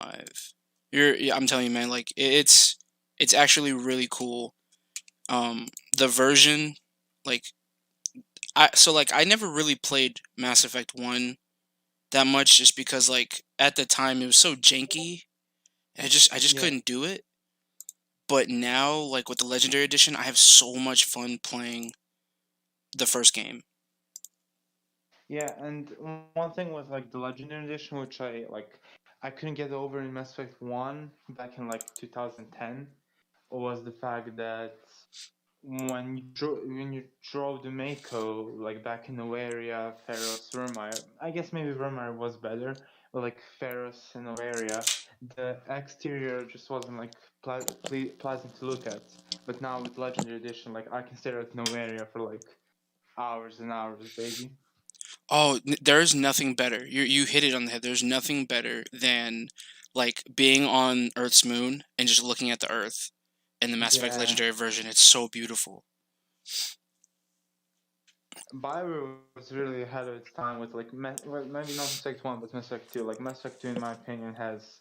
5. Yeah, I'm telling you, man, like it's actually really cool. The version, like I never really played Mass Effect 1 that much just because like at the time it was so janky. I just Yeah, couldn't do it. But now, like with the Legendary Edition, I have so much fun playing the first game. yeah, and one thing with like the Legendary Edition, which I couldn't get over in Mass Effect 1 back in like 2010, was the fact that when you drove the Mako like back in Novaria, Pharos, Vermeer, I guess maybe Vermeer was better, but like Pharos and Novaria, the exterior just wasn't like pleasant to look at. But now with Legendary Edition, like I can stare at Novaria for like hours and hours, baby. Oh, there's nothing better. You hit it on the head. There's nothing better than like being on Earth's moon and just looking at the Earth in the Mass Effect Yeah. Legendary version. It's so beautiful. BioWare was really ahead of its time with like well, maybe not Mass Effect 1, but Mass Effect 2. Like Mass Effect 2, in my opinion, has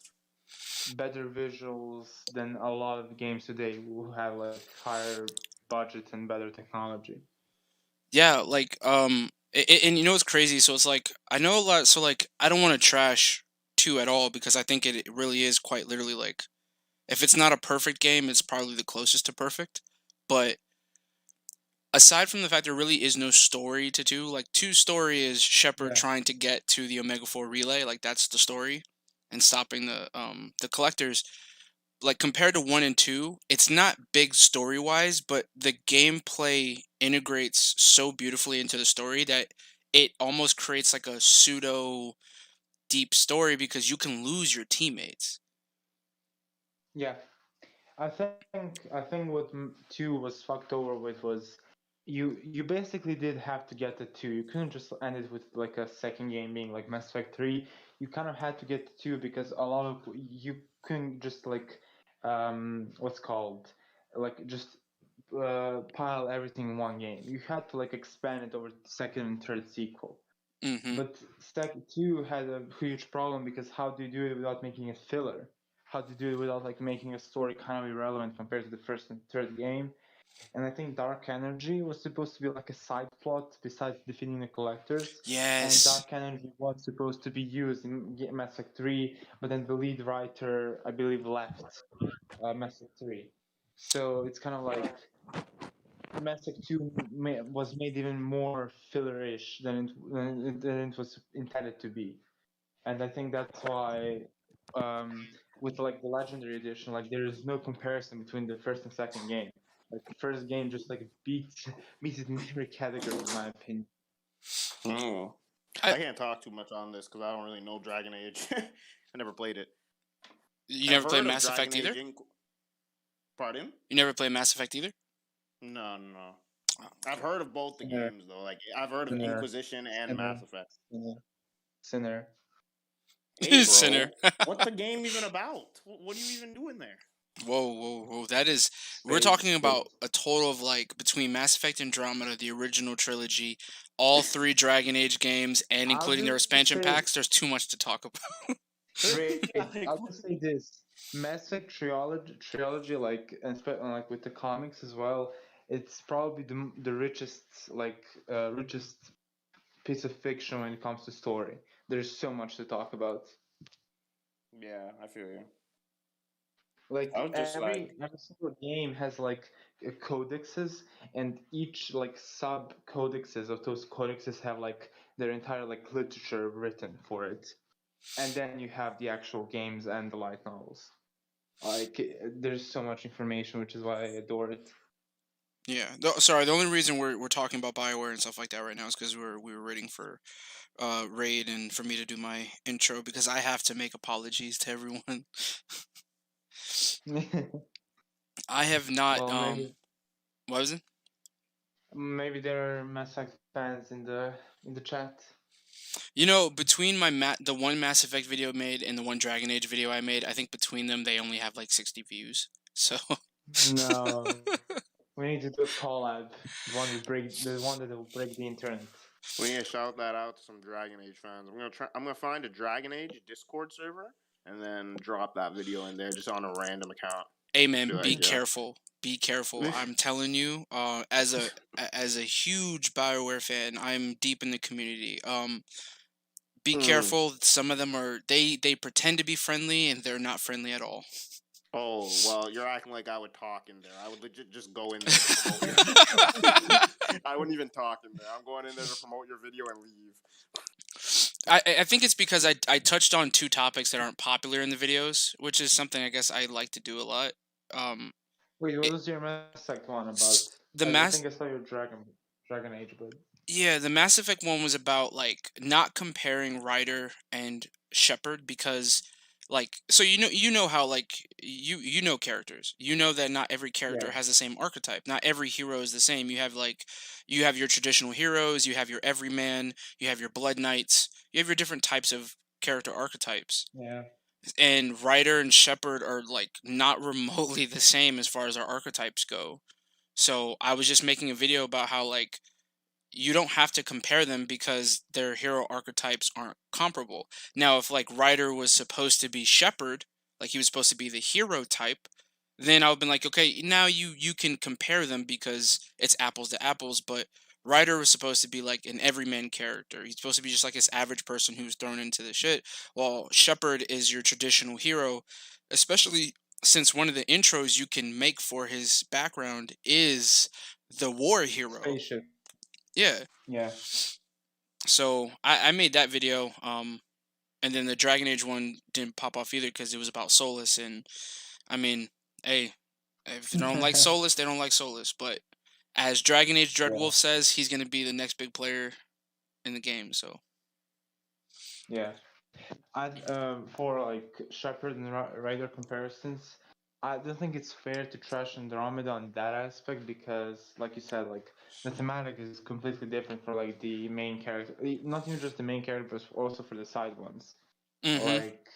better visuals than a lot of games today who have like higher budget and better technology. Yeah, like and you know what's crazy? So it's like I know a lot. So like I don't want to trash 2 at all because I think it really is quite literally like if it's not a perfect game, it's probably the closest to perfect. But aside from the fact there really is no story to 2, like 2 story is Shepard Yeah. trying to get to the Omega 4 relay, like that's the story, and stopping the collectors. Like compared to 1 and 2, it's not big story wise, but the gameplay integrates so beautifully into the story that it almost creates like a pseudo deep story because you can lose your teammates. Yeah. I think what two was fucked over with was you basically did have to get the two. You couldn't just end it with like a second game being like Mass Effect 3. You kind of had to get the two because a lot of you couldn't just like what's called like just pile everything in one game. You had to like expand it over the second and third sequel. Hmm. But Stack 2 had a huge problem because how do you do it without making it filler? How to do it without like making a story kind of irrelevant compared to the first and third game? And I think Dark Energy was supposed to be like a side plot besides defeating the collectors. And Yes. Dark Energy was supposed to be used in Mass Effect 3, but then the lead writer, I believe, left Mass Effect 3. So it's kind of like Mass Effect 2 was made even more fillerish than it was intended to be. And I think that's why, with like the Legendary Edition, like there is no comparison between the first and second game. Like the first game just like beats beats it in every category, in my opinion. Mm. I I can't talk too much on this because I don't really know Dragon Age. I never played it. You I've never played heard of Mass Effect Dragon Age either? Inc. Pardon? You never played Mass Effect either? No, no. Oh, I've okay. heard of both the Sinner, games though. Like I've heard of sinner, Inquisition and sinner, Mass Effect. sinner, sinner. Hey, Sinner. bro, what's the game even about? What are you even doing there? Whoa, whoa, whoa. That is we're talking Space, about space. a total of like between Mass Effect Andromeda, the original trilogy, all 3 Dragon Age games, and I'll including their just expansion say, packs, there's too much to talk about. Raid. Like, I'll just say this: Mass Effect trilogy, like and like with the comics as well. It's probably the richest, richest piece of fiction when it comes to story. There's so much to talk about. yeah, I feel you. I Like was just like, every single game has like codexes, and each like sub codexes of those codexes have like their entire like literature written for it. And then you have the actual games and the light novels. Like there's so much information, which is why I adore it. Yeah. Sorry, the only reason we're talking about BioWare and stuff like that right now is because we were waiting for Raid and for me to do my intro because I have to make apologies to everyone. I have not Well, what was it? maybe there are Mass Effect fans in the chat. You know, between the one Mass Effect video made and the one Dragon Age video I made, I think between them they only have like 60 views. So No, we need to do a collab. The one that will break the internet. we need to shout that out to some Dragon Age fans. I'm gonna find a Dragon Age Discord server, and then drop that video in there just on a random account. Hey Just be man, be like, yo. careful. Be careful. I'm telling you, as a huge BioWare fan, I'm deep in the community. Be careful. Some of them are they pretend to be friendly and they're not friendly at all. Oh, well, you're acting like I would talk in there. I would legit just go in there to promote your I wouldn't even talk in there. I'm going in there to promote your video and leave. I think it's because I touched on two topics that aren't popular in the videos, which is something I guess I like to do a lot. Wait, what It, was your Mass Effect one about? the I mass think I saw your Dragon Age, but Yeah, the Mass Effect one was about like not comparing Ryder and Shepard because like so you know how like you know characters. You know that not every character yeah, has the same archetype. Not every hero is the same. You have your traditional heroes, you have your everyman, you have your blood knights, you have your different types of character archetypes. yeah, And Ryder and Shepard are like not remotely the same as far as our archetypes go. So I was just making a video about how like you don't have to compare them because their hero archetypes aren't comparable. Now, if like Ryder was supposed to be Shepard, like he was supposed to be the hero type, then I would have been like, okay, now you can compare them because it's apples to apples. But Ryder was supposed to be like an everyman character. He's supposed to be just like this average person who's thrown into the shit. While Shepard is your traditional hero, especially since one of the intros you can make for his background is the war hero. spaceship. Yeah. Yeah, So I made that video, and then the Dragon Age one didn't pop off either because it was about Solus, and I mean, hey, if they don't like Solus, they don't like Solus. But as Dragon Age yeah, Dreadwolf says, he's gonna be the next big player in the game. So yeah. I For like Shepard and Ryder comparisons, I don't think it's fair to trash Andromeda on that aspect because, like you said, like the thematic is completely different for like the main character, not even just the main character, but also for the side ones. mm-hmm. Like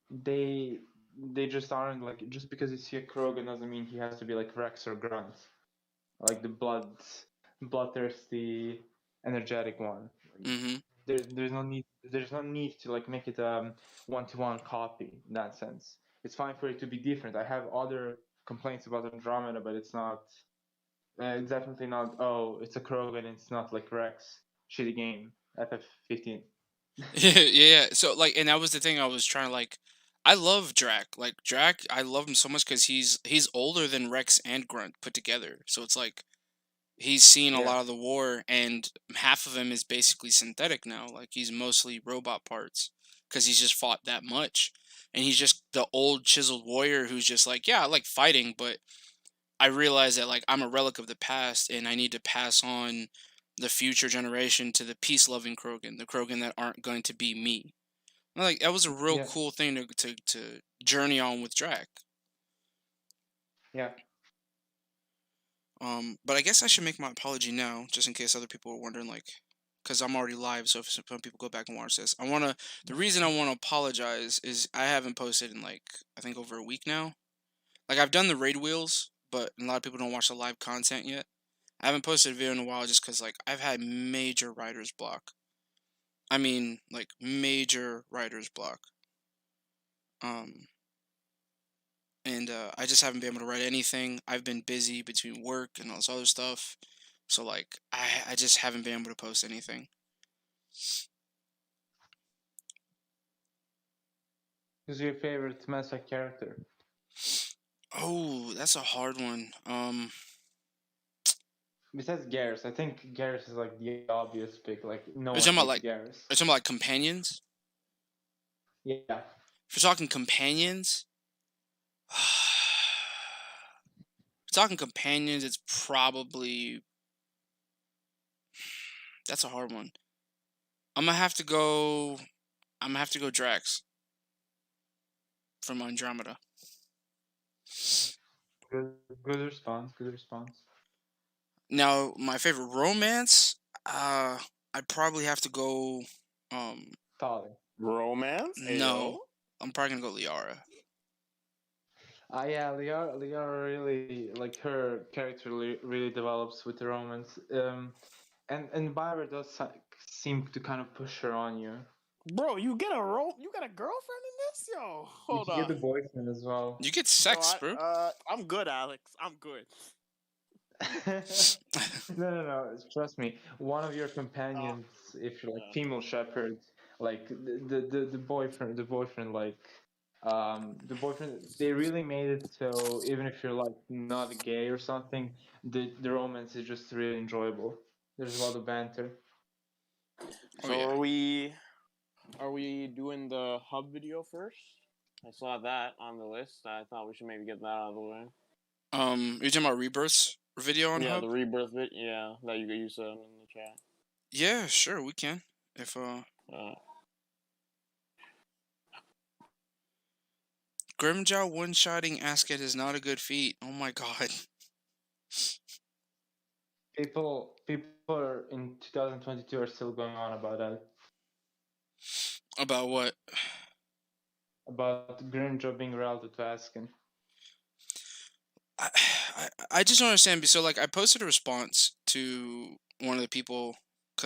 they they just aren't like just because you see a Krogan doesn't mean he has to be like Rex or Grunt, like the bloodthirsty, energetic one. Mm-hmm. There's no need to like make it one-to-one copy in that sense. It's fine for it to be different. I have other complaints about Andromeda, but it's definitely not. Oh, it's a Krogan. It's not like Rex. Shitty game. FF15. Yeah. So like, and that was the thing I was trying to like. I love Drac. Like Drac, I love him so much because he's older than Rex and Grunt put together. So it's like he's seen a Yeah, lot of the war, and half of him is basically synthetic now. Like he's mostly robot parts because he's just fought that much, and he's just the old chiseled warrior who's just like, yeah, I like fighting, but I realize that like I'm a relic of the past, and I need to pass on the future generation to the peace loving Krogan, the Krogan that aren't going to be me. And, like that was a real yeah, cool thing to journey on with Drac. yeah. But I guess I should make my apology now, just in case other people are wondering, like, because I'm already live. So if some people go back and watch this, The reason I want to apologize is I haven't posted in like I think over a week now. Like I've done the raid wheels, but a lot of people don't watch the live content yet. I haven't posted a video in a while just because like I've had major writer's block. I mean, like major writer's block. Um, and I just haven't been able to write anything. I've been busy between work and all this other stuff, so like I just haven't been able to post anything. Who's your favorite Mass Effect character? Oh, that's a hard one. Besides Garrus, I think Garrus is like the obvious pick. Like no Are you one talking about hates like Garrus. are you talking about like companions? Yeah, If you're talking companions, if you're talking companions, it's probably that's a hard one. I'm gonna have to go. I'm gonna have to go Drax from Andromeda. good, good response. Good response. Now, my favorite romance, I'd probably have to go. Tali. Romance? Ayo. No, I'm probably gonna go Liara. Yeah, Liara really like her character really develops with the romance. And Byra does seem to kind of push her on you. Bro, you get a role. You got a girlfriend in this, yo. Hold You get the on. boyfriend as well. You get No, sex, bro. I'm good, Alex. I'm good. No. Trust me. One of your Uh, companions, if you're like yeah. female shepherd, like the boyfriend, they really made it so even if you're like not gay or something, the romance is just really enjoyable. There's a lot of banter. Oh So yeah. are we doing the hub video first? I saw that on the list. I thought we should maybe get that out of the way. You're talking about Rebirth's video on Yeah, Hub? the rebirth bit. Yeah, that you said in the chat. Yeah, sure, we can. If Uh, Grimjaw one-shotting Asket is not a good feat. Oh my god. People are in 2022 are still going on about that. About what? About Grimjaw being relative to Askin. I just don't understand. So like I posted a response to one of the people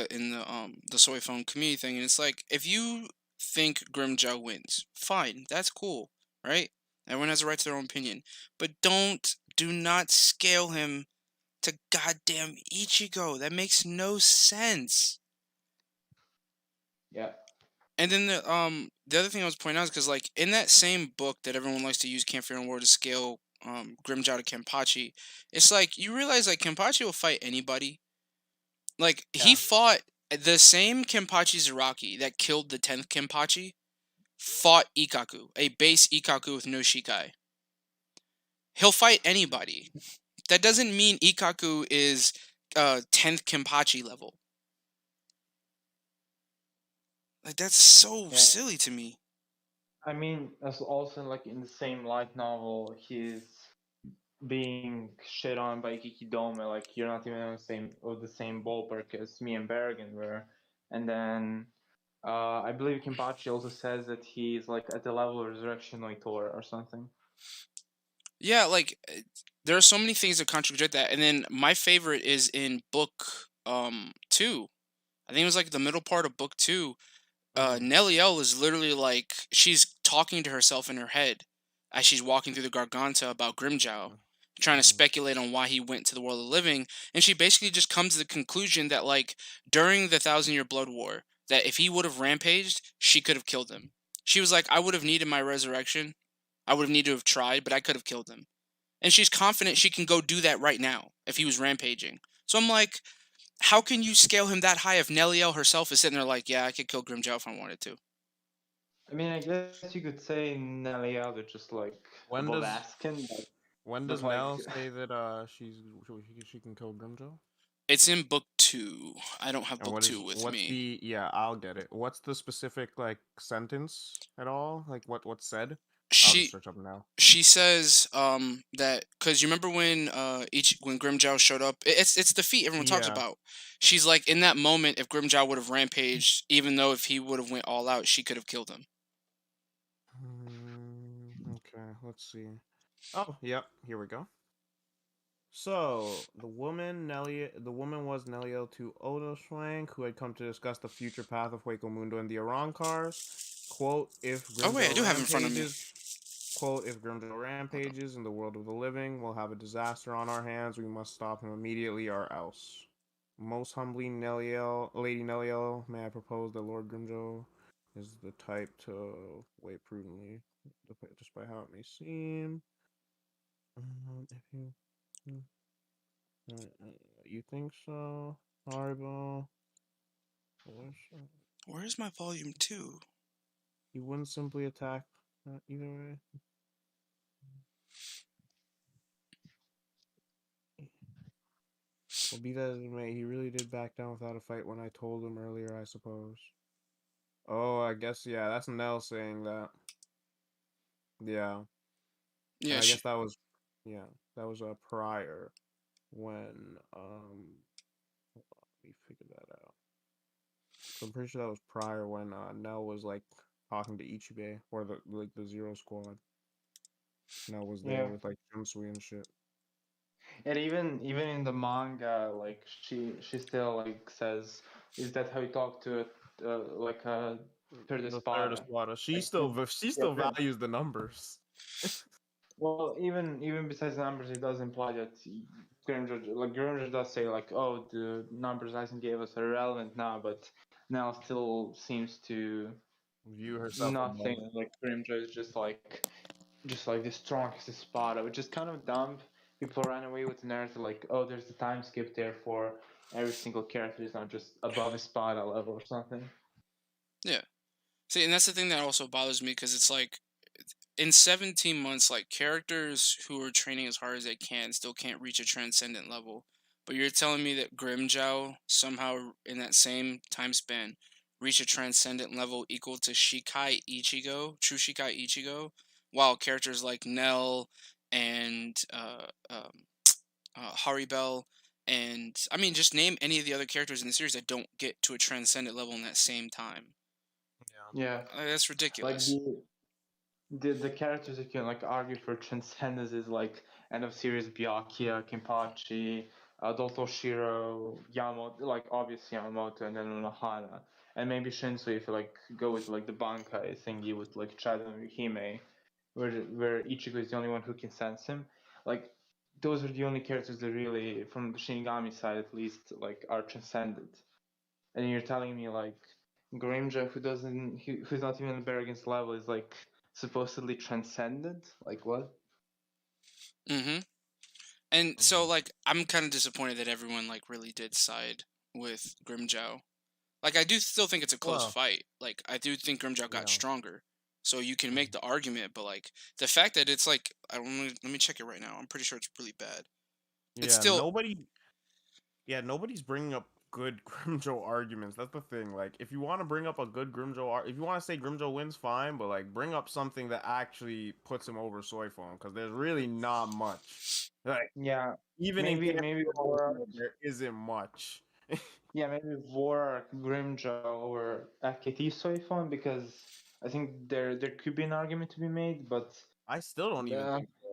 in the soy phone community thing, and it's like if you think Grimjaw wins, fine, that's cool, right? Everyone has a right to their own opinion, but do not scale him to goddamn Ichigo. That makes no sense. Yeah. And then the other thing I was pointing out is because like in that same book that everyone likes to use Campfire and War to scale Grimjaw to Campache, it's like you realize like Campache will fight anybody. Like he Yeah. fought the same Campache Zaraki that killed the 10th Campache fought Ikaku, a base Ikaku with no Shikai. He'll fight anybody. That doesn't mean Ikaku is 10th Campache level. Like that's so Yeah. silly to me. I mean, as also like in the same light novel, he's being shit on by Kikidome. Like you're not even on the same ballpark as me and Berrigan were. And then I believe Kimpachi also says that he's like at the level of Resurrection Noitor or something. Yeah, like there are so many things that contradict that. And then my favorite is in book 2. I think it was like the middle part of book 2. Nelliel is literally like she's talking to herself in her head as she's walking through the Garganta about Grimjow, trying to speculate on why he went to the world of the living, and she basically just comes to the conclusion that like during the 1,000-Year Blood War, that if he would have rampaged, she could have killed him. She was like, I would have needed my resurrection. I would have needed to have tried, but I could have killed him. And she's confident she can go do that right now if he was rampaging. So I'm like, how can you scale him that high if Nelliel herself is sitting there like, yeah, I could kill Grimjow if I wanted to? I mean, I guess you could say Nelliel are just like When above does Askin, when but does like Nell say that she can kill Grimjo? It's in book 2. I don't have And book 2 with what's me. the I'll get it. What's the specific like sentence at all? Like what's said? I'll just She search up now. she says that because you remember when when Grimjow showed up, it's the feat everyone talks Yeah. about. She's like in that moment, if Grimjow would have rampaged, even though if he would have went all out, she could have killed him. Okay, let's see. Oh, yep, here we go. So the woman was Nelliel to Odo Schwank, who had come to discuss the future path of Hueco Mundo and the Arancars. Quote, if Oh wait, I Grimjo do have it in front of me. quote, if Grimjo rampages in the world of the living, we'll have a disaster on our hands. We must stop him immediately or else. Most humbly, Lady Nelliel, may I propose that Lord Grimjo is the type to wait prudently, despite how it may seem. If you... You think so? Horrible. Where's my volume 2? He wouldn't simply attack either way. Well, be that as it may, he really did back down without a fight when I told him earlier, I suppose. Oh, I guess, yeah, that's Nell saying that. Yeah. Yeah, I guess that was, that was prior when, let me figure that out. So I'm pretty sure that was prior when Nell was like talking to Ichibei or the Zero Squad. Nell was there with like Junsui and shit. and even in the manga, like she still like says, "Is that how you talk to per the The third spada. Espada. She Like, still yeah, values the numbers. well, even besides the numbers, it does imply that Grimjo does say like, oh, the numbers Aizen gave us are relevant now, but Nell still seems to View herself not above. think like Grimjo is just like the strongest Espada, which is kind of dumb. People ran away with the narrative like, oh, there's the time skip, therefore every single character is not just above Espada level or something. Yeah. See, and that's the thing that also bothers me because it's like in 17 months, like characters who are training as hard as they can still can't reach a transcendent level. But you're telling me that Grimmjow somehow in that same time span reached a transcendent level equal to Shikai Ichigo, true Shikai Ichigo, while characters like Nell and Haribel and I mean just name any of the other characters in the series that don't get to a transcendent level in that same time. Yeah, That's like ridiculous. the characters that can like argue for transcendence is like end of series Byakuya, Campache, Dotoshiro, Yamamoto, like obvious Yamamoto, and then Unohana, and maybe Shinsu if you like go with like the Bankai thingy with like Chad and Hime, where Ichigo is the only one who can sense him. Like those are the only characters that really, from the Shinigami side at least, like are transcendent. And you're telling me like Grimja, who's not even at Berrigan's level, is like supposedly transcendent? Like what? Mm-hmm. And so, like, I'm kind of disappointed that everyone like really did side with Grimjow. Like, I do still think it's a close Well, fight. Like, I do think Grimjow got yeah. stronger, so you can make the argument. But like, the fact that it's like, I don't know, let me check it right now. I'm pretty sure it's really bad. It's Yeah, still, nobody's bringing up good Grimjo arguments. That's the thing. Like, if you want to bring up a good if you want to say Grimjo wins, fine, but like, bring up something that actually puts him over Soifon, because there's really not much. Like, Yeah, even in maybe Campache, Vorak. there isn't much. Yeah, maybe Vorak, Grimjaw, or FKT Soifon, because I think there could be an argument to be made, but I still don't even uh, think so.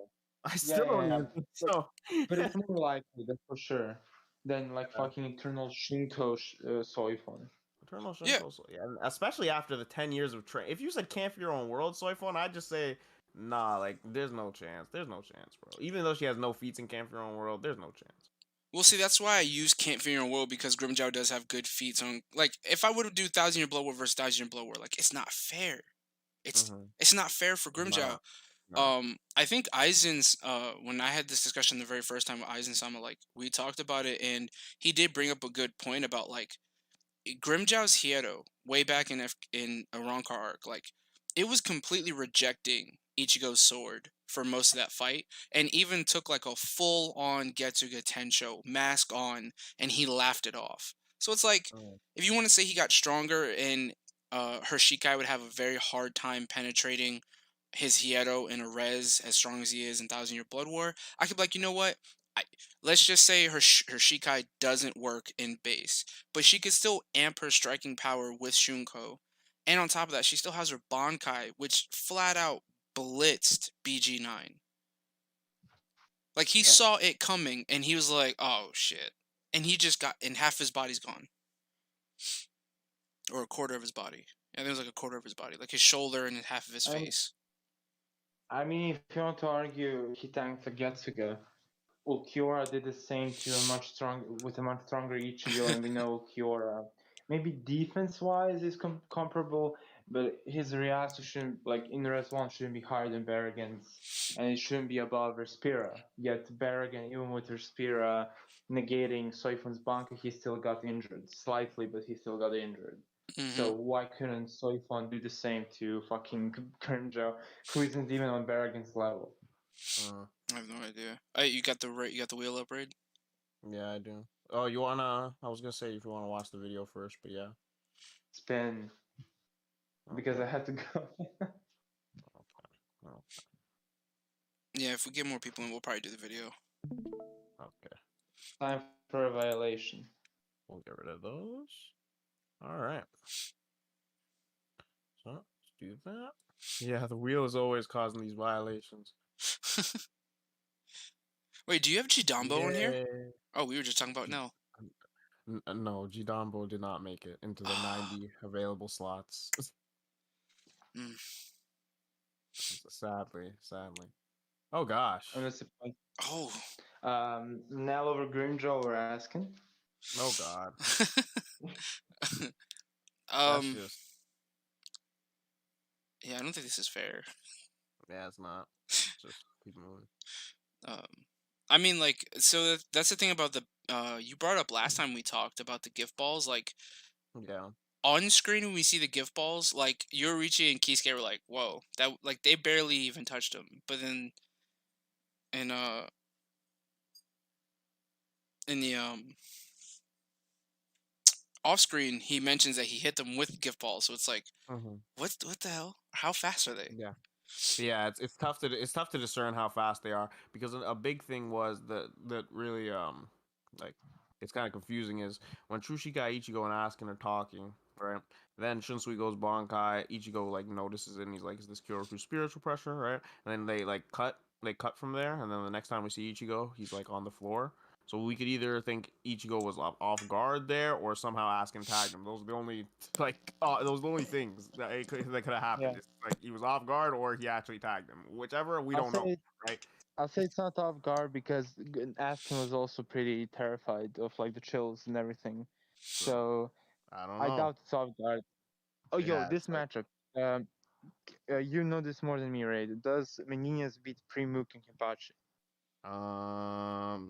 I yeah, still yeah, don't yeah. even think But, so. but it's more likely, that's for sure, than like fucking Eternal Shinto Soifon. Eternal yeah. Shinto, yeah, and especially after the 10 years of train. If you said camp for your own world, Soifon, I'd just say, nah, like, there's no chance. There's no chance, bro. Even though she has no feats in camp for your own world, there's no chance. Well, see, that's why I use Can't Fear Your Will because Grimjow does have good feats on. Like, if I would do Thousand Year Blood War versus Thousand Year Blood War, like, it's not fair. Mm-hmm. It's not fair for Grimjow. Nah, nah. I think Aizen's when I had this discussion the very first time with Aizen Sama, like we talked about it, and he did bring up a good point about like Grimjow's Hiedo way back in a Rancor arc, like it was completely rejecting Ichigo's sword for most of that fight, and even took like a full on Getsuga Tensho mask on, and he laughed it off. So it's like Mm. if you want to say he got stronger and her Shikai would have a very hard time penetrating his Hiedo in a res as strong as he is in Thousand Year Blood War, I could be like, you know what? Let's just say her Shikai doesn't work in base, but she could still amp her striking power with Shunko. And on top of that, she still has her Bankai, which flat out blitzed BG9. Like, he Yeah. saw it coming, and he was like, oh, shit. And he just got, and half his body's gone. Or a quarter of his body. I think it was like a quarter of his body. Like, his shoulder and half of his Um, face. I mean, if you want to argue he tanked Getsuga, Ulquiorra did the same to with a much stronger Ichigo, and we know Ulquiorra maybe defense-wise is comparable, but his Ryasu shouldn't, like in Res 1, shouldn't be higher than Berrigan's, and it shouldn't be above Respira. Yet Berrigan, even with Respira negating Soifon's Banka, he still got injured. Slightly, but he still got injured. So why couldn't Soifon do the same to fucking Kernjo, who isn't even on Berrigan's level? I have no idea. You got the wheel up, Raid? Yeah, I do. Oh, you wanna? I was gonna say if you wanna watch the video first, but yeah. Spin. Because Okay. I had to go. Okay. Yeah, if we get more people in, we'll probably do the video. Okay. Time for a violation. We'll get rid of those. All right. So let's do that. Yeah, the wheel is always causing these violations. Wait, do you have Chidambo on here? Yay. Oh, we were just talking about Nell. No, Jidambo did not make it into the 90 available slots. Mm. Sadly. Oh gosh. I'm disappointed. Oh. Nell over Grimjaw, we're asking. Oh god. That's um. just Yeah, I don't think this is fair. yeah, it's not. Just keep moving. I mean, like, so that's the thing about the. You brought up last time we talked about the gift balls. Like, Yeah. on screen when we see the gift balls, like Yoruichi and Kisuke were like, "Whoa, that like they barely even touched him." But then in in the off screen, he mentions that he hit them with gift balls. So it's like, Mm-hmm. what the hell? How fast are they? Yeah. Yeah, it's tough to discern how fast they are because a big thing was that really like it's kind of confusing is when Trushika Ichigo and Askin are talking, right? Then Shunsui goes Bankai, Ichigo like notices it and he's like, "Is this Kyoraku spiritual pressure?" Right? And then they cut from there, and then the next time we see Ichigo, he's like on the floor. So we could either think Ichigo was off guard there, or somehow Askin tagged him. Those are the only those are the only things that could have happened. Yeah. It's like he was off guard, or he actually tagged him. Whichever, we I'll don't know, say right? I'll say it's not off guard because Askin was also pretty terrified of like the chills and everything. So I don't I know. doubt it's off guard. Oh, yo, Yeah, this it's like matchup. Um, you know this more than me, Rade. Does Meninas beat Pre-Mook and Campache?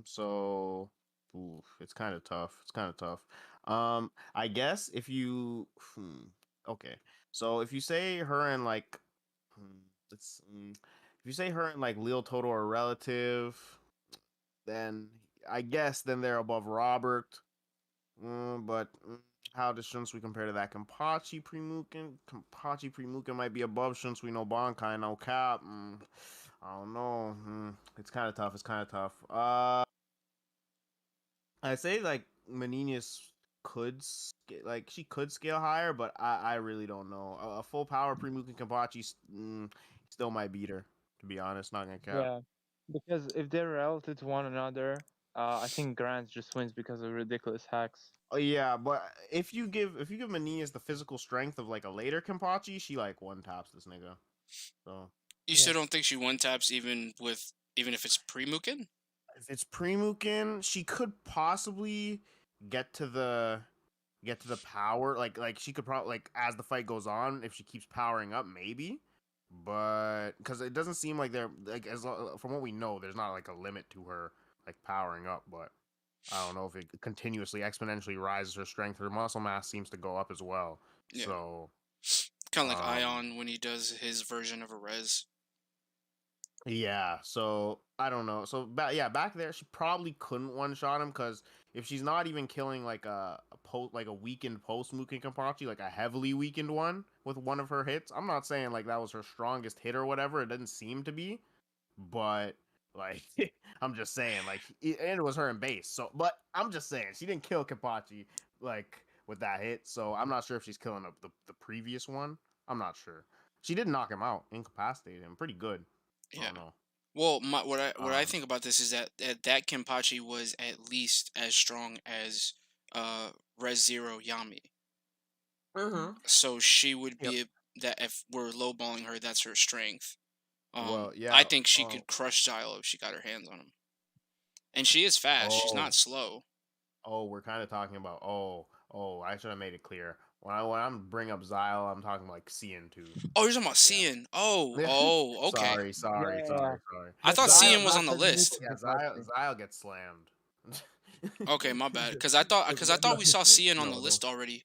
so oof, it's kind of tough. It's kind of tough. I guess if you okay, so if you say her and like let's if you say her and like Lil Toto are relative, then I guess then they're above Robert. But how does Shunsui compare to that? Kampachi Premuken might be above Shunsui no Bankai no Cap. I don't know. It's kind of tough. It's kind of tough. I say like Meninius like she could scale higher, but I really don't know. A full power Premuken Kampachi still might beat her. To be honest, not gonna cap. Yeah, because if they're relative to one another, I think Grant just wins because of ridiculous hacks. Oh yeah, but if you give Meninius the physical strength of like a later Kampachi, she like one taps this nigga. So You Yeah. still don't think she one taps even if it's pre-Muken? if it's Premuken, she could possibly get to the power. Like she could probably like as the fight goes on, if she keeps powering up, maybe. But because it doesn't seem like they're like from what we know, there's not like a limit to her like powering up. But I don't know if it continuously exponentially rises her strength. Her muscle mass seems to go up as well. Yeah. So Kind of like um Ion when he does his version of a res. yeah, so I don't know. So back there, she probably couldn't one shot him because if she's not even killing like a weakened post Mukin Kampachi, like a heavily weakened one with one of her hits. I'm not saying like that was her strongest hit or whatever. It doesn't seem to be, but like I'm just saying and it was her in base. So, but I'm just saying she didn't kill Kampachi like with that hit. So I'm not sure if she's killing the previous one. I'm not sure. She did knock him out, incapacitated him, pretty good. Yeah. Oh no. Well, what I Um, think about this is that that Kenpachi was at least as strong as Res Zero Yami. So she would Yep. be that if we're lowballing her, that's her strength. Well, I yeah. think she could crush Gisele if she got her hands on him. And she is fast. She's not Oh, slow. we're kind of talking about. I should have made it clear. When I'm bring up Zyle, I'm talking like CN2. Oh, you're talking about Yeah. Cian. Oh, Yeah. oh, okay. Yeah. I thought Zyle Cian was on the mastered list. Yeah, Kampachi. Zyle gets slammed. Okay, my bad. Because I thought we saw Cian on the No, no. list already.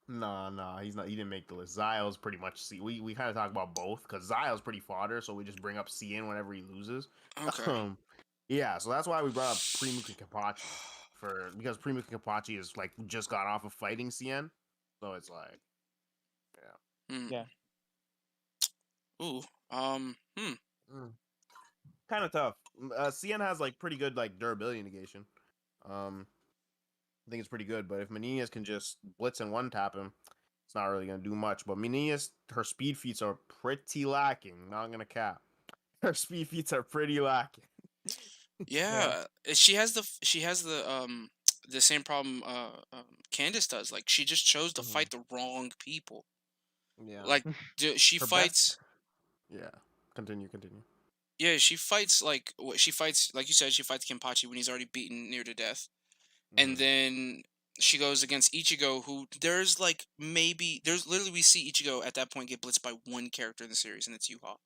Nah, he's not. He didn't make the list. Zyle's pretty much We kind of talk about both because Zyle's pretty fodder, so we just bring up CN whenever he loses. Okay. Yeah, so that's why we brought up Premuka Kapachi because Premuka Kapachi is like just got off of fighting CN, so it's like, yeah, Hmm. Yeah. Ooh. kind of tough. CN has like pretty good like durability negation. I think it's pretty good, but if Meninius can just blitz and one tap him, it's not really gonna do much. But Meninius, her speed feats are pretty lacking. Not gonna cap. Her speed feats are pretty lacking. Yeah. She has the same problem Candace does. Like she just chose to Mhm. fight the wrong people. Yeah. Like she Her fights. best. Yeah. Continue. Yeah, she fights like she fights like you said. She fights Campache when he's already beaten near to death, and Mhm. then she goes against Ichigo, who there's like maybe there's literally we see Ichigo at that point get blitzed by one character in the series, and it's Yuha.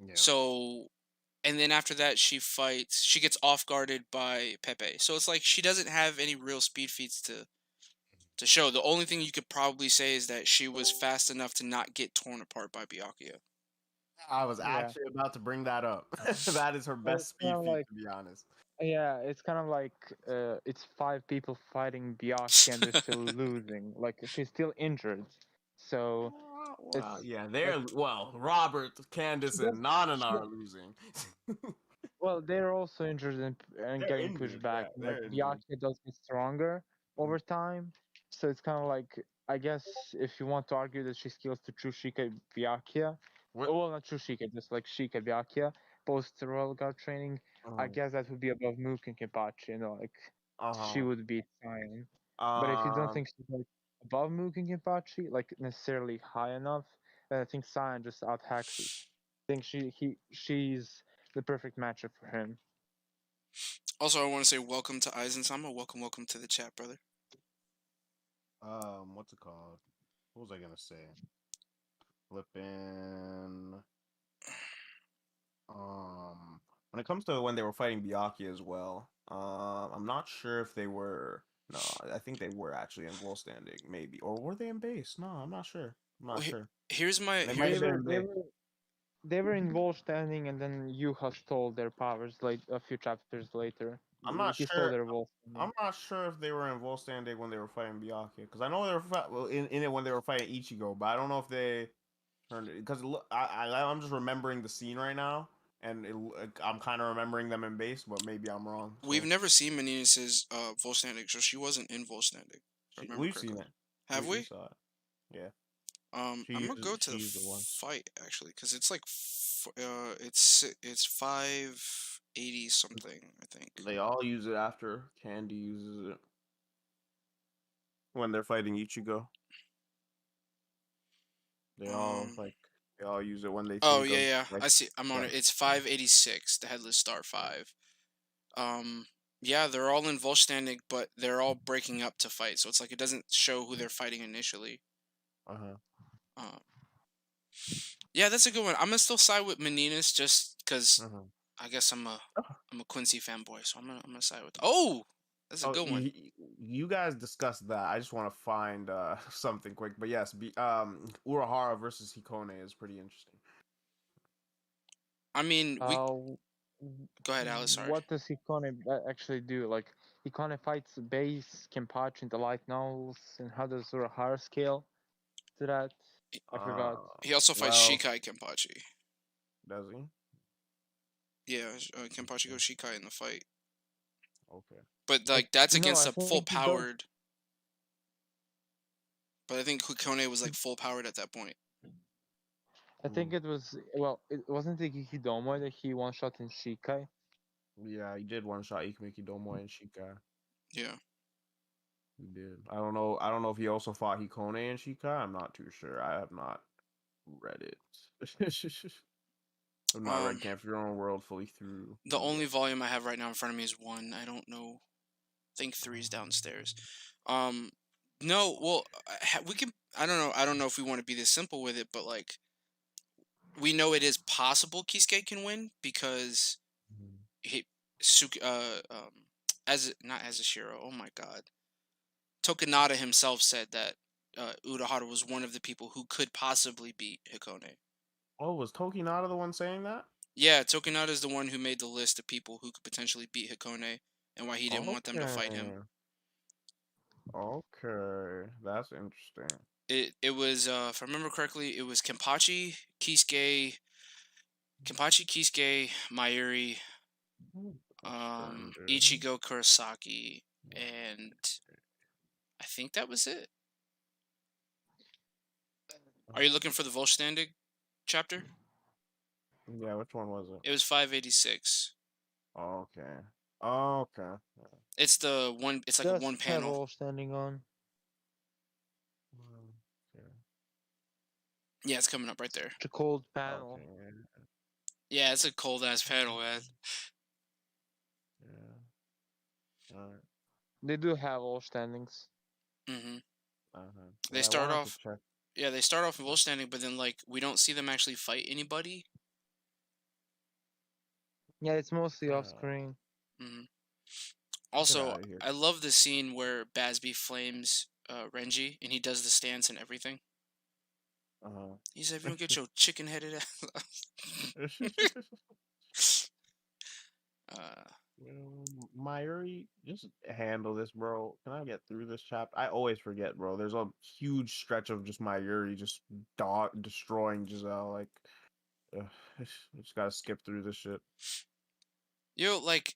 Yeah. So, and then after that, she gets off guarded by Pepe. So it's like she doesn't have any real speed feats to show. The only thing you could probably say is that she was fast enough to not get torn apart by Byakuya. I was Yeah. actually about to bring that up. That is her Well, best it's kind speed of feat, like to be honest. yeah, it's kind of like it's 5 people fighting Byakuya and they're still losing. Like she's still injured, so Well, it's yeah, like Robert, Candace, she does. and Nana She are does, losing. well, they're also injured and They're getting pushed injured, yeah, back. Like they're injured. Byakuya does get stronger over time, so it's kind of like I guess if you want to argue that she scales to true Shika Byakuya, What? well, not true Shika, just like Shika Byakuya post Royal Guard training, I guess that would be above Mook and Kenpachi, like she Uh-huh. would beat Cyan. But if you don't Um, think she's like above Mook and Kenpachi, like necessarily high enough, then I think Cyan just out hacks her. I think she's the perfect matchup for him. Also, I want to say welcome to Aizen-sama. Welcome to the chat, brother. what's it called? What was I gonna say? Flipping. When it comes to when they were fighting Byakuya as well, I'm not sure if they were. No, I think they were actually in full standing, maybe, or were they in base? No, I'm not sure. I'm not sure. Here's my They might They have here's been were in they base. were they were in wall standing, and then Yuha stole their powers like a few chapters later. I'm not He stole sure. their wall standing. I'm not sure if they were in full standing when they were fighting Byakuya, because I know they were well, in it when they were fighting Ichigo, but I don't know if they turned it because I'm just remembering the scene right now, and I'm kind of remembering them in base, but maybe I'm wrong. We've So never seen Menina's Volstanic, so she wasn't in Volstanic, if I remember we've seen correctly. it. Have We we? saw it. Yeah. I'm gonna go to the She's the one. fight actually, because it's like it's 580 something, I think. They all use it after Candy uses it when they're fighting Ichigo. They all Um. like they all use it when they Oh think yeah, of yeah. like I see. I'm on yeah. it. It's 586. The Headless Star 5. Um. Yeah, they're all in Volstanic, but they're all breaking up to fight, so it's like it doesn't show who they're fighting initially. Uh-huh. Uh, yeah, that's a good one. I'm gonna still side with Meninas just because Uh-huh. I guess I'm a Quincy fanboy, so I'm gonna side with. Oh, that's a Oh, good one. you guys discussed that. I just want to find something quick, but yes, Urahara versus Hikone is pretty interesting. I mean, we Uh, go ahead, Alice. Sorry. what does Hikone actually do? Like Hikone fights base, Kenpachi in the light novels, and how does Urahara scale to that? I Uh, forgot. He also fights well, Shikai Kenpachi. does he? Yeah, Kenpachi goes Shikai in the fight, Okay. but like that's No, against I a full think he goes. powered. But I think Hikone was like full powered at that point. I think it was it wasn't it Hidomo that he one shot in Shikai. Yeah, he did one shot Ikimiki Domo and Shika. Yeah. He did. I don't know. I don't know if he also fought Hikone and Shika. I'm not too sure. I have not read it. I've not read Um, Camp Your Own World fully through. the only volume I have right now in front of me is 1. I don't know. I think 3's downstairs. Um, no. Well, we can. I don't know. I don't know if we want to be this simple with it, but like we know it is possible Kisuke can win because he as not as a Shiro. Oh my God. Tokunada himself said that Urahara was one of the people who could possibly beat Hikone. Oh, was Tokinada the one saying that? Yeah, Tokunada is the one who made the list of people who could potentially beat Hikone and why he didn't want them to fight him. Okay, that's interesting. It was if I remember correctly, it was Kenpachi, Kisuke, Mayuri, Ichigo Kurosaki, and I think that was it. Are you looking for the Volständig chapter? Yeah, which one was it? It was 586. Okay. Okay. It's the one. It's like a one panel. All standing on. Okay. Yeah, it's coming up right there. The cold panel. Okay. Yeah, it's a cold ass panel, man. Yeah. All right. They do have all standings. Hmm. They Yeah, I start wanted off. to check. Yeah, they start off in full standing, but then like we don't see them actually fight anybody. Yeah, it's mostly off Uh, screen. Hmm. Get Also, out of here. I love the scene where Basby flames Renji and he does the stance and everything. He said, "If you don't get your chicken headed ass." uh, Mayuri, just handle this, bro. Can I get through this chapter? I always forget, bro. There's a huge stretch of just Mayuri just destroying Gisele. Like, ugh, just gotta skip through this shit. yo, like,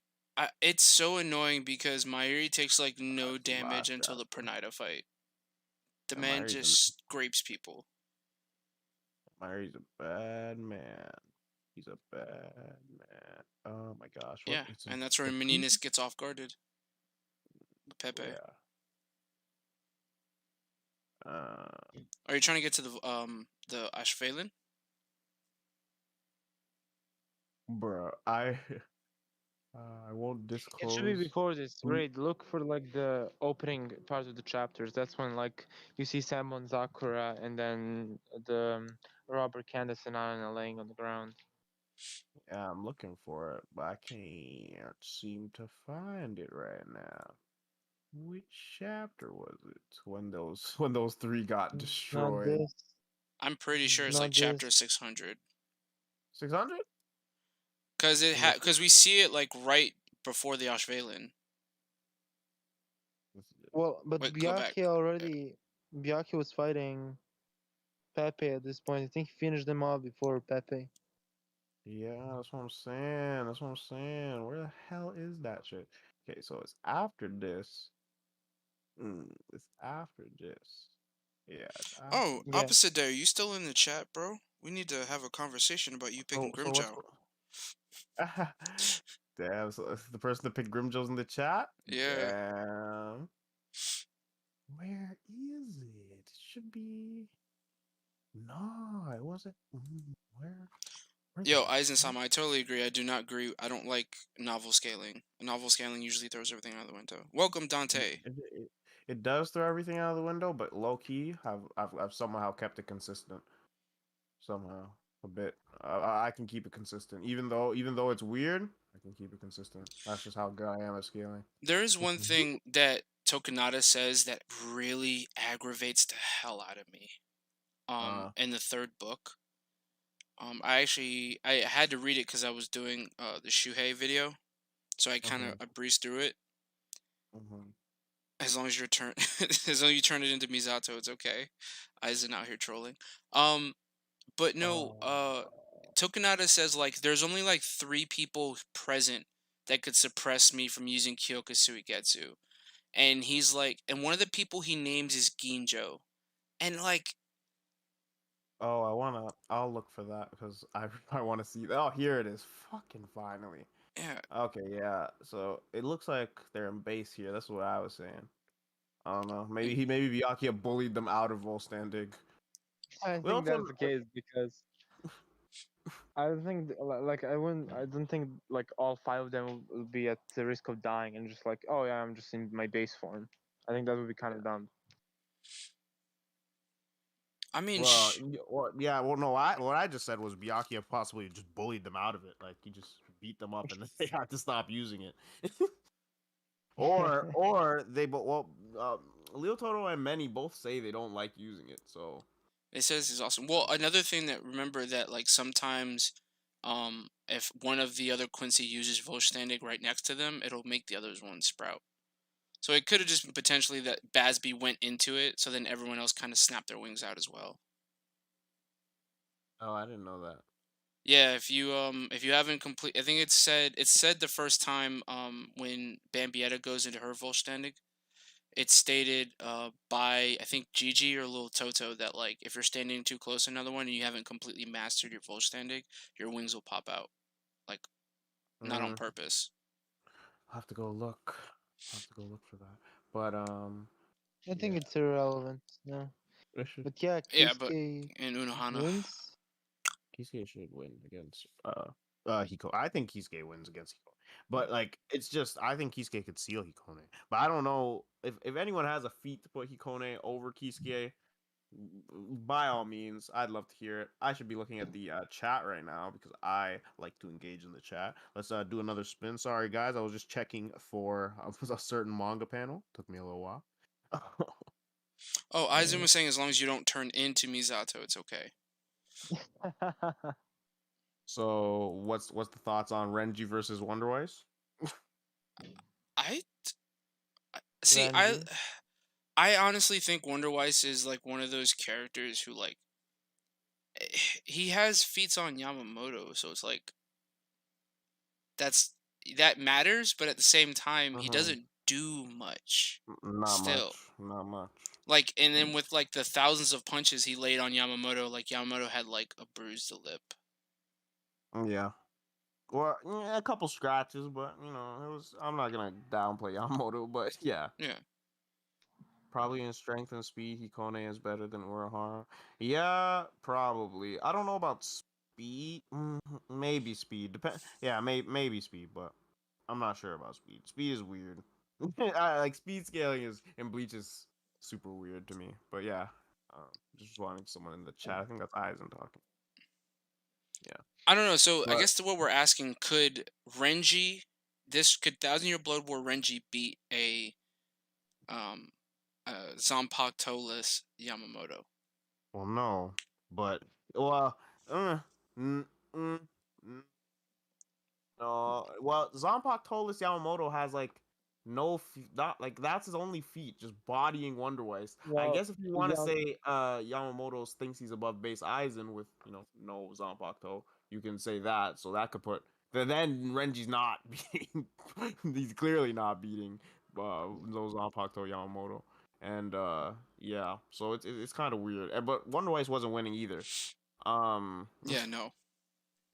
it's so annoying because Mayuri takes like no That's the damage last until the chapter. Pranita fight. The Yeah, man just scrapes people. Mayuri's a bad man. He's a bad man. Oh my gosh, what? Yeah, It's and that's where the two. Meninas gets off guarded. Pepe. Yeah. Are you trying to get to the Ashvalen? Bro, I won't It should be disclose. before this. Who. Raid, look for like the opening part of the chapters. That's when like you see Samon Zakura and then the Robert, Candace, and Anna laying on the ground. Yeah, I'm looking for it, but I can't seem to find it right now. Which chapter was it when those when those three got Not destroyed? this. I'm pretty sure it's like Not chapter this. 600. 600? Cause we see it like right before the Ashvalen. Well, but Wait, go back. Byakuya was fighting Pepe at this point. I think he finished them all before Pepe. Yeah, that's what I'm saying. That's what I'm saying. Where the hell is that shit? Okay, so it's after this. It's after this. Yeah, it's after Oh, Yeah. this. opposite day. You still in the chat, bro? We need to have a conversation about you picking So what's Grimjow. Damn, so it's the person that picked Grimjo's in the chat? Yeah. Damn. Where is it? It should be. No, it wasn't. Where's Yo, it? Eisensama, I totally agree. I do not agree. I don't like novel scaling. Novel scaling usually throws everything out of the window. Welcome, Dante. It does throw everything out of the window, but low key, I've somehow kept it consistent. Somehow, a bit. I can keep it consistent, even though it's weird. I can keep it consistent. That's just how good I am at scaling. There is one thing that Tokunada says that really aggravates the hell out of me. In the third book. I had to read it because I was doing the Shuhei video, so I kind of I breezed through it. As long as you turn, as long as you turn it into Misato, it's okay. Aizen out here trolling. But no, Tokunada says like there's only like 3 people present that could suppress me from using Kyoka Suigetsu, and he's like, and one of the people he names is Ginjo, and like, Oh, I'll look for that because I want to see. Oh, here it is. Fucking finally. yeah, Okay, yeah. So it looks like they're in base here. That's what I was saying. I don't know. Maybe Byakuya bullied them out of Volstandig. I We think also that's the case because I don't think I don't think like all 5 of them will be at the risk of dying and just like, oh yeah, I'm just in my base form. I think that would be kind of dumb. I mean, yeah. Well, no. What I just said was Byakuya possibly just bullied them out of it. Like he just beat them up and then they had to stop using it. or they but well, Leo Toro and Many both say they don't like using it. So it says it's awesome. Well, another thing that remember that like sometimes, if one of the other Quincy uses Volstandig right next to them, it'll make the others one sprout. So it could have just been potentially that Basby went into it, so then everyone else kind of snapped their wings out as well. oh, I didn't know that. Yeah, if you haven't complete, I think it's said the first time when Bambietta goes into her Volstandig, it's stated by I think Gigi or Little Toto that like if you're standing too close to another one and you haven't completely mastered your Volstandig, your wings will pop out, like not on purpose. I'll have to go look. I'll have to go look for that. But I think yeah. it's irrelevant. No. But yeah, Yeah, but Kisuke in Unohana. wins. Kisuke should win against Hiko. I think Kisuke wins against Hiko. But like it's just I think Kisuke could seal Hikone. But I don't know if anyone has a feat to put Hikone over Kisuke, by all means, I'd love to hear it. I should be looking at the chat right now because I like to engage in the chat. Let's do another spin. Sorry guys, I was just checking for a certain manga panel. Took me a little while. Oh, Aizen was saying as long as you don't turn into Misato, it's okay. So what's the thoughts on Renji versus Wunderwice? I see. Renji. I honestly think Wunderwice is like one of those characters who like he has feats on Yamamoto, so it's like that matters, but at the same time he doesn't do much. Not Still. not much. Like, and then with like the thousands of punches he laid on Yamamoto, like Yamamoto had like a bruised lip. Yeah. Well, a couple scratches, but it was. I'm not gonna downplay Yamamoto, but yeah, Yeah. probably in strength and speed, Hikone is better than Urahara. Yeah, probably. I don't know about speed. Maybe speed. Depend. Yeah, maybe speed, but I'm not sure about speed. Speed is weird. Like speed scaling is in Bleach is super weird to me. But yeah, just wanting someone in the chat. I think that's Aizen talking. Yeah. I don't know. So I But guess what we're asking, could Renji, could Thousand Year Blood War Renji beat a Zanpakuto-less Yamamoto? well, no, but well, mm, mm, mm, no. Well, Zanpakuto-less Yamamoto has like no not like that's his only feat, just bodying Wonderwice. I Well, guess if you want to yeah, say Yamamoto thinks he's above base Aizen with no Zanpakuto, you can say that. So that could put then Renji's not beating. He's clearly not beating no Zanpakuto Yamamoto. And yeah, so it's kind of weird. But Wonderwice wasn't winning either. Yeah, no.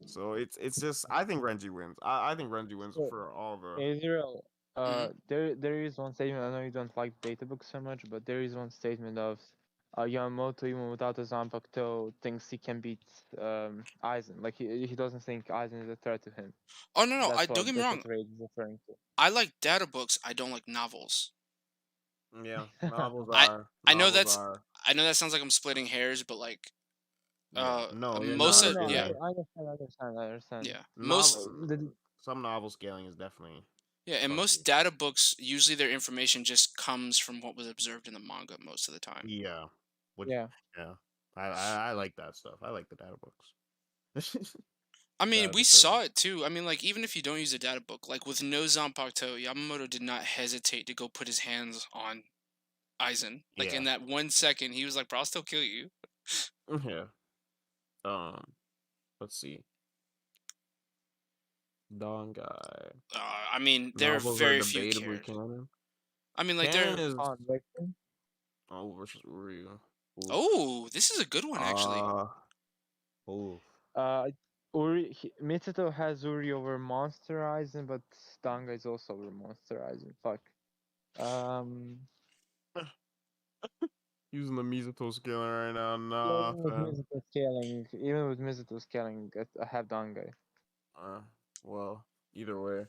So it's just I think Renji wins. I think Renji wins so for all the Israel. Mhm. There is one statement. I know you don't like data books so much, but there is one statement of Yamamoto, even without the Zanpakuto, thinks he can beat Aizen. Like he doesn't think Aizen is a threat to him. Oh no, I That's don't get me that's wrong. what Rade is referring to. I like data books. I don't like novels. yeah novels I are I know novels that's are I know that sounds like I'm splitting hairs, but like yeah no you're most No, of not no, yeah I understand. yeah most novel The, some novel scaling is definitely yeah and most funky. data books usually their information just comes from what was observed in the manga most of the time. Yeah, which yeah. yeah I like that stuff. I like the data books. I mean, we the third. saw it too. I mean, like even if you don't use a data book, like with no Zanpakuto, Yamamoto did not hesitate to go put his hands on Aizen. Like in Yeah. that 1 second, he was like, "Bro, I'll still kill you." Yeah. Um. Let's see. Don guy. I mean, there are Novels are very few debatably characters. canon. I mean, like Canon there. is Victim. versus Uryu. Oof. Oh, this is a good one actually. Oof. Mitsuto has Uri over Monster Aizen, but Stanga is also over Monster Aizen. Fuck. Using the Mizuto scaling right now. Nah, Even with Mizuto scaling, I have Dangai. well, either way.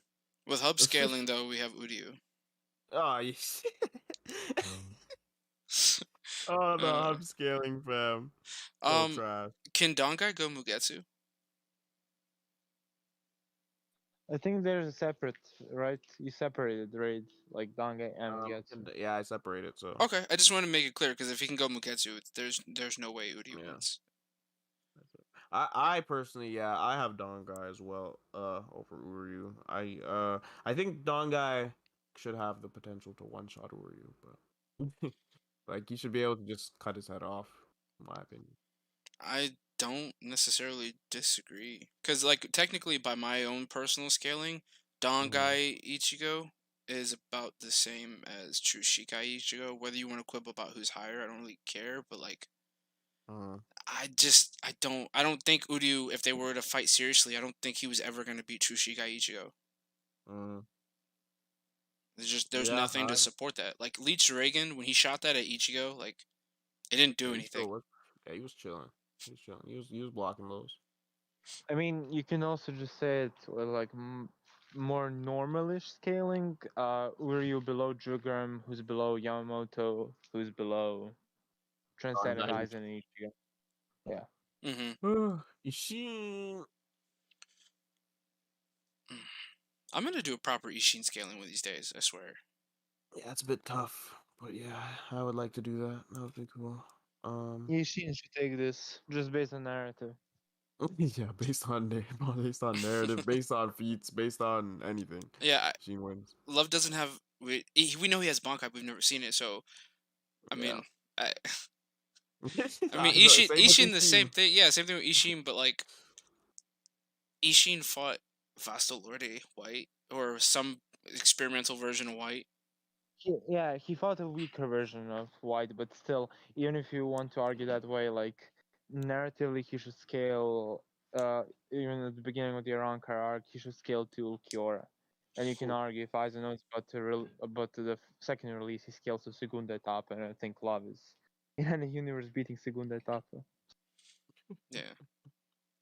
With hub scaling, though, we have Uryu. Oh, yes. Oh no, I'm scaling, fam. So trash. Can Dongai go Mugetsu? I think there's a separate, right? You separated Raid, like Dangai and Mugetsu. Yeah, I separated. So Okay, I just want to make it clear because if he can go Mugetsu, there's no way Uryu yeah. wins. I personally, yeah, I have Dongai as well. Over Uryu. I think Dongai should have the potential to one shot Uryu, but like he should be able to just cut his head off, in my opinion. I don't necessarily disagree because, like, technically, by my own personal scaling, Dongai Ichigo is about the same as True Shikai Ichigo. Whether you want to quibble about who's higher, I don't really care. But like, I don't think Uryu, if they were to fight seriously, I don't think he was ever going to beat True Shikai Ichigo. There's nothing to support that. Like Leech Reagan, when he shot that at Ichigo, like It didn't do Yeah, anything. he was chilling. He was blocking those. I mean, you can also just say it with like more normalish scaling. Uryu below Jugram, who's below Yamamoto, who's below Transcendent Nice. Aizen and Ichigo. Yeah. Mm-hmm. Ishin. I'm gonna do a proper Ishin scaling one of these days. I swear. Yeah, it's a bit tough, but yeah, I would like to do that. That would be cool. Ishin should take this just based on narrative. Yeah, based on narrative, based on feats, based on anything. Yeah, Ishin wins. Love doesn't have. We know he has Bankai. We've never seen it, so I Yeah. mean, I I mean know, Ishin. same with Ishin the same Ishin. thing. Yeah, same thing with Ishin. But like Ishin fought Vasto Lorde White or some experimental version of White. He fought a weaker version of White, but still, even if you want to argue that way, like narratively, he should scale. Even at the beginning of the Arankar arc, he should scale to Kiora, and you can argue if Aizen is about to the second release, he scales to Segunda Etapa, and I think Love is in any universe beating Segunda Etapa. Yeah.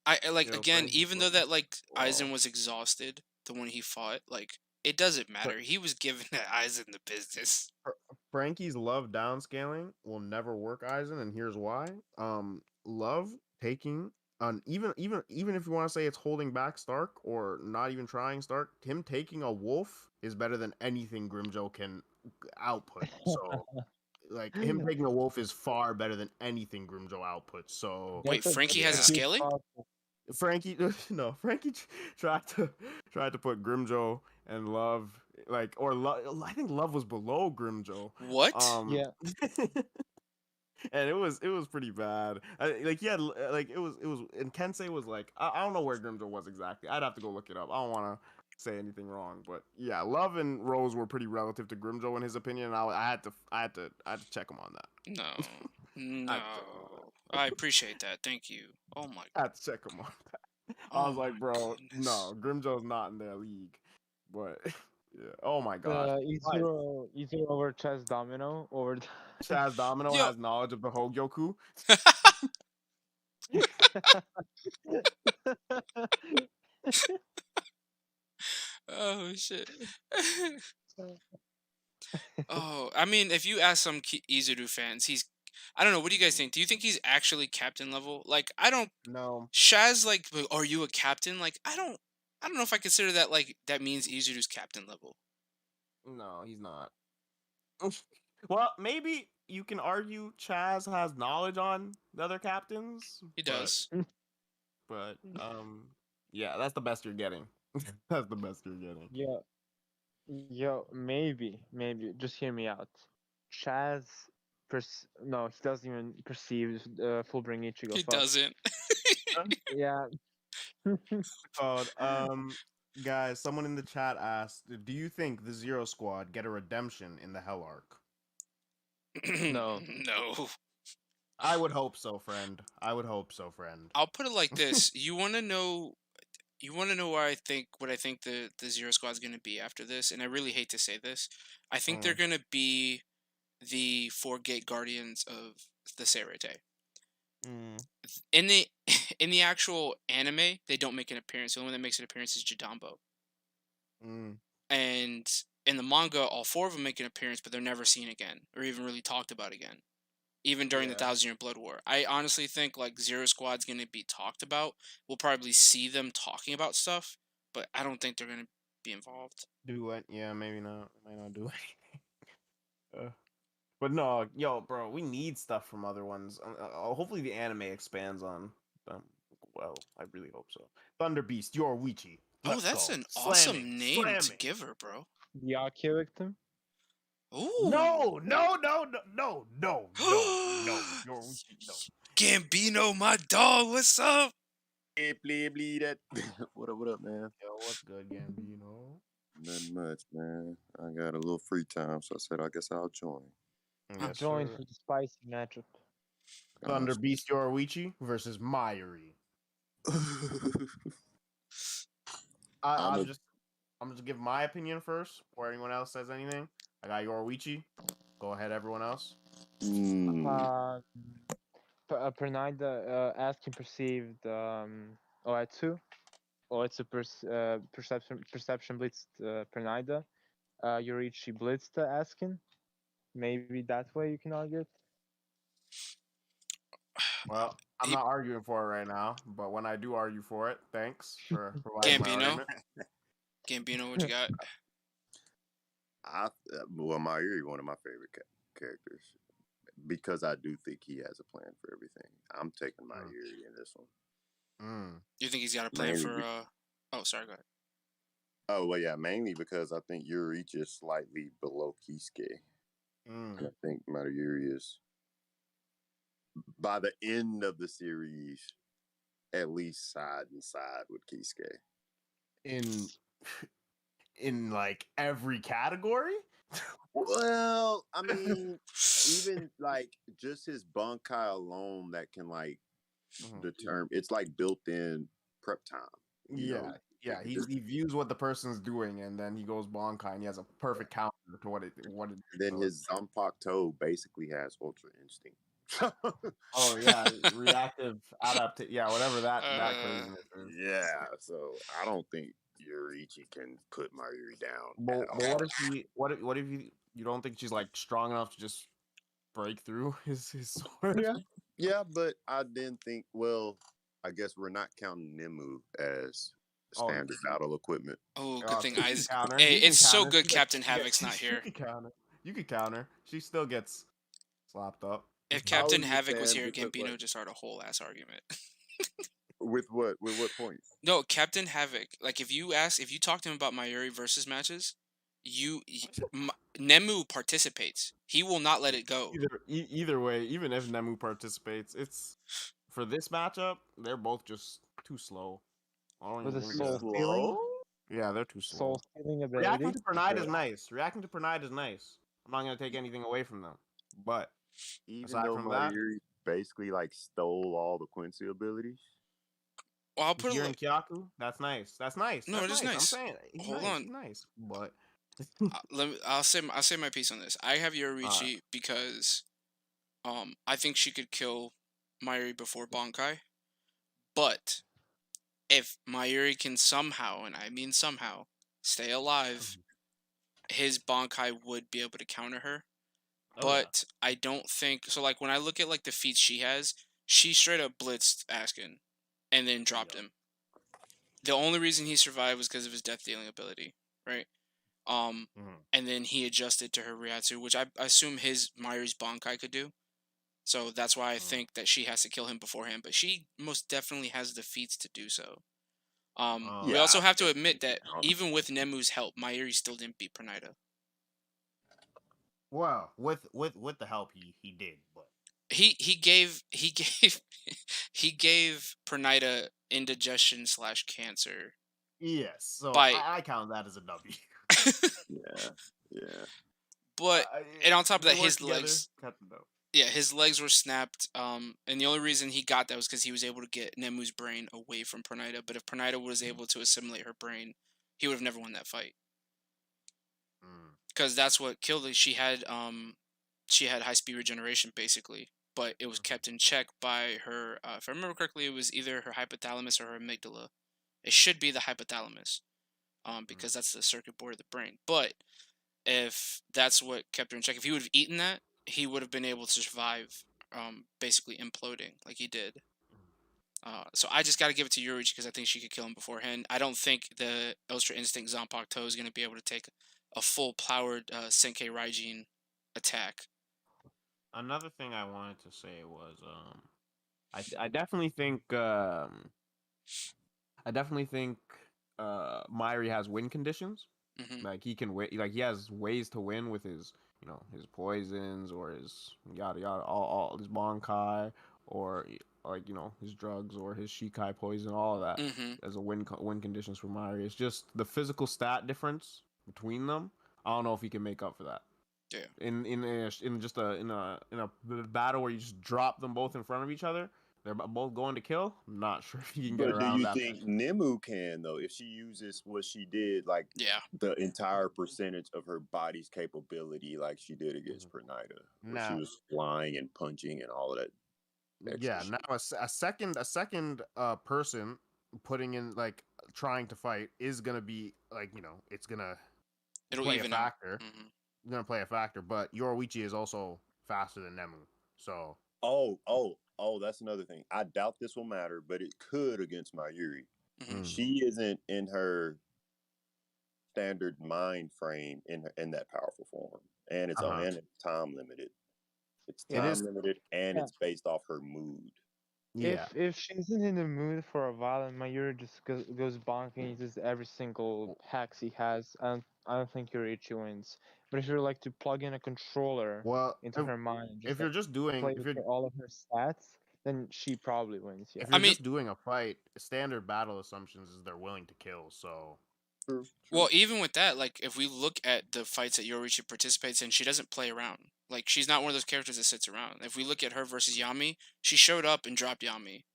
I like Yo, again, Frankie's even though love. that like Wow. Aizen was exhausted, the one he fought, like it doesn't matter. He was giving that Aizen the business. Frankie's love downscaling will never work, Aizen, and here's why. Love taking on even if you want to say it's holding back Stark or not even trying Stark, him taking a wolf is better than anything Grimjo can output. So like him taking a wolf is far better than anything Grimjo outputs. So Wait, Frankie has a yeah. scaling? Frankie tried to put Grimjo and Love I think Love was below Grimjo. What? Yeah. And it was pretty bad. Like yeah, like it was and Kensei was like I don't know where Grimjo was exactly. I'd have to go look it up. I don't want to say anything wrong, but yeah, Love and Rose were pretty relative to Grimjo in his opinion. And I had to check him on that. No. I No. had to check him on that. I appreciate that. Thank you. Oh my I had to check him on that. I Oh was like, my bro, goodness. no, Grimjo's not in their league. But yeah, oh my gosh. Izuro over Chess Domino over. Chaz Domino Yo. has knowledge of the Hogyoku. Oh shit. Oh, I mean, if you ask some Izuru fans, I don't know. What do you guys think? Do you think he's actually captain level? Like, I don't. No, Shaz, like, are you a captain? Like, I don't. I don't know if I consider that like that means Izuru's captain level. no, he's not. Well, maybe you can argue Chaz has knowledge on the other captains. He does. But yeah, that's the best you're getting. That's the best you're getting. Yo, maybe. Just hear me out. Chaz, no, he doesn't even perceive Fullbring Ichigo. He Fuck. doesn't. Yeah. Called guys, someone in the chat asked, do you think the Zero Squad get a redemption in the Hell Arc? No. No. I would hope so, friend. I would hope so, friend. I'll put it like this. You want to know what I think the Zero Squad's going to be after this, and I really hate to say this. I think they're going to be the Four Gate Guardians of the Serete. In the actual anime, they don't make an appearance. The only one that makes an appearance is Jidambo. And in the manga, all four of them make an appearance, but they're never seen again, or even really talked about again. Even during the 1,000-Year Blood War. I honestly think, like, Zero Squad's going to be talked about. We'll probably see them talking about stuff, but I don't think they're going to be involved. Do it? Yeah, maybe not. Might not do anything. But no, yo, bro, we need stuff from other ones. Hopefully the anime expands on them. Well, I really hope so. Thunder Beast, Yoruichi. Oh, that's an awesome name to give her, bro. The Akio victim? Ooh. No. Yoruichi, no. Gambino, my dog, what's up? Bleed it. What up, man? Yo, what's good, Gambino? Nothing much, man. I got a little free time, so I said I guess I'll join. Yes, Join sir. for the spicy matchup. Thunder Beast Yoruichi versus Mayuri. I'm just give my opinion first before anyone else says anything. I got Yoruichi. Go ahead, everyone else. Mm. Pernida asking perceived Oetsu. Oetsu perception blitzed Pernida. Yorichi blitzed Askin. Maybe that way you can argue it. Well, I'm He- not arguing for it right now, but when I do argue for it, thanks for providing my Gambino, argument. Gambino, what you got? Well, Mayuri, one of my favorite characters, because I do think he has a plan for everything. I'm taking Mayuri in this one. You think he's got a plan Mainly for? be- Oh, sorry, go ahead. Oh well, yeah, mainly because I think Yuri is slightly below Kisuke. And I think Mayuri is, by the end of the series, at least side and side with Kisuke. In like every category. Well, I mean, even like just his Bankai alone that can like determine, it's like built in prep time. You know? Yeah. He views what the person's doing, and then he goes bonkai, and he has a perfect counter to what it. Then his Zanpakuto basically has Ultra Instinct. Oh yeah, reactive yeah, whatever that craziness is. Yeah, so I don't think Yorichi can put Mayuri down. But what if you don't think she's like strong enough to just break through his sword? Yeah, but I didn't think. Well, I guess we're not counting Nemu as standard battle equipment. Oh, good thing you Eyes. can counter. Hey, You can it's so counter. good She Captain gets- she Havoc's gets- not here. You can counter. She still gets slapped up. If Captain just Havoc was saying here, because, Gambino like- just started a whole ass argument. With what? With what point? No, Captain Havoc. Like if you talk to him about Mayuri versus matches, Nemu participates. He will not let it go. Either way, even if Nemu participates, it's for this matchup. They're both just too slow. With a soul Slow? stealing, Yeah, they're too slow. soul stealing ability. Reacting to Pernide is nice. I'm not gonna take anything away from them, but Even aside though from that, Mayuri basically like stole all the Quincy abilities. Well, I'll put it Here in like, Kyaku, that's nice. No, it is nice. I'm saying he's Hold nice. on. He's nice, but I'll say my piece on this. I have Yorichi because I think she could kill Mayuri before Bankai. But if Mayuri can somehow, and I mean somehow, stay alive, his Bankai would be able to counter her. But I don't think so. Like when I look at like the feats she has, she straight up blitzed Askin, and then dropped him. The only reason he survived was because of his death dealing ability, right? And then he adjusted to her Ryatsu, which I assume his Mayuri's Bankai could do. So that's why I think that she has to kill him beforehand. But she most definitely has the feats to do so. We also have to admit that even with Nemu's help, Mayuri still didn't beat Pernida. well, with the help he did, but He gave he gave Pernida indigestion / cancer. yes. So By- I count that as a W. Yeah. But and on top of that, They work his together, legs. cut them out. Yeah, his legs were snapped. And the only reason he got that was because he was able to get Nemu's brain away from Pernida. But if Pernida was able to assimilate her brain, he would have never won that fight. Because that's what killed her. She had high speed regeneration basically, but it was kept in check by her. If I remember correctly, it was either her hypothalamus or her amygdala. It should be the hypothalamus, because that's the circuit board of the brain. But if that's what kept her in check, if he would have eaten that, he would have been able to survive, basically imploding like he did. So I just got to give it to Yorichi because I think she could kill him beforehand. I don't think the Ultra Instinct Zanpakuto is going to be able to take a full powered Senkei Raijin attack. Another thing I wanted to say was I definitely think Mayuri has win conditions. Mm-hmm. Like he can win, like he has ways to win with his his poisons or his yada yada all his Bankai or like his drugs or his Shikai poison, all of that as a win conditions for Mayuri. It's just the physical stat difference between them. I don't know if he can make up for that. Yeah. In a battle where you just drop them both in front of each other, They're both going to kill. I'm not sure if you can get But do around you that. think Nemu can though? If she uses what she did, like Yeah. the entire percentage of her body's capability, like she did against Pernida, where she Now, was flying and punching and all of that extra yeah. shit. Now a second person putting in like trying to fight is gonna be like it's gonna It'll play a even out. factor. Mhm. Gonna play a factor, but Yoruichi is also faster than Nemu, so Oh, that's another thing. I doubt this will matter, but it could against Mayuri. Mhm. She isn't in her standard mind frame in that powerful form, and it's Uh-huh. and it's time limited. It's It is. time limited, and Yeah. it's based off her mood. Yeah. If she isn't in the mood for a while and Mayuri just goes bonk and uses every single hacks he has, I don't think Yorichi wins. But if you're like to plug in a controller Well, into her mind and just if you're like just doing play with all of her stats, then she probably wins. Yeah. if I you're mean- just doing a fight, standard battle assumptions is they're willing to kill. So True. Well, even with that, like if we look at the fights that Yoruichi participates in, she doesn't play around. Like she's not one of those characters that sits around. If we look at her versus Yami, she showed up and dropped Yami.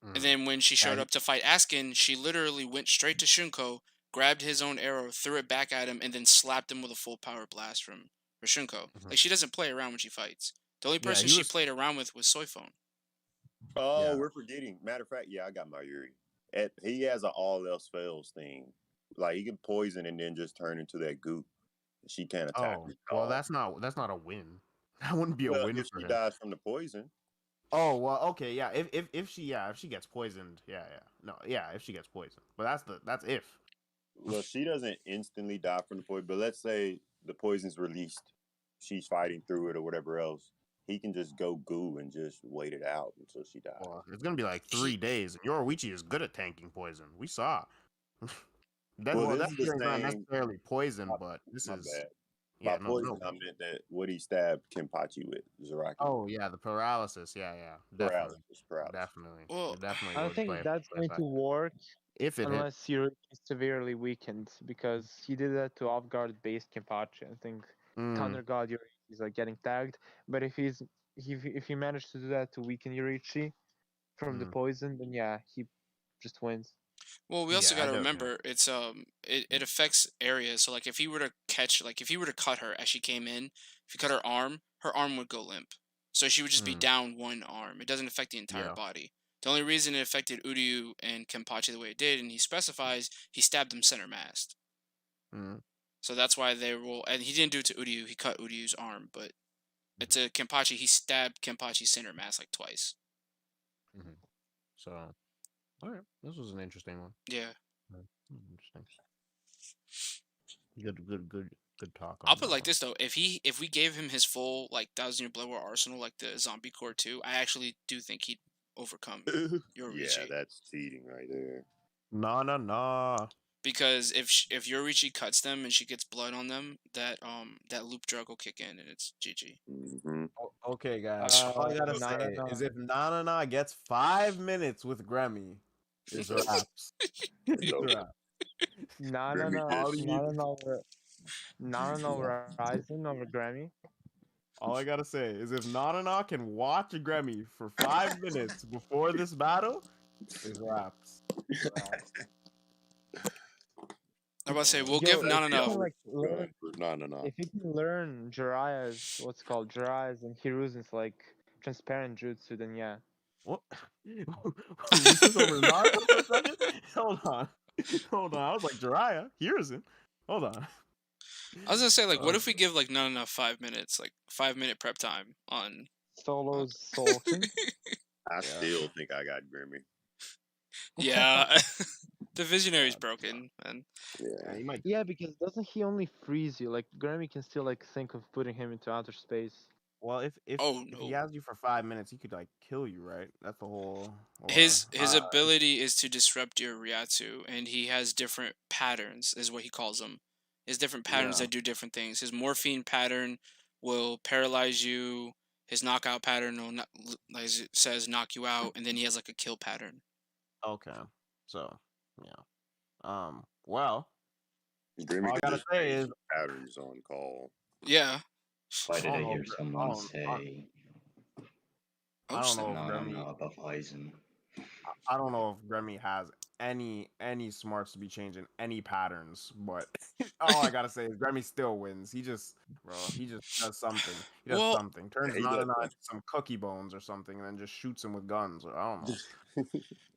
And then when she showed up to fight Askin, she literally went straight to Shunko, grabbed his own arrow, threw it back at him, and then slapped him with a full power blast from Shunko. Like she doesn't play around when she fights. The only person she played around with was Soifone. Oh, we're forgetting. Matter of fact, yeah, I got Mayuri. He has an all else fails thing. Like he can poison and then just turn into that goop. She can't attack. well, that's not a win. That wouldn't be a win if for she him. dies from the poison. Oh well, okay, yeah. If she gets poisoned, if she gets poisoned, but that's if. Well, she doesn't instantly die from the poison, but let's say the poison's released, she's fighting through it or whatever else. He can just go goo and just wait it out until she dies. Well, it's gonna be like 3 days, and Yoruichi is good at tanking poison. We saw. That's not necessarily poison, but this my is bad. Yeah, By poison, I meant that what he stabbed Campache with Zaraki. Oh yeah, the paralysis. Yeah, Paralysis. definitely. Well, Definitely. I don't think that's going to work if it unless Yorichi is severely weakened, because he did that to off guard based Campache. I think Thunder God Yorichi is like getting tagged, but if he managed to do that to weaken Yorichi from the poison, then yeah, he just wins. Well, we also got to remember it's it affects areas. So like if he were to cut her as she came in, if you cut her arm would go limp. So she would just be down one arm. It doesn't affect the entire body. The only reason it affected Uryu and Campache the way it did, and he specifies, he stabbed them center massed. So that's why they will, and he didn't do it to Uryu. He cut Uryu's arm, but it's a Campache. He stabbed Campache center mass like twice. So, all right, this was an interesting one. Yeah. Interesting. Good talk. I'll put it like this though: if we gave him his full like 1,000-Year Blood War arsenal, like the Zombie Core 2, I actually do think he'd overcome Yoruichi. Yeah, that's cheating right there. Nah. Because if Yoruichi cuts them and she gets blood on them, that loop drug will kick in and it's GG. Okay, guys. All I gotta say is if Nana gets 5 minutes with Grammy, it's wraps. It's wraps. Nana Horizon over Grammy. All I gotta say is if Nana can watch a Grammy for 5 minutes before this battle, it's wraps. I'm about to say we'll give Nana. If you can learn Jiraiya's and Hiruzen's like transparent jutsu, then yeah. What? This is over Naruto for a second? Hold on. I was like Jiraiya. Hiruzen. Hold on. I was gonna say like, what if we give like Nana 5 minutes, like 5-minute prep time on Solo's Soulkin? I still think I got Grimmy. Yeah. The Visionary's broken, man. Yeah, because doesn't he only freeze you? Like Grammy can still like think of putting him into outer space. Well, if he has you for 5 minutes, he could like kill you, right? That's the whole. His ability is to disrupt your Ryatsu, and he has different patterns, is what he calls them. His different patterns that do different things. His morphine pattern will paralyze you. His knockout pattern will, as it says, knock you out, and then he has like a kill pattern. Okay, so yeah, well, Grimmy all I gotta say is patterns on call. Yeah. Why did I hear someone say? Oh, I don't snap. know if No, Grammy. no, above Aizen. I don't know if Grammy has any smarts to be changing any patterns, but all I gotta say is Grammy still wins. He just does something. He does Well, something. Turns he does Nana into some cookie bones or something, and then just shoots him with guns. Or I don't know.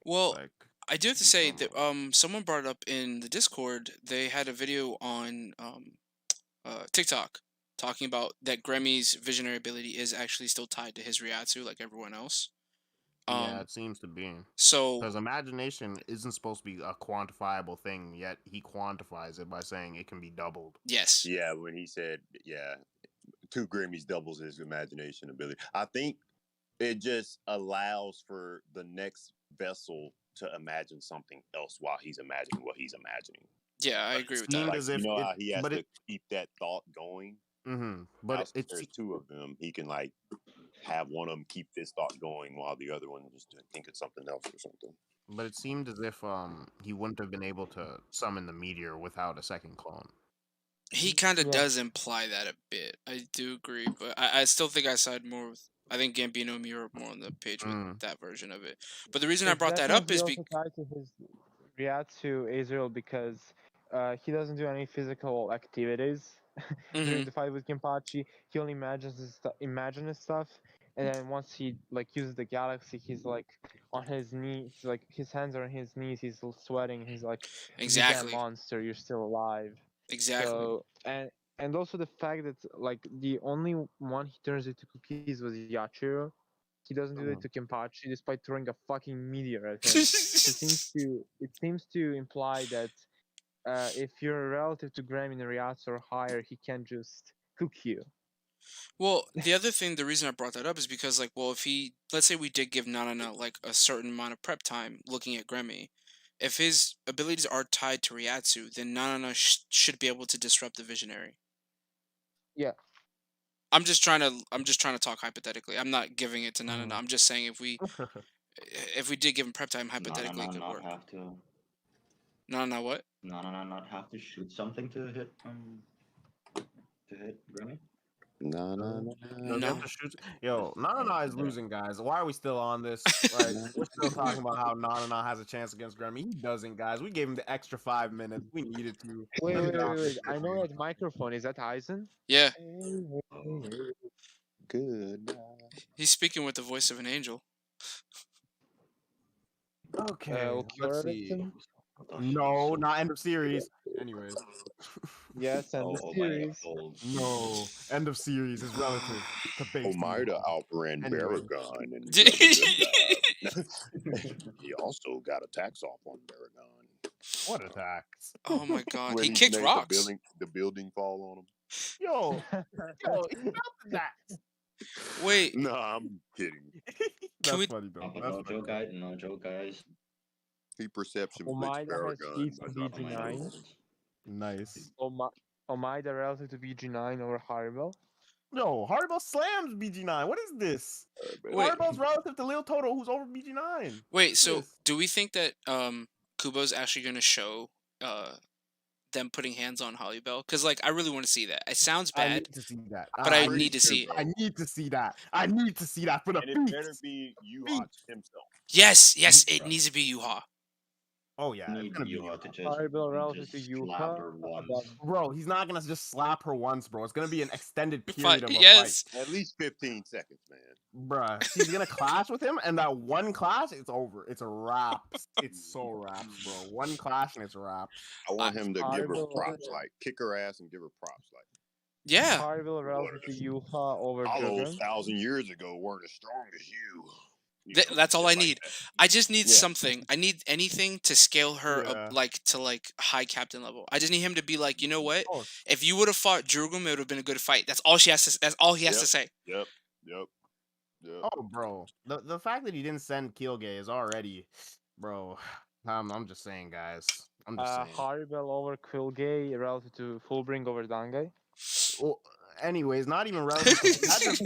well, Like I do have to say that someone brought it up in the Discord. They had a video on TikTok talking about that Gremmy's visionary ability is actually still tied to his Ryatsu like everyone else. yeah, it seems to be. So Because imagination isn't supposed to be a quantifiable thing, yet he quantifies it by saying it can be doubled. yes, Yeah, when he said, yeah, 2 Grammys doubles his imagination ability. I think it just allows for the next vessel to imagine something else while he's imagining what he's imagining. yeah, I agree with seemed that. as Like, if you know it- how he has but to it- keep that thought going? But Now, since it's there's 2 of them, he can like have one of them keep this thought going while the other one just think of something else or something. but it seemed as if he wouldn't have been able to summon the meteor without a second clone. He kind of Yeah. does imply that a bit. I do agree, but I still think I side more with. I think Gambino and me are more on the page with that version of it. But the reason I It's brought that up definitely is also tied to his Ryatsu Azrael because he doesn't do any physical activities during the fight with Campache. He only imagines stuff, and then once he like uses the galaxy, he's like on his knees, like his hands are on his knees. He's still sweating. He's like, "You damn exactly, monster, you're still alive." exactly. So and also the fact that like the only one he turns into cookies was Yachiro. He doesn't do it to Campache despite throwing a fucking meteor at him. It seems to imply that if you're relative to Grammy in Ryatsu or higher, he can just cook you. Well, the other thing, the reason I brought that up is because, like, well, if he, let's say we did give Nanana like a certain amount of prep time looking at Grammy, if his abilities are tied to Ryatsu, then Nanana should be able to disrupt the Visionary. Yeah. I'm just trying to talk hypothetically. I'm not giving it to Nanana. I'm just saying if we did give him prep time, hypothetically, it could work. Have to. Nanana what? Not have to shoot something to hit Grammy. No. No, No. you have to shoot. Yo, Nana is losing, guys. Why are we still on this? Like, we're still talking about how Nana has a chance against Grammy. He doesn't, guys. We gave him the extra 5 minutes. We needed to. Wait. I know that microphone. Is that Aizen? Yeah, Good. he's speaking with the voice of an angel. Okay, Cure let's see. victim? No, not end of series. Anyways, Yes, and the series. no, end of series is relative to base. Omaida outran Anyway. Baragon and Did- he also got attacks off on Baragon. What attacks? Oh my god, When he kicked made rocks. The building fall on him. Yo, he melted that. Wait, No, I'm kidding. That's we- funny though. No joke, guys. He perception flips Omaida has Baragon feats by to dropping BG9. stones. Nice. Omaida relative to BG9 over Haribel. No, Haribel slams BG9. What is this? Wait. Haribel's relative to Lil Toto, who's over BG9. wait. So Yes. do we think that Kubo's actually going to show them putting hands on Hollybell? Because like I really want to see that. It sounds I bad. need to see that. But I need to see it. I need to see that. I need to see that for the And it better beats. be Yuha himself. Yes, it needs to be Yuha. Oh yeah, it's Need gonna be you to just, Haribel relative to slap her Yuka. once. bro. He's not gonna just slap her once, bro. It's gonna be an extended Fight- period of a yes. At least 15 seconds, man. fight, bruh. She's gonna clash with him, and that one clash, it's over. It's a wrap. It's so wraps, bro. One clash and it's wraps. I want him to give her Haribel- props, like kick her ass and give her props, like Yeah. Haribel relative to Yuha over all those Dragon. 1,000 years ago weren't as strong as you. That's all shit I like need. that. I just need Yeah. something. I need anything to scale her Yeah. up, like to like high captain level. I just need him to be like, you know what? Oh, If you would have fought Jurgum, it would have been a good fight. That's all she has to. That's all he has Yep. to say. Yep. oh, bro. The fact that he didn't send Keelgay is already, bro. I'm just saying, guys. I'm just saying. Haribel over Quilgay relative to Fullbring over Dangai. Well, anyways, not even relative.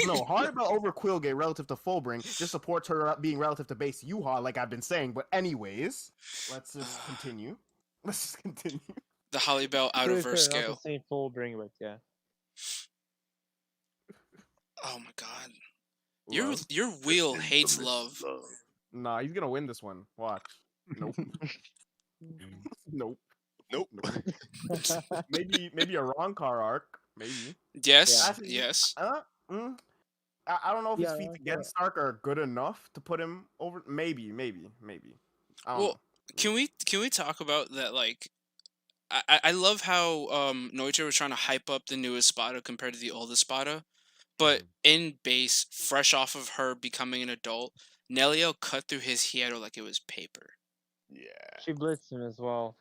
No, Haribel over Quilgay relative to Fullbring just supports her being relative to base Yuha, like I've been saying. But anyways, let's just continue. The Hollybell out To of be her fair, scale. Not the same Fullbring, but yeah. Oh my god. Your Love. your The wheel hates infamous love. Nah, he's gonna win this one. Watch. Nope. Nope. Nope. Maybe a wrong car arc. Maybe. Yes, Actually, yes. mm, I don't know if his Yeah, feats against Stark are good enough to put him over. Maybe. I don't Well, know. can we talk about that? Like, I love how Noito was trying to hype up the newest Spada compared to the oldest Spada, but in base, fresh off of her becoming an adult, Nelio cut through his Hiedo like it was paper. Yeah. she blitzed him as well.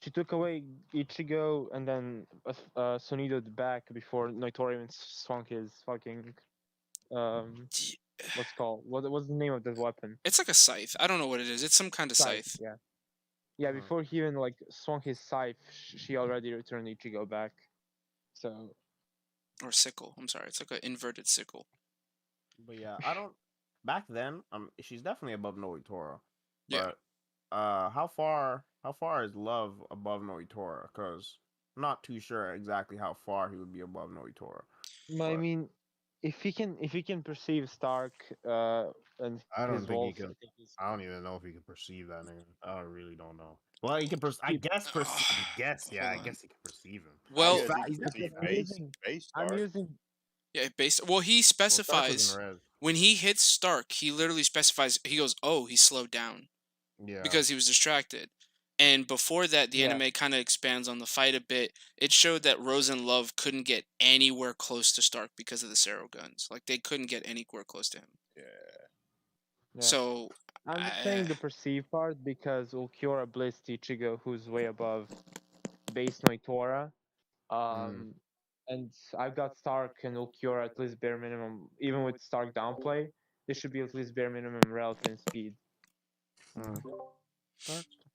She took away Ichigo and then Sonido'd back before Noitori even swung his fucking D- what's it called? What's the name of that weapon? It's like a scythe. I don't know what it is. It's some kind of scythe Yeah. Yeah, before he even like swung his scythe, she already returned Ichigo back. So or sickle. I'm sorry. It's like an inverted sickle. But yeah, I don't. Back then, she's definitely above Noitora. Yeah. But how far is Love above Noitora? Because I'm not too sure exactly how far he would be above Noitora. I mean, if he can perceive Stark and I don't his think he wolf, can. I think he's I don't even know if he can perceive that nigga. I really don't know. Well, he can. I He- guess. I guess. Yeah, Hold I on. guess he can perceive him. Well, yeah, He's he definitely I'm base using base I'm Stark. using yeah, based. Well, he Well, Stark was in specifies res. when he hits Stark. He literally specifies. He goes, "Oh, he slowed down." Yeah. Because he was distracted. And before that, the Yeah. anime kind of expands on the fight a bit. It showed that Rose and Love couldn't get anywhere close to Stark because of the Sero guns. Like, they couldn't get anywhere close to him. Yeah. Yeah. So, I'm just saying the perceive part because Ulquiorra blitzed Ichigo, who's way above base Noitora. And I've got Stark and Ulquiorra at least bare minimum. Even with Stark downplay, they should be at least bare minimum relative in speed.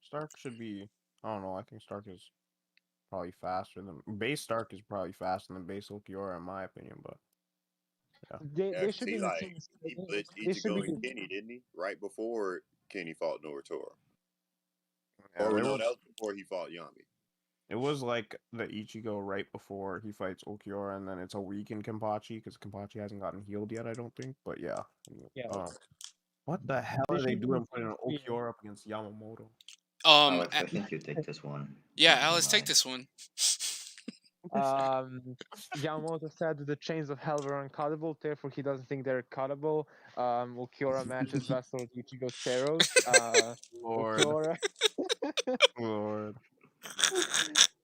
Stark should be. I don't know. I think Stark is probably faster than base. Stark is probably faster than base Ulquiorra in my opinion. But Yeah, They 'cause should he be in the same. he blitzed They should Ichigo be. and Kenny, didn't he? Right before Kenny fought Noratora. yeah, Or there no, was that was before he fought Yami. it was like the Ichigo right before he fights Ulquiorra, and then it's a week in Campache because Campache hasn't gotten healed yet. I don't think. But yeah. Yeah. What the hell They are they should be doing putting in an speed. Ulquiorra up against Yamamoto? Alex, I think you take this one. yeah, Not gonna Alice, take lie. this one. Yamamoto said that the chains of hell were uncuttable, therefore he doesn't think they're cuttable. Ulquiorra matches best with Ichigo Seros. Lord, Ulquiorra. Lord.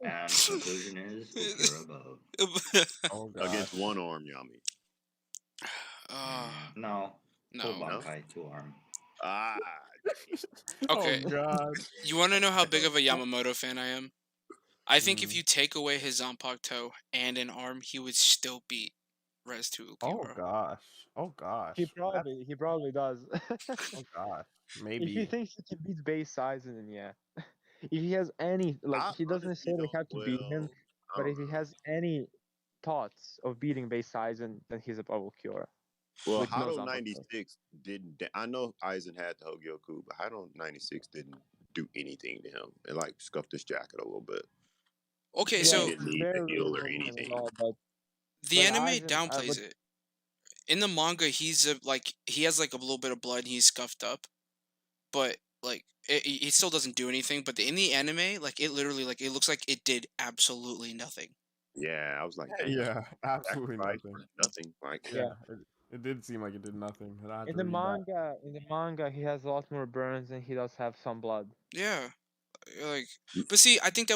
And conclusion is Ulquiorra above. Oh god. Against one arm Yami. No. Full no. Bankai, 2-arm. Ah. Okay. Oh god. You want to know how big of a Yamamoto fan I am? I think if Mm. you take away his Zanpakuto and an arm, he would still beat Res to Oh Ulquiorra. gosh. Oh gosh. He probably does. Oh gosh. If he Maybe. thinks he can beat base Aizen, then yeah. If he has any he doesn't honestly necessarily don't. have to beat him, Well, I but don't if he know. has any thoughts of beating base Aizen, then he's above Ulquiorra. Well, with no Hado Zanpakuto. 96 didn't. I know Aizen had the Hogyoku, but Hado 96 didn't do anything to him. It like scuffed his jacket a little bit. Okay, And so he didn't need to barely heal or at anything. all, but the anime Aizen, downplays but it. In the manga, he has like a little bit of blood and he's scuffed up, but like it still doesn't do anything. But in the anime, like it literally like it looks like it did absolutely nothing. Yeah, I was like, dang, Yeah, absolutely sacrifice nothing. for nothing. Like, Yeah, it did seem like it did nothing. And I had in to the read that. manga, he has a lot more burns and he does have some blood. Yeah, like, but see, I think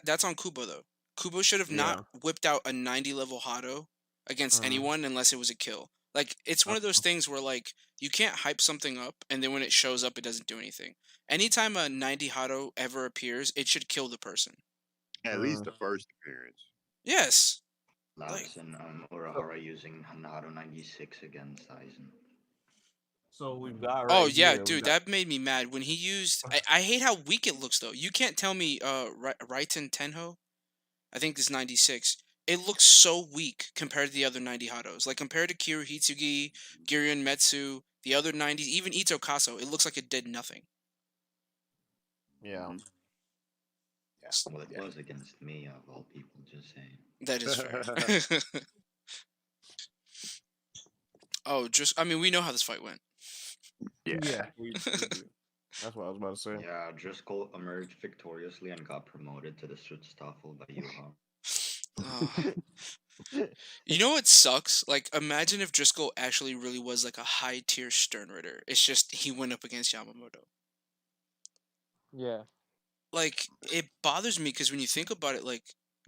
that's on Kubo though. Kubo should have not whipped out a 90 level Hado against anyone unless it was a kill. Like, it's one of those things where like you can't hype something up and then when it shows up, it doesn't do anything. Anytime a 90 Hado ever appears, it should kill the person. at least the first appearance. Yes. Alex and Urahara using Hanado 96 against Aizen. So we've got Oh yeah, dude, that made me mad when he used. I hate how weak it looks though. You can't tell me Raiten Tenho, I think this 96. It looks so weak compared to the other 90 Hados. Like compared to Kiru Hitsugi, Giryun Metsu, the other 90s, even Ito Kaso, it looks like it did nothing. Yeah. Well, it was against me, of all people, just saying. That is fair. Oh, just I mean, we know how this fight went. Yeah. We do. That's what I was about to say. Yeah, Driscoll emerged victoriously and got promoted to the Schutzstaffel by Yuha. You know what sucks? Like, imagine if Driscoll actually really was like a high tier Sternritter. It's just he went up against Yamamoto. Yeah. Like, it bothers me because when you think about it, like,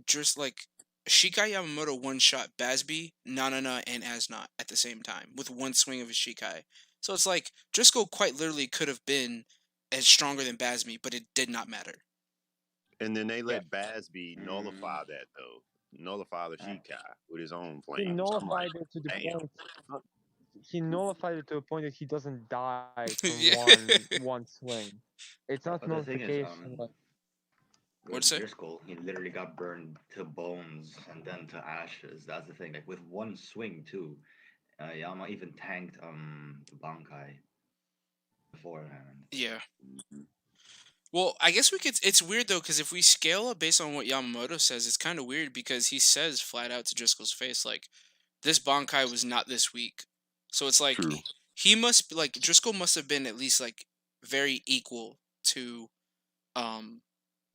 just like Shikai Yamamoto one shot Basby, Nanana, and Asnot at the same time with one swing of his Shikai. So it's like Driscoll quite literally could have been as stronger than Basby, but it did not matter. And then they let Basby nullify that though. Nullify the Shikai with his own He flames. I'm like, nullified it to the damn. point. He nullified it to a point that he doesn't die from Yeah. one swing. It's not But the thing is, nullification. Like, What'd you say? Driscoll, he literally got burned to bones and then to ashes. That's the thing. Like with one swing too. Yama even tanked the Bankai beforehand. Yeah. Well, I guess we could. It's weird though, because if we scale up based on what Yamamoto says, it's kind of weird because he says flat out to Driscoll's face, like, this Bankai was not this weak. So it's like True. he must be like Driscoll must have been at least like very equal to, um,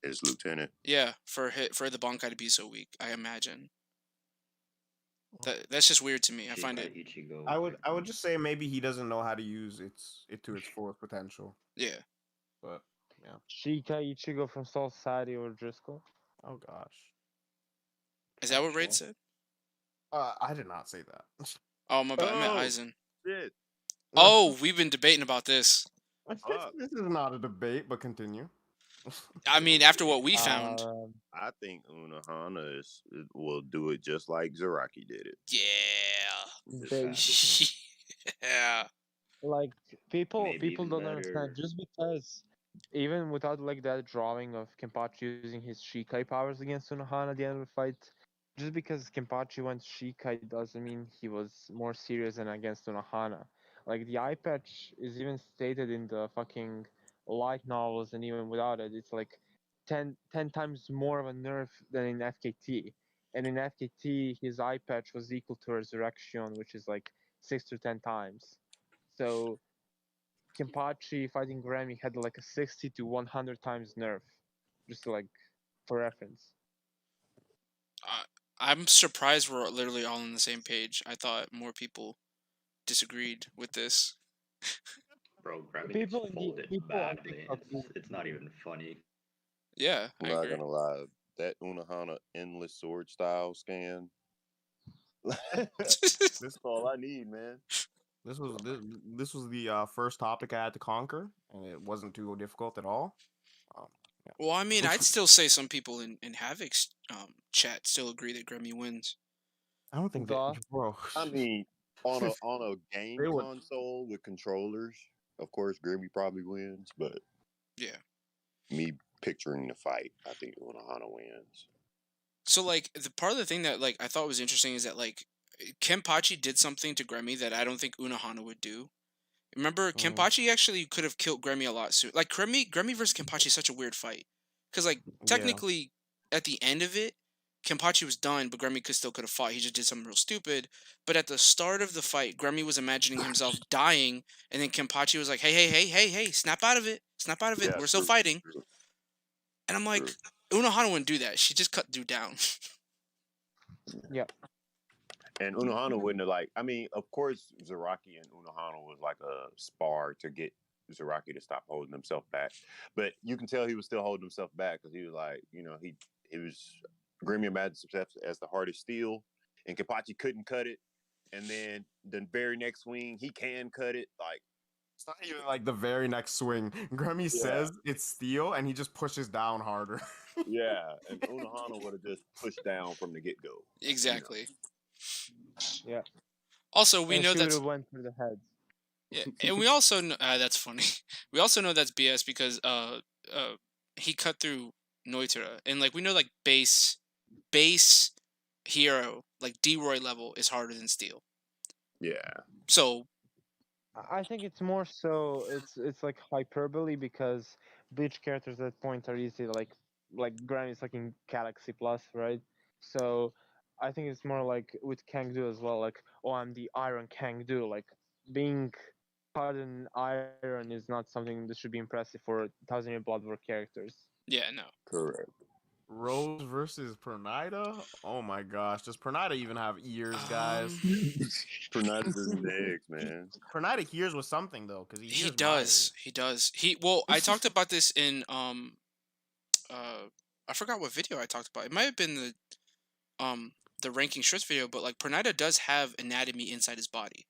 His lieutenant. yeah, for the Bankai to be so weak. I imagine that's just weird to me. I find it. Ichigo. I would just say maybe he doesn't know how to use it to its fullest potential. Yeah. But yeah. Shikai Ichigo from Soul Society or Driscoll. Oh gosh. Is that what Raid said? I did not say that. Oh my bad. I meant Oh. Aizen. Shit. Oh, we've been debating about this. This is not a debate, but continue. I mean, after what we found. I think Urahara will do it just like Zaraki did it. Yeah. Disaster. Yeah. Like people Maybe don't even understand better. just because even without like that drawing of Campache using his Shikai powers against Unohana at the end of the fight, just because Campache went Shikai doesn't mean he was more serious than against Unohana. Like the eye patch is even stated in the fucking light novels, and even without it, it's like 10 times more of a nerf than in FKT. And in FKT, his eye patch was equal to Resurrection, which is like 6 to 10 times. So Campache fighting Grammy had like a 60 to 100 times nerf, just like for reference. I'm surprised we're literally all on the same page. I thought more people disagreed with this. Bro, Grammy People gets in the- folded people on badly. TikTok It's not even funny. Yeah, I'm I not agree. gonna lie. That Urahara endless sword style scan. That's all I need, man. This was the first topic I had to conquer, and it wasn't too difficult at all. Yeah. Well, I mean, I'd still say some people in Havoc's chat still agree that Grammy wins. I don't think Duh. that, bro. I mean, on a game They would- console with controllers, of course, Grimmy probably wins. But Yeah. me picturing the fight, I think Urahara wins. So like the part of the thing that like I thought was interesting is that like Campache did something to Grammy that I don't think Unohana would do. Remember, Campache actually could have killed Grammy a lot sooner. Like Grammy versus Campache is such a weird fight because like technically at the end of it, Campache was done, but Grammy could have fought. He just did something real stupid. But at the start of the fight, Grammy was imagining himself dying, and then Campache was like, "Hey, snap out of it, snap out of it. Yeah, We're still true, fighting." true. And I'm like, Unohana wouldn't do that. She just cut dude down. Yeah. And Unohana wouldn't have I mean, of course, Zaraki and Unohana was like a spar to get Zaraki to stop holding himself back. But you can tell he was still holding himself back because he was like, he was Grimmy imagined himself as the hardest steel, and Campache couldn't cut it. And then the very next swing, he can cut it. Like, It's not even like the very next swing. Grammy says it's steel, and he just pushes down harder. yeah, and Unohana would have just pushed down from the get go. Exactly. Yeah. Also, we And know she would that's have went for the head. yeah, and we also know that's funny. We also know that's BS because he cut through Noitera, and like we know like base hero like D-Roy level is harder than Steel. Yeah. So I think it's more so it's like hyperbole because Bleach characters at that point are easy like Granny's like in Galaxy Plus, right? So I think it's more like with Kangdu as well. Like, oh, I'm the Iron Kangdu. Like, being cut in iron is not something that should be impressive for Thousand Year Blood War characters. Yeah, no. Correct. Rose versus Pernida? Oh my gosh. Does Pernida even have ears, guys? Pernida doesn't eggs, man. Pernida hears with something though, because he He hears does. He does. I talked about this in I forgot what video I talked about. It might have been the ranking shorts video, but like Pernida does have anatomy inside his body.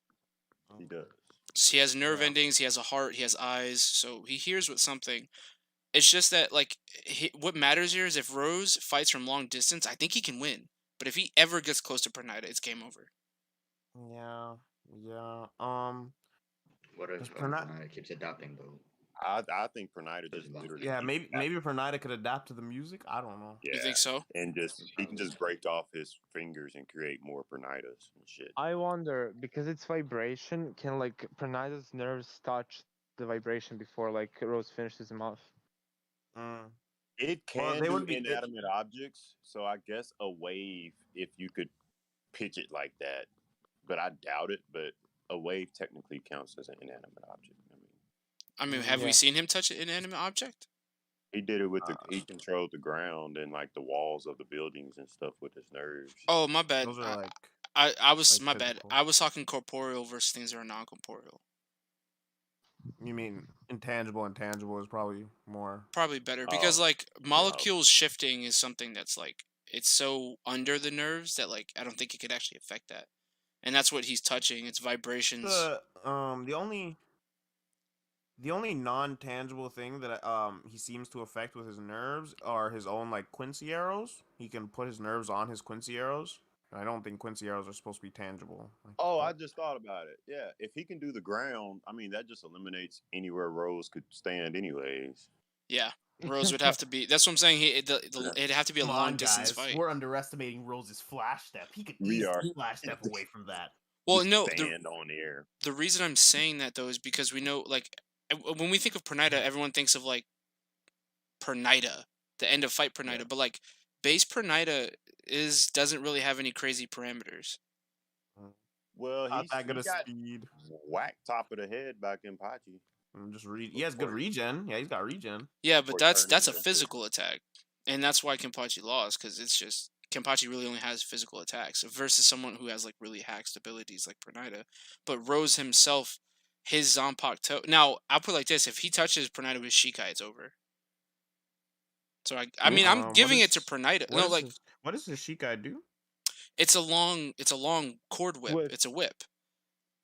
He does. So he has nerve Yeah. endings, he has a heart, he has eyes, so he hears with something. It's just that like what matters here is if Rose fights from long distance, I think he can win. But if he ever gets close to Pernida, it's game over. Yeah. Yeah. What Does if Pernida? keeps adapting though? I think Pernida just Doesn't matter. literally. Yeah, maybe Pernida could adapt to the music. I don't know. You think so? And he can just break off his fingers and create more Pernidas and shit. I wonder, because it's vibration, can like Pernida's nerves touch the vibration before like Rose finishes him off? Mm. It Well, can they do would be- inanimate objects, so I guess a wave, if you could pitch it like that, but I doubt it. But a wave technically counts as an inanimate object. I mean, have we Yeah. seen him touch an inanimate object? He did it with he controlled the ground and like the walls of the buildings and stuff with his nerves. Oh, my bad. Those are like I was like my bad. physical. I was talking corporeal versus things that are non-corporeal. you mean intangible. Intangible is probably more. Probably better because Oh, like molecules shifting is something that's like it's so under the nerves that like I don't think it could actually affect that. And that's what he's touching. It's vibrations. The only non-tangible thing that he seems to affect with his nerves are his own like Quincy arrows. He can put his nerves on his Quincy arrows. I don't think Quincy arrows are supposed to be tangible. Oh, I just thought about it. Yeah, if he can do the ground, I mean that just eliminates anywhere Rose could stand, anyways. Yeah, Rose would have to be. That's what I'm saying. It'd have to be a Come long on, distance guys. fight. We're underestimating Rose's flash step. He could We are. easily flash step away from that. Well, Just no, stand on the air. the reason I'm saying that though is because we know like when we think of Pernida, everyone thinks of like Pernida, the end of fight Pernida, but like base Pernida doesn't really have any crazy parameters. Well, Not that good he of got speed. whacked top of the head by Campache. He has good regen. Yeah, he's got regen. Yeah, but Or that's turn a into- physical attack, and that's why Campache lost because it's just Campache really only has physical attacks versus someone who has like really hacked abilities like Pernida. But Rose himself, his Zompok toe. Now I'll put it like this: if he touches Pernida with Shikai, it's over. So I mean I'm giving it to Pernida. No, like what does the Shikai do? it's a long cord whip. Whip. It's a whip.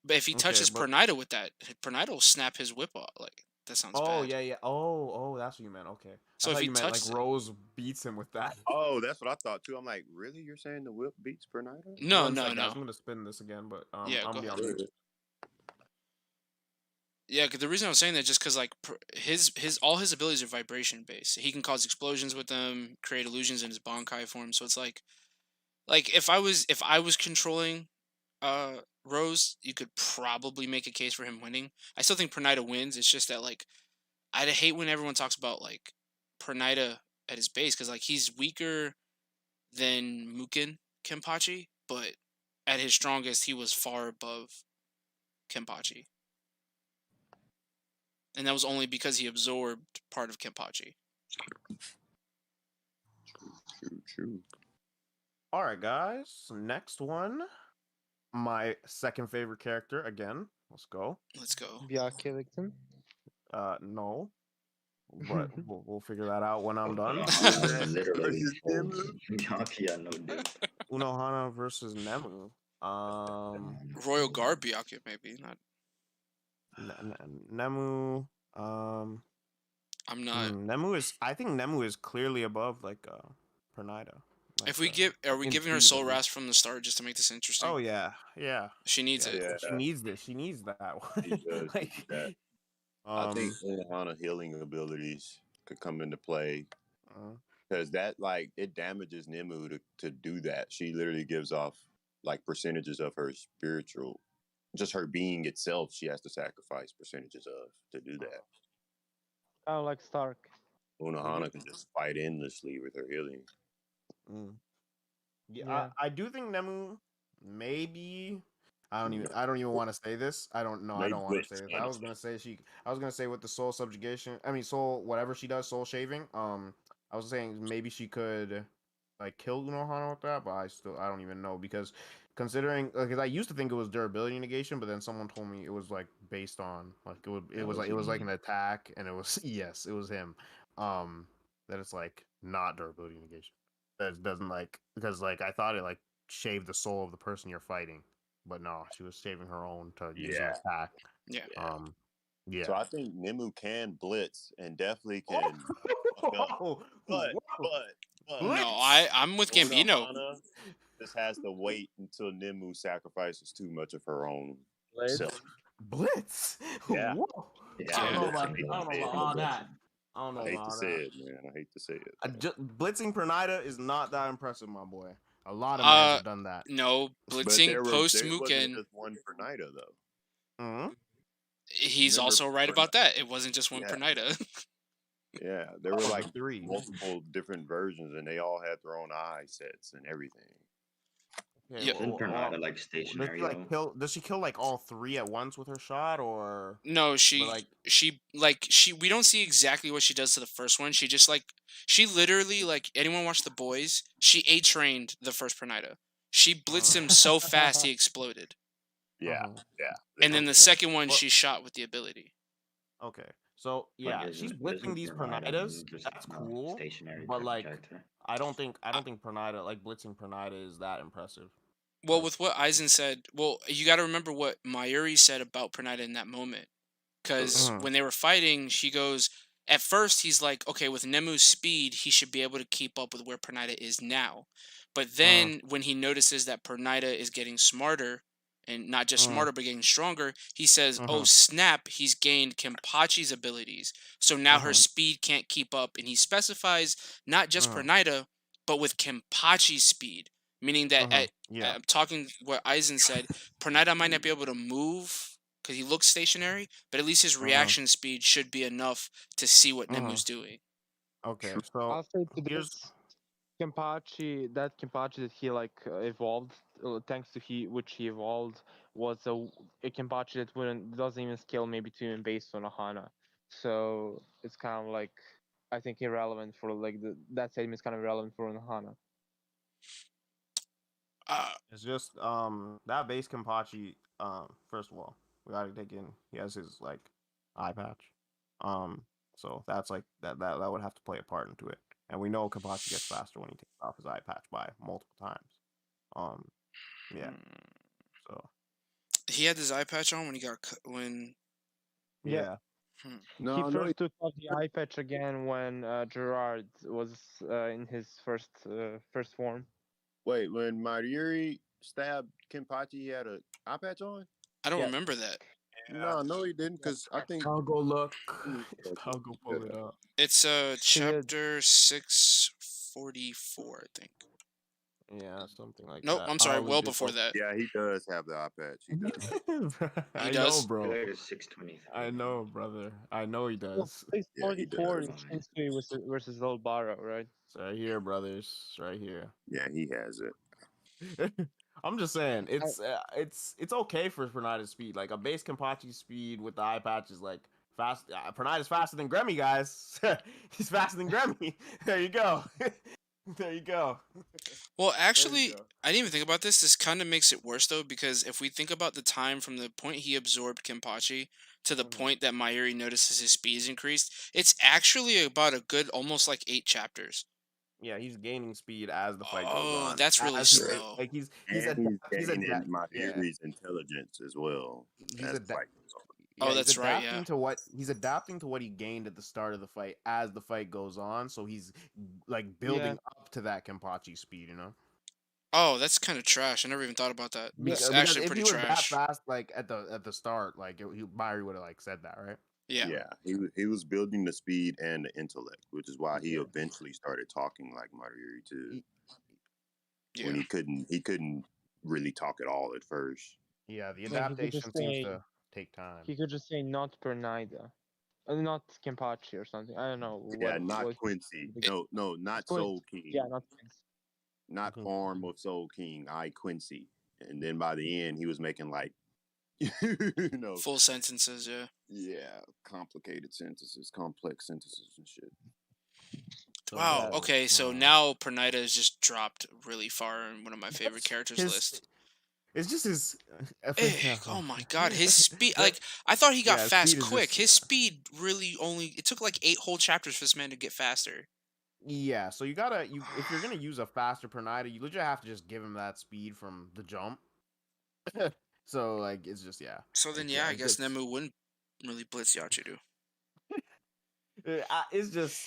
But if he Okay, touches but- Pernida with that, Pernida will snap his whip off. Like that sounds Oh bad. yeah. Oh, that's what you meant. Okay. So I if thought he you meant touches like it- Rose beats him with that. Oh, that's what I thought too. I'm like, really? You're saying the whip beats Pernida? No, One no, second, no. I'm gonna spin this again, but Yeah, I'm go be ahead. on mute. Yeah, 'cause the reason I was saying that just because like his all his abilities are vibration based. He can cause explosions with them, create illusions in his Bankai form. So it's like if I was controlling Rose, you could probably make a case for him winning. I still think Pernida wins. It's just that like I'd hate when everyone talks about like Pernida at his base because like he's weaker than Mukin Kenpachi, but at his strongest he was far above Kenpachi. And that was only because he absorbed part of Campache. True. All right, guys. Next one, my second favorite character again. Let's go. Let's go. Byakuya victim. No, but we'll figure that out when I'm done. Literally. Byakuya, no dude. Unohana versus Nemu. Royal Guard Byakuya, maybe. Not. Nemu. I'm not. Nemu is. I think Nemu is clearly above like Pernida. If we are we in giving her speed, Soul at least. Rast from the start just to make this interesting? Oh yeah. She needs it. Yeah. She needs this. She needs that one. He does Like, need that. I think Unohana healing abilities could come into play because that like it damages Nemu to do that. She literally gives off like percentages of her spiritual, just her being itself. She has to sacrifice percentages of to do that. Kind of like Stark. Unohana can just fight endlessly with her healing. Yeah, I do think Nemu maybe. I don't even want to say this. I don't know. I Maybe don't want to say Blitz, this. honestly. I was gonna say with the soul subjugation. I mean, soul whatever she does, soul shaving. I was saying maybe she could like kill Unohana with that, but I don't even know because considering because I used to think it was durability negation, but then someone told me it was like based on like it was like an attack, and it was yes, it was him. That it's like not durability negation. That it doesn't like because like I thought it like shaved the soul of the person you're fighting, but no, she was shaving her own to use an Yeah. attack. Yeah. Yeah. So I think Nemu can blitz and definitely can fuck up. But No, Blitz. I'm with Gambino. Unohana just has to wait until Nemu sacrifices too much of her own Blitz? self. Blitz. Yeah. Whoa. Yeah, I don't know that's about a big all that. I don't know I hate about to say that. it, man. I hate to say it. Blitzing Pernida is not that impressive, my boy. A lot of men have done that. No, But blitzing post there wasn't Muken. just one for Nida though. Mm-hmm. He's Remember also right for- about that. It wasn't just one Yeah. per Nida. Yeah, there were like three. multiple different versions, and they all had their own eye sets and everything. Okay, Yep. Isn't Pernida like stationary though? Does she kill like all three at once with her shot, or No, like she we don't see exactly what she does to the first one. She just she literally anyone watch The Boys? She A-trained the first Pernida. She blitzed him so fast he exploded. Yeah, yeah. And then the second one she shot with the ability. Okay, so yeah, she's blitzing these Pernidas. That's cool, Stationary but type like character. I don't think Pernida like blitzing Pernida is that impressive. Well, with what Aizen said, you got to remember what Mayuri said about Pernida in that moment. Because when they were fighting, she goes, at first he's like, okay, with Nemu's speed, he should be able to keep up with where Pernida is now. But then when he notices that Pernida is getting smarter, and not just smarter, but getting stronger, he says, oh, snap, he's gained Campache's abilities. So now her speed can't keep up. And he specifies not just Pernida, but with Campache's speed. Meaning that talking what Aizen said, Pernida might not be able to move because he looks stationary, but at least his reaction speed should be enough to see what Nemu's doing. Okay, so I'll say to this, Campache that he evolved, thanks to which he evolved, was a Campache that doesn't even scale maybe to even based on Ahana. So it's kind of like I think irrelevant for that statement is kind of irrelevant for Ahana. It's just that base Campache, first of all, we gotta take in he has his like eye patch. So that's like that would have to play a part into it. And we know Campache gets faster when he takes off his eye patch by multiple times. Yeah. So he had his eye patch on when he got yeah. No, he first took off the eye patch again when Gerard was in his first form. Wait, when Mayuri stabbed Kenpachi, he had a eye patch on? I don't remember that. No, he didn't, because I think... I'll go look. I'll go pull it up. It's chapter 644, I think. Yeah, something like nope, that. I'm sorry, well before that. Yeah, he does have the eye patch. He does. He I does? know, bro. 623. I know, brother. I know he does. It's Yeah, he 44 does. in Shinsuke versus Little Barrow, right? It's right here, brothers. It's right here. Yeah, he has it. I'm just saying, it's okay for Pernida's speed. Like a base Campache speed with the eye patch is like fast. Pernida's faster than Gremmy, guys. He's faster than Gremmy. There you go. There you go. Well, actually, I didn't even think about this. This kind of makes it worse, though, because if we think about the time from the point he absorbed Campache to the point that Mayuri notices his speed is increased, it's actually about a good almost like 8 chapters. Yeah, he's gaining speed as the fight goes on. Oh, that's really slow. Like he's gaining Mayuri's intelligence as well as the fight goes on. Yeah, that's right. Yeah, he's adapting to what he gained at the start of the fight as the fight goes on. So he's like building up to that Campache speed, you know. Oh, that's kind of trash. I never even thought about that. It's actually pretty trash. If he was that fast, like at the start, like Mayuri would have like said that, right? Yeah. Yeah, he was building the speed and the intellect, which is why he eventually started talking like Mayuri too. Yeah. When he couldn't really talk at all at first. Yeah, the adaptation seems to take time. He could just say not Pernida. Not Campache or something. I don't know. Not Quincy. No, not Soul King. Yeah, not Quincy. not Arm of Soul King, I Quincy. And then by the end, he was making like, full sentences. Yeah. Yeah, complicated sentences, complex sentences and shit. Wow. Okay, so now Pernida is just dropped really far in one of my favorite characters list. It's just his. Oh my god, his speed! Like I thought he got fast quick. His speed really only. It took like 8 whole chapters for this man to get faster. Yeah, so if you're gonna use a faster Pernida, you legit have to just give him that speed from the jump. So like it's just So then I guess Nemu wouldn't really blitz Yachiru. It's just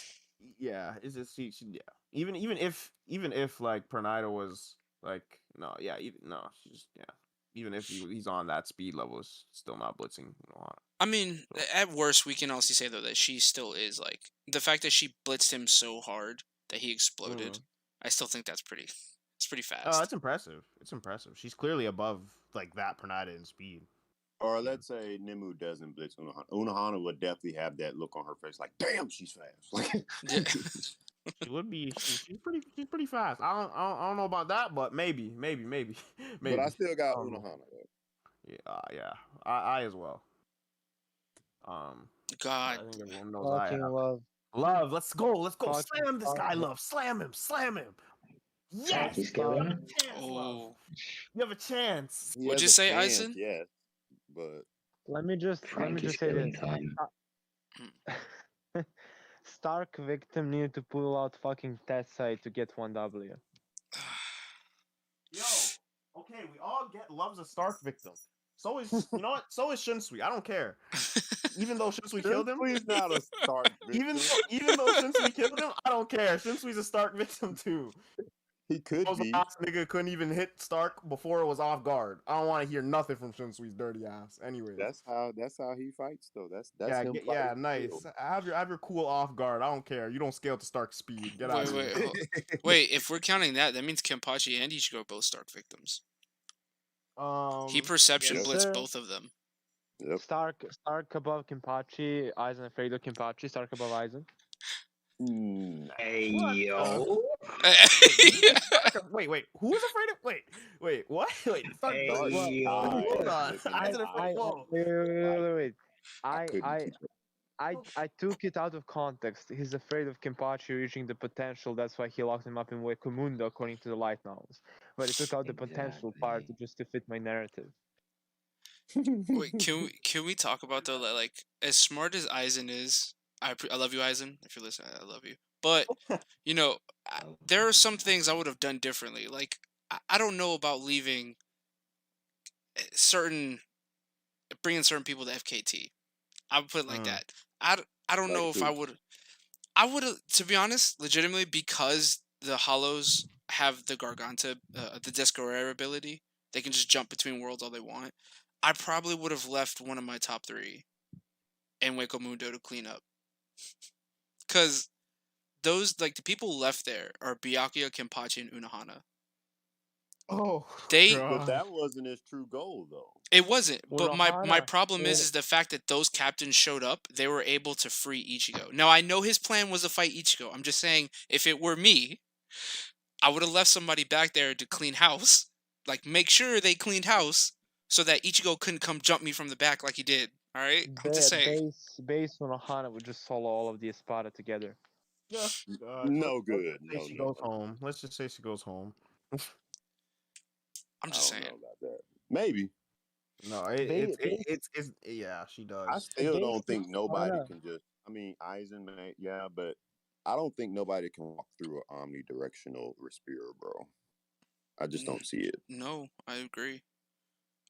it's just even if like Pernida was like even if he's on that speed level, it's still not blitzing. I mean, at worst, we can also say though that she still is like the fact that she blitzed him so hard that he exploded. I still think that's pretty. It's pretty fast. Oh, it's impressive. It's impressive. She's clearly above like that Pernida in speed. Or let's say Nemu doesn't blitz Unohana. Unohana would definitely have that look on her face, like, "Damn, she's fast." Like, she would be. She's pretty fast. I don't know about that, but maybe. But I still got Unohana. Yeah. I as well. God. I think everyone knows Love. Let's go. Slam this guy, Love. Slam him. Yes. He's going. You have a chance. What'd you say, Eisen? Yeah, but let me just say this. Stark victim needed to pull out fucking Tessai to get 1W. Yo, okay, we all get Love's a Stark victim. So is So is Shinsui. I don't care. Even though Shinsui killed him, he's not a Stark victim. even though Shinsui killed him, I don't care. Shinsui's a Stark victim too. He could be. The last nigga couldn't even hit Stark before it was off guard. I don't want to hear nothing from Shinsui's dirty ass. Anyway, that's how he fights though. That's him nice. Have your cool off guard. I don't care. You don't scale to Stark speed. Get out. Wait. If we're counting that means Campache and Ichigo are both Stark victims. He perception blitzed both of them. Yep. Stark above Campache. Eisen afraid of Campache. Stark above Eisen. Hey yo. Wait. Who's afraid of? Wait. What? Wait. Stark. Hold on. Wait. I took it out of context. He's afraid of Campache reaching the potential. That's why he locked him up in Wekumundo, according to the light novels. But it took out the potential part just to fit my narrative. Wait, can we talk about though that like as smart as Eisen is, I love you, Eisen. If you're listening, I love you. But there are some things I would have done differently. Like I don't know about leaving bringing certain people to FKT. I would put it like that. I don't know if I would. I would have, to be honest, legitimately, because the Hollows have the Garganta, the Descarrere ability. They can just jump between worlds all they want. I probably would have left one of my top 3 in Wekumundo to clean up. Because those, like, the people left there are Byakuya, Campache, and Unohana. Oh, but that wasn't his true goal, though. It wasn't. But my problem is the fact that those captains showed up. They were able to free Ichigo. Now, I know his plan was to fight Ichigo. I'm just saying, if it were me, I would have left somebody back there to clean house. Like, make sure they cleaned house so that Ichigo couldn't come jump me from the back like he did. All right? I'm just saying. Base Unohana would just solo all of the Espada together. Yeah. No good. She goes home. Let's just say she goes home. I'm just saying. Know about that. Maybe. No, it's yeah, she does. I still don't think nobody can just. I mean, Eisen, yeah, but I don't think nobody can walk through an omnidirectional Respira, bro. I just don't see it. No, I agree.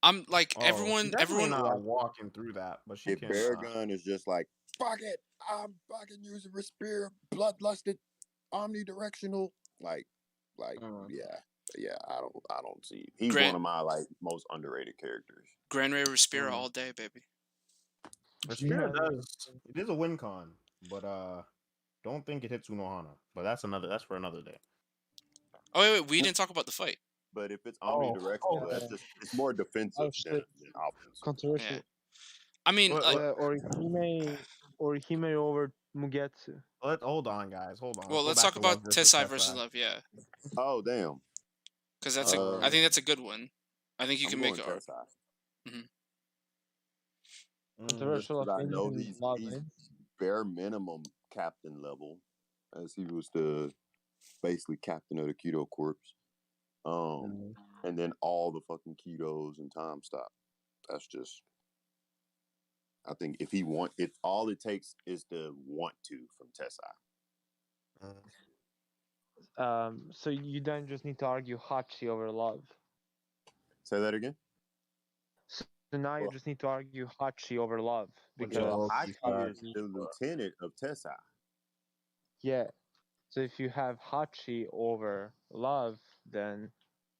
I'm like everyone not walking through that, but she can. Baragon is just like, fuck it, I'm fucking using Respira, bloodlusted, omnidirectional, yeah, I don't see it. He's one of my most underrated characters. Grand Ray Respira all day, baby. Respira does. It is a win con, but don't think it hits Unohana. But that's for another day. Oh wait, we didn't talk about the fight. But if it's omnidirectional, that's just it's more defensive than offensive. Controversial. Yeah. I mean, or he may over Mugetsu. Hold on, guys. Hold on. Well, go let's back talk to about Love versus Tessai versus Tessai. Love, yeah, Oh damn. because that's I think that's a good one. I think you I'm can make going it art. Tessai. Just Controversial 'cause I know opinion, love he's wins. bare minimum captain level, as he was the basically captain of the Keto Corps. And then all the fucking ketos and time stop. That's just. I think if all it takes is the want to from Tessai. So you then just need to argue Hachi over love. Say that again. So now you Well- just need to argue Hachi over love Which because Well, Hachi is Hachi- the lieutenant of Tessai. yeah. So if you have Hachi over love, then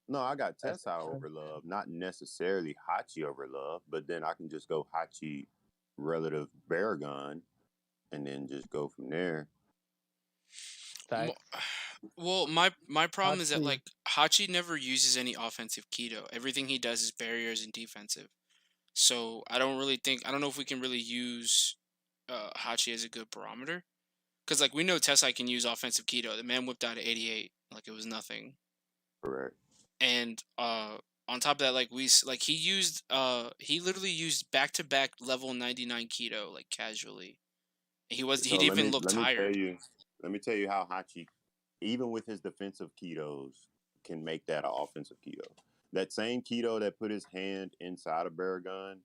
No, I got That's Tessai different. over love, not necessarily Hachi over love, but then I can just go Hachi relative Baragon, and then just go from there. facts. Well, my problem is that Hachi- like Hachi never uses any offensive keto. Everything he does is barriers and defensive. So I don't know if we can really use Hachi as a good barometer. Because like we know Tessai can use offensive keto. The man whipped out at 88 like it was nothing. Correct. And on top of that, like he literally used back to back level 99 keto like casually. He So didn't even look tired. Let me tell you how Hachi, even with his defensive ketos, can make that an offensive keto. That same keto that put his hand inside of Baragon,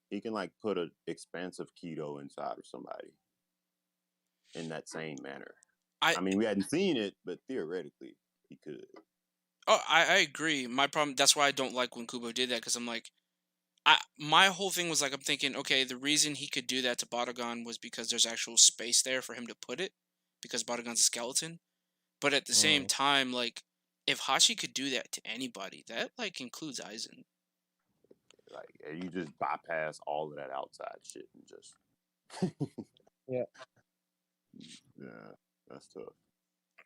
he can like put an expansive keto inside of somebody in that same manner. I mean, we hadn't seen it, but theoretically, he could. Oh, I agree. My problem, that's why I don't like when Kubo did that, because I'm like, my whole thing was like, I'm thinking, okay, the reason he could do that to Batagon was because there's actual space there for him to put it, because Batagon's a skeleton. But at the same time, like, if Hachi could do that to anybody, that like includes Aizen. Like, you just bypass all of that outside shit and just. Yeah. Yeah, that's tough.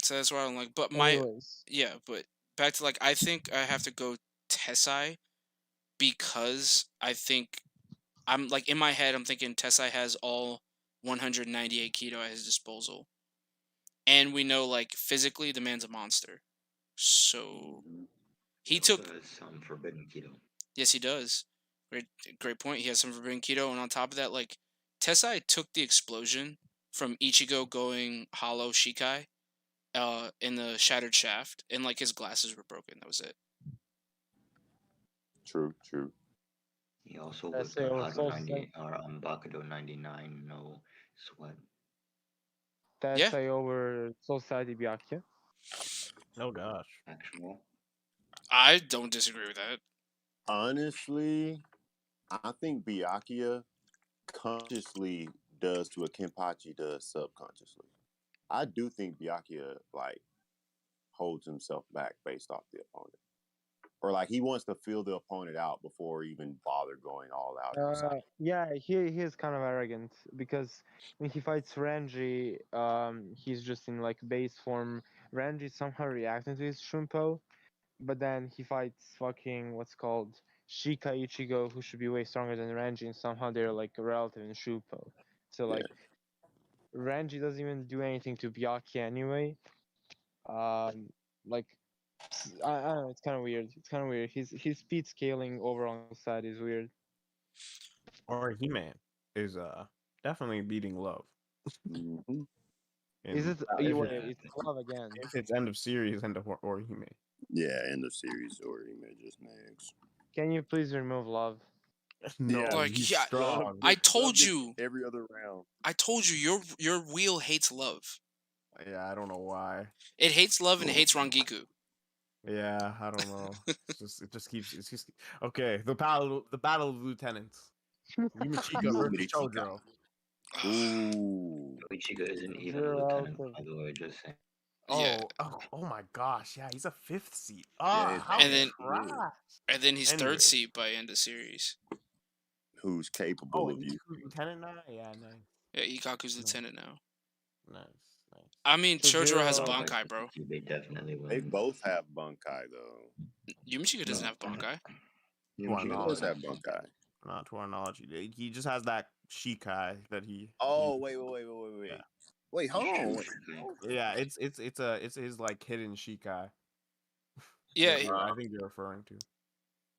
So that's why I don't like. But Anyways. but back to like, I think I have to go Tessai because I think I'm like in my head, I'm thinking Tessai has all 198 keto at his disposal, and we know like physically the man's a monster. So he took. Also has some forbidden keto. Yes, he does. Great point. He has some forbidden keto, and on top of that, like Tessai took the explosion from Ichigo going hollow Shikai, in the shattered shaft, and like his glasses were broken. That was it. True. He also That's with it, we're so Haru 90 or Bakudo 99, no sweat. That's over Society Byakuya. Oh gosh. Actual. I don't disagree with that. Honestly, I think Byakuya consciously does what Campache does subconsciously. I do think Byakuya like holds himself back based off the opponent, or like he wants to feel the opponent out before even bother going all out. Yeah, he is kind of arrogant because when he fights Renji, he's just in like base form. Renji somehow reacting to his Shunpo, but then he fights fucking what's called Shika Ichigo, who should be way stronger than Renji, and somehow they're like a relative in Shunpo. So like Renji doesn't even do anything to Byakuya anyway. Like I don't know, it's kind of weird. It's kind of weird. His speed scaling over on the side is weird. Or He-Man is definitely beating Love. Mm-hmm. Is it? It's Love again. If it's end of series, end of or He-Man. Yeah, end of series or He-Man just next. Can you please remove Love? No, Yeah, Like, he's yeah, strong. I told you. Every other round. I told you your wheel hates Love. Yeah, I don't know why. It hates Love and it hates Rangiku. Yeah, I don't know. It just keeps. Okay. The battle of lieutenants. Yumachika versus Chodro. Ooh. Ichigo isn't even a lieutenant, by the way, just saying. Oh my gosh! Yeah, he's a 5th seat. Yeah, How and then he's Anyway. 3rd seat by end of series. Who's capable of you? lieutenant now? Yeah, nice. Yeah, Ikaku's lieutenant now. Nice. I mean, Chojuro has a Zero- Bankai, bro. They definitely win. They both have Bunkai though. Yumachika doesn't have Bankai. To our He does knowledge, have Bunkai. not to our knowledge. He just has that Shikai that he. Oh wait. Yeah. Wait, hold on. Wait. Yeah, it's his like hidden Shikai. Yeah. I think you're referring to.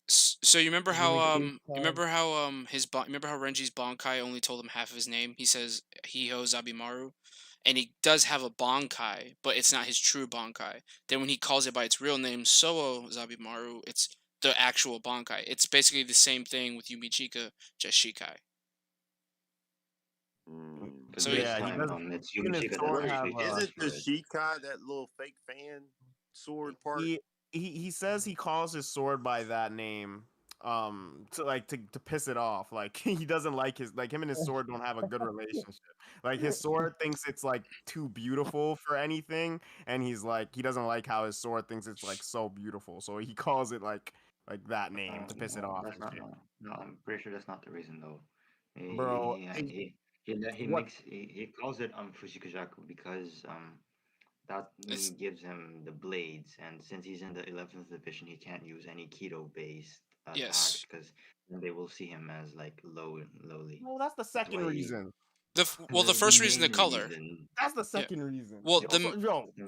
So you remember how Yumi remember how Renji's Bankai only told him half of his name? He says Hiho Zabimaru, and he does have a Bankai, but it's not his true Bankai. Then when he calls it by its real name, Soho Zabimaru, it's the actual Bankai. It's basically the same thing with Yumichika, just Shikai. But So this yeah, he time, doesn't. it's Even his Yumachika sword that have. actually Isn't the for it. Shikai that little fake fan sword part? He says he calls his sword by that name to piss it off. Like he doesn't like him and his sword don't have a good relationship. Like his sword thinks it's like too beautiful for anything, and he's like he doesn't like how his sword thinks it's like so beautiful, so he calls it like that name to piss it off. That's not no. I'm pretty sure that's not the reason though. Bro, what? He calls it Fujikujaku because that it's gives him the blades, and since he's in the 11th division, he can't use any keto-based attacks yes. because then they will see him as like lowly. No, that's the That's second why reason. The the first reason, the main color. reason. That's the Yeah. second reason. Well, I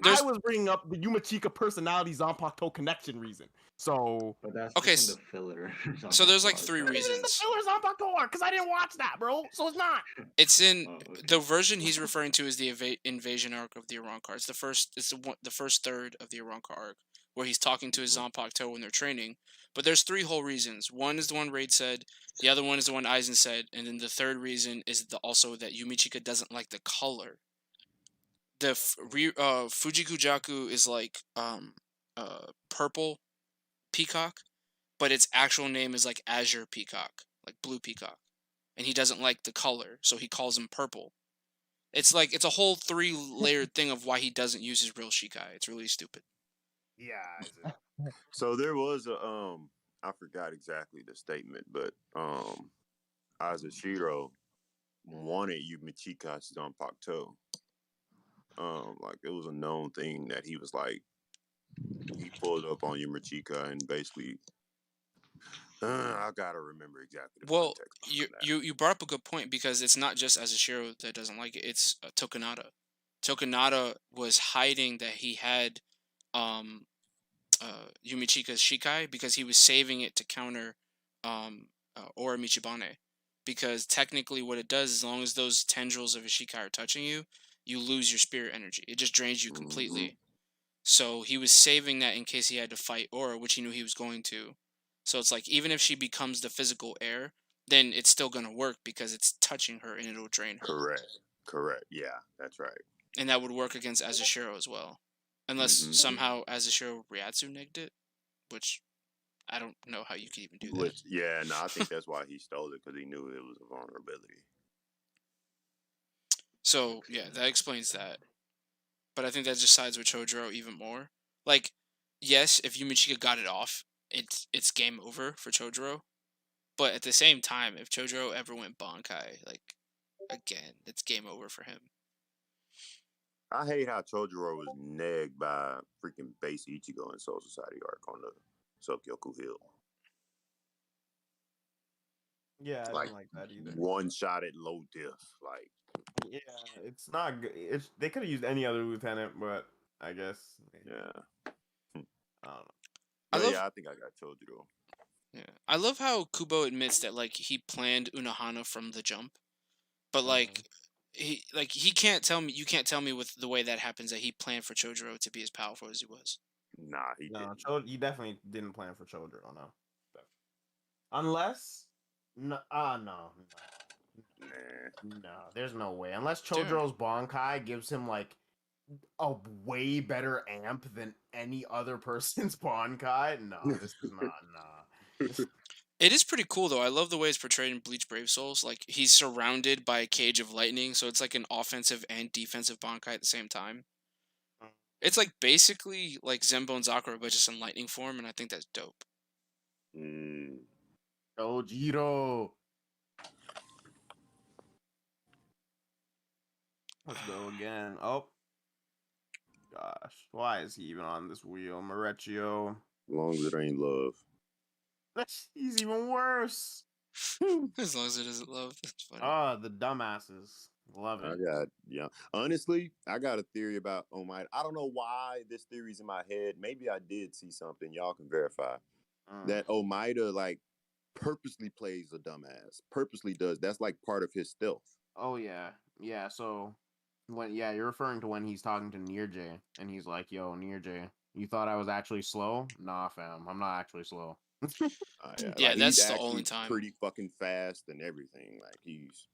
there's was bringing up the Yumachika personality Zanpakuto connection reason. So But that's okay. just in the filler. So there's like Zanpakuto three arc. this is the reasons. filler Zanpakuto because I didn't watch that, bro. So it's not. It's in Oh, okay. the version he's referring to is the invasion arc of the Arrancar. It's the first. It's the first third of the Arrancar arc where he's talking to his Zanpakuto when they're training. But there's three whole reasons. One is the one Raid said. The other one is the one Aizen said, and then the third reason is also that Yumichika doesn't like the color. The Fujikujaku is like purple peacock, but its actual name is like azure peacock, like blue peacock, and he doesn't like the color, so he calls him purple. It's like it's a whole three-layered thing of why he doesn't use his real Shikai. It's really stupid. Yeah. So there was a I forgot exactly the statement, but Azushiro wanted Yumichika's Zanpakuto. Like it was a known thing that he was like he pulled up on Yumichika and basically I gotta remember exactly the Well, context. you brought up a good point because it's not just Azushiro that doesn't like it. It's Tokunada. Tokunada was hiding that he had Yumichika's Shikai because he was saving it to counter Ora Michibane. Because technically, what it does, as long as those tendrils of a Shikai are touching you, you lose your spirit energy. It just drains you completely. So he was saving that in case he had to fight Aura, which he knew he was going to. So it's like even if she becomes the physical heir, then it's still gonna work because it's touching her and it'll drain her. Correct. Yeah, that's right. And that would work against Azushiro as well, unless somehow Azushiro Ryatsu negged it, which I don't know how you could even do that. Yeah, no, I think that's why he stole it because he knew it was a vulnerability. So yeah, that explains that. But I think that just sides with Chodoro even more. Like, yes, if Yumichika got it off, it's game over for Chodoro. But at the same time, if Chodoro ever went Bankai, like again, it's game over for him. I hate how Chojuro was negged by freaking base Ichigo in Soul Society arc on the Sokyoku Hill. Yeah, I don't like that either. One shot at low diff, like. Yeah, it's not good. They could have used any other lieutenant, but I guess. Yeah. I don't know. I think I got Chojuro. Yeah, I love how Kubo admits that like he planned Unohana from the jump, but like he can't tell me. You can't tell me with the way that happens that he planned for Chojuro to be as powerful as he was. Nah, he didn't. He definitely didn't plan for Chojuro. No, unless no, no. No, there's no way. Unless Chojoro's Bankai gives him like a way better amp than any other person's Bankai. No, this is not. Nah. It is pretty cool though. I love the way it's portrayed in Bleach Brave Souls. Like he's surrounded by a cage of lightning, so it's like an offensive and defensive Bankai at the same time. It's like basically like Zenbone Zakura, but just in lightning form, and I think that's dope. Ojiro. Let's go again. Oh. Gosh. Why is he even on this wheel? Marechio. As long as it ain't love. He's even worse. As long as it isn't love, that's funny. The dumbasses. Love I it. got Honestly, I got a theory about Omaida. I don't know why this theory's in my head. Maybe I did see something. Y'all can verify that Omaida like purposely plays a dumbass. Purposely does. That's like part of his stealth. Oh yeah, yeah. So you're referring to when he's talking to Nearj, and he's like, "Yo, Nearj, you thought I was actually slow? Nah, fam, I'm not actually slow." Yeah, Yeah, like he's that's the only actually time. pretty fucking fast and everything. Like he's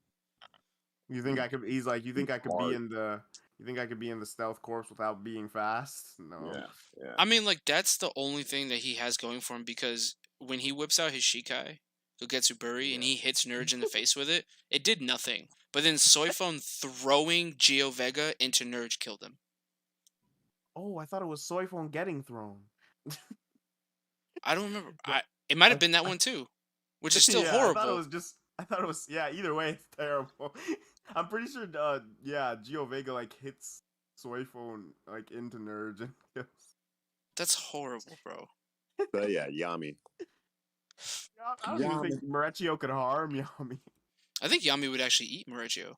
You think I could? He's like, you think I could be smart. in the? You think I could be in the stealth corps without being fast? No. Yeah. I mean, like that's the only thing that he has going for him because when he whips out his Shikai, Gogetsuburi, and he hits Nerge in the face with it, it did nothing. But then Soifone throwing Geo Vega into Nerge killed him. Oh, I thought it was Soifone getting thrown. I don't remember. It might have been that one too, which is still yeah, horrible. I thought it was. Yeah, either way, it's terrible. I'm pretty sure. Geo Vega like hits Soifone like into Nerge and kills. That's horrible, bro. But yeah, Yami. I don't even think Marechio could harm Yami. I think Yami would actually eat Marechio.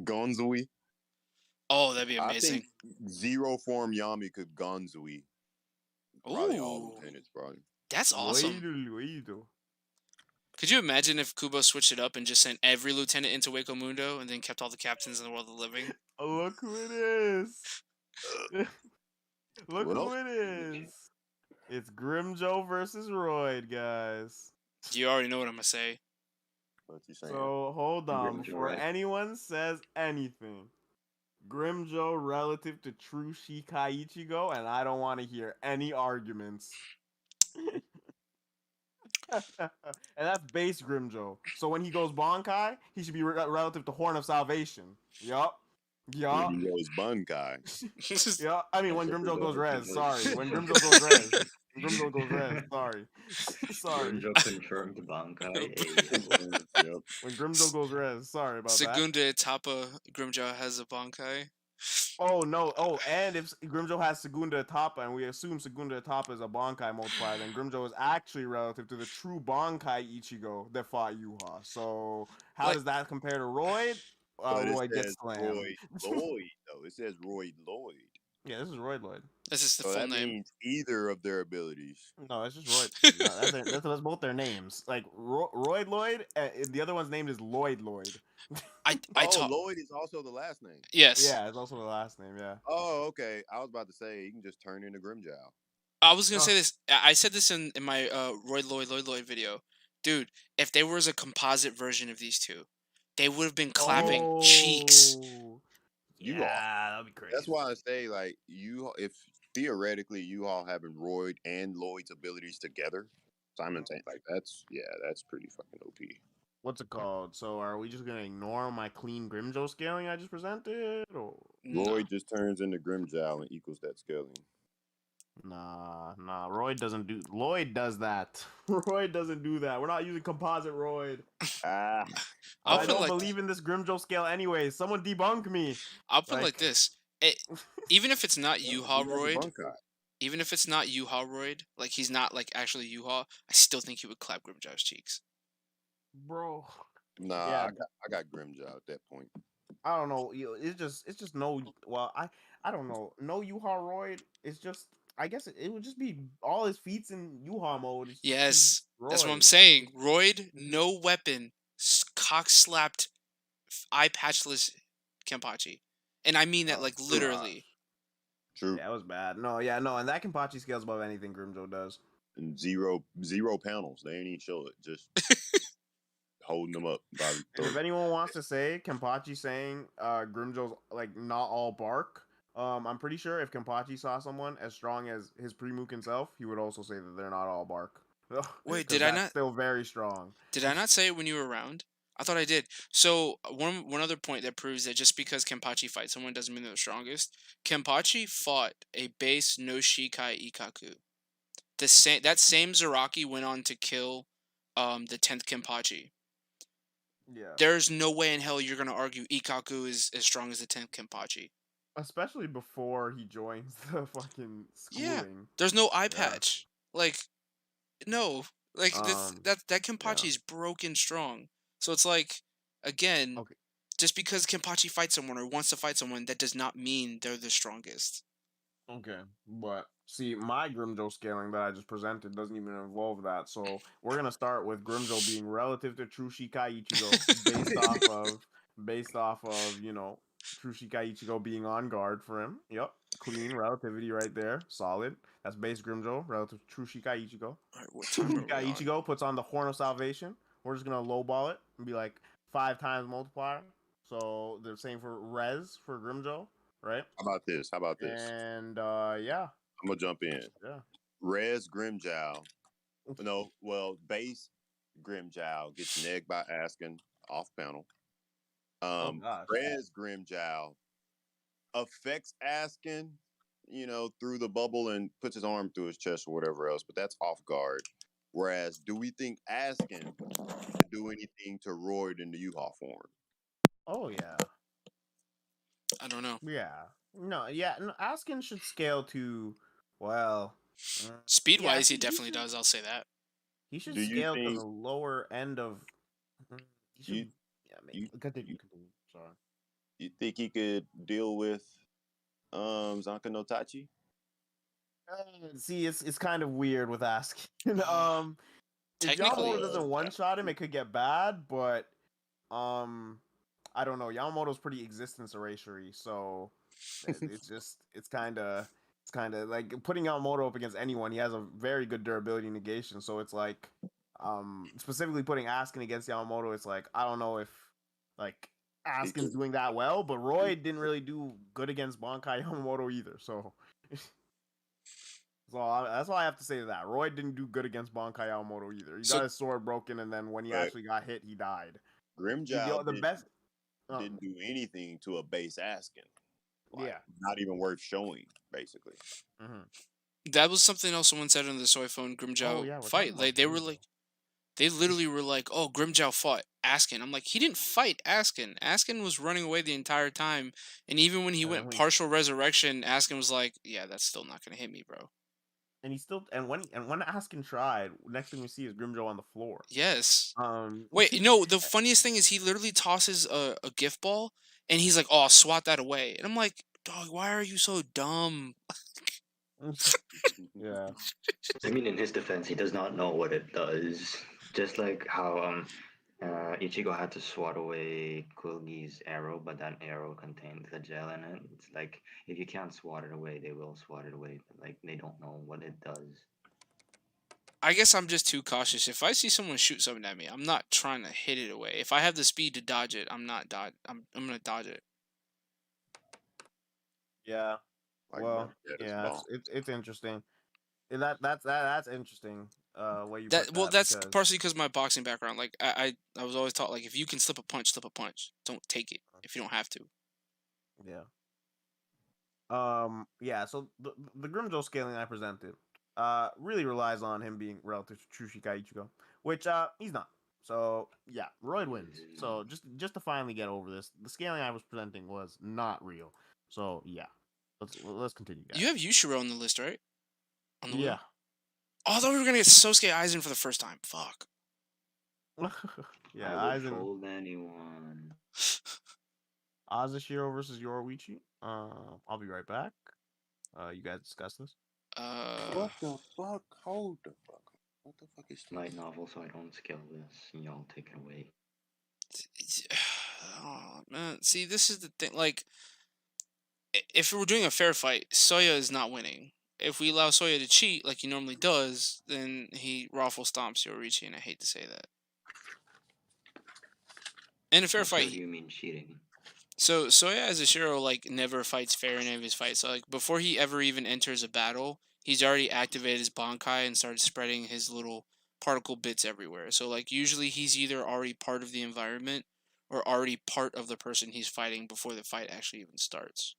Gonzui. Oh, that'd be I amazing. think Zero Form Yami could Gonzui. Probably all lieutenants, probably. That's awesome. Could you imagine if Kubo switched it up and just sent every lieutenant into Hueco Mundo and then kept all the captains in the world of the living? Look who it is! Look who it is! It's Grimjo versus Royd, guys. You already know what I'm gonna say. What you saying? So hold on Grimjo, before right? anyone says anything. Grimjo relative to True Shikai Ichigo, and I don't want to hear any arguments. And that's base Grimjo. So when he goes Bankai, he should be relative to Horn of Salvation. Yup. Yup. When he goes Bunkai. Yeah, I mean when Grimjo goes res. Sorry, when Grimjo goes res. Grimjo goes res. Sorry. Grimjo confirmed Bankai. Yep. When Grimjo goes res. Sorry about that. Segunda Etapa Grimjaw has a Bankai. Oh no! Oh, and if Grimjo has Segunda Etapa, and we assume Segunda Etapa is a Bankai multiplier, then Grimjo is actually relative to the true Bankai Ichigo that fought Yuha. So how does that compare to Royd? Royd gets slammed. Royd Lloyd, though. It says Royd Lloyd. Yeah, this is Royd Lloyd. This is the So full that name. means either of their abilities. No, it's just Royd. No, that's both their names. Like Royd Lloyd, the other one's name is Lloyd Lloyd. Lloyd is also the last name. Yes. Yeah, it's also the last name. Yeah. Oh, okay. I was about to say he can just turn into Grimjow. I was gonna say this. I said this in my Lloyd Lloyd video, dude. If there was a composite version of these two, they would have been clapping cheeks. Yeah, that'd be crazy. That's why I say like if theoretically you all having Royd and Lloyd's abilities together, simultaneously, like that's pretty fucking OP. What's it called? So are we just gonna ignore my clean Grimjo scaling I just presented? Or Royd just turns into Grimjow and equals that scaling. Nah. Lloyd doesn't do. Lloyd does that. Royd doesn't do that. We're not using composite Royd. Ah. I don't believe in this Grimjo scale anyway. Someone debunk me. I'll put it like this: even if it's not Yuha Royd, like he's not like actually Yuha, I still think he would clap Grimjaw's cheeks. Bro. Nah, Yeah. I got Grimjow at that point. I don't know. It's just no. Well, I don't know. No Yuha Royd. It's just. I guess it would just be all his feats in Yuha mode. Yes, that's what I'm saying. Royd, no weapon, cock slapped, eye patchless Campache, and I mean that like literally. True. Yeah, it was bad. No, and that Campache scales above anything Grimjo does. And zero panels. They ain't even show it. Just holding them up. If anyone wants to say Campache saying Grimjo's like not all bark, I'm pretty sure if Campache saw someone as strong as his Premook himself, he would also say that they're not all bark. Wait, did I not? Still very strong. Did I not say it when you were around? I thought I did. So one other point that proves that just because Campache fights someone doesn't mean they're the strongest. Campache fought a base no Shikai Ikaku. That same Zaraki went on to kill the 10th Campache. Yeah. There's no way in hell you're gonna argue Ikaku is as strong as the 10th Campache. Especially before he joins the fucking schooling. Yeah. There's no eye patch. Like no. Like that Campache is broken strong. So it's like Again, Okay. just because Campache fights someone or wants to fight someone, that does not mean they're the strongest. Okay, but see, my Grimjo scaling that I just presented doesn't even involve that. So we're gonna start with Grimjo being relative to True Shikai Ichigo, based off of True Shikai Ichigo being on guard for him. Yep, clean relativity right there, solid. That's base Grimjo relative to True Shikai Ichigo. All right, what True time are we Shikai on? Ichigo puts on the Horn of Salvation. We're just gonna lowball it and be like 5 times multiplier. So the same for Res for Grimjo, right? How about this? And yeah, I'm gonna jump in. yeah. Res Grimjow. No, well, base Grimjow gets negged by Askin off panel. Gosh. Res Grimjow affects Askin, through the bubble and puts his arm through his chest or whatever else, but that's off guard. Whereas, do we think Askin can do anything to Royd in the U-Haul form? Oh yeah. I don't know. Yeah. No, yeah. No, Askin should scale to, well, Speed yeah, wise, he definitely does. I'll say that. He should Do you scale to think- the lower end of. He should. You- Yeah, maybe. Continue. Sorry. You think he could deal with Zanka no Tachi? See, it's kind of weird with Askin. If Technically- Yamamoto doesn't one shot him, it could get bad. But I don't know. Yamamoto's pretty existence erasury, so it's kind of like putting Yamamoto up against anyone. He has a very good durability negation, so it's like specifically putting Askin against Yamamoto. It's like I don't know if like Askin's doing that well, but Roy didn't really do good against Bankai Yamamoto either. So. So that's all I have to say to that. Roy didn't do good against Bankai Yamamoto either. He got his sword broken, and then when he actually got hit, he died. Grimjow best didn't do anything to a base Askin. Yeah. Not even worth showing, basically. That was something else someone said in the Soy Phone Grimjow fight. Like they were like, they literally were like, "Oh, Grimjow fought Askin." I'm like, he didn't fight Askin. Askin was running away the entire time, and even when he went partial resurrection, Askin was like, "Yeah, that's still not gonna hit me, bro." And he still when Askin tried, next thing we see is Grimjow on the floor. Yes. Wait, no. The funniest thing is he literally tosses a gift ball, and he's like, "Oh, I'll swat that away." And I'm like, "Dog, why are you so dumb?" Yeah. I mean, in his defense, he does not know what it does. Just like how Ichigo had to swat away Kulgi's arrow, but that arrow contained the gel in it. It's like if you can't swat it away, they will swat it away, but like they don't know what it does. I guess I'm just too cautious. If I see someone shoot something at me, I'm not trying to hit it away. If I have the speed to dodge it, I'm gonna dodge it. Yeah. Well, yeah, it's interesting. That's interesting. Way you put that, that's because... partially because of my boxing background. Like I was always taught like if you can slip a punch, slip a punch. Don't take it if you don't have to. Yeah. Yeah. So the Grimjo scaling I presented, really relies on him being relative to True Shikai Ichigo, which he's not. So yeah, Royd wins. So just to finally get over this, the scaling I was presenting was not real. So yeah, let's continue, guys. You have Yushiro on the list, right? On the yeah. Oh, I thought we were gonna get Sosuke Aizen for the first time. Fuck. Yeah, I would Aizen. fold anyone. Azashiro versus Yoruichi. I'll be right back. You guys discuss this. What the fuck? Hold the fuck. What the fuck is this? Light novel, so I don't scale this. Y'all take it away. Oh man, see, this is the thing. Like, if we're doing a fair fight, Soya is not winning. If we allow Soya to cheat like he normally does, then he raffle stomps Yoruichi, and I hate to say that. In a fair fight, What do you mean cheating? So Soya Azashiro like never fights fair in any of his fights. So like before he ever even enters a battle, he's already activated his Bankai and started spreading his little particle bits everywhere. So like usually he's either already part of the environment or already part of the person he's fighting before the fight actually even starts.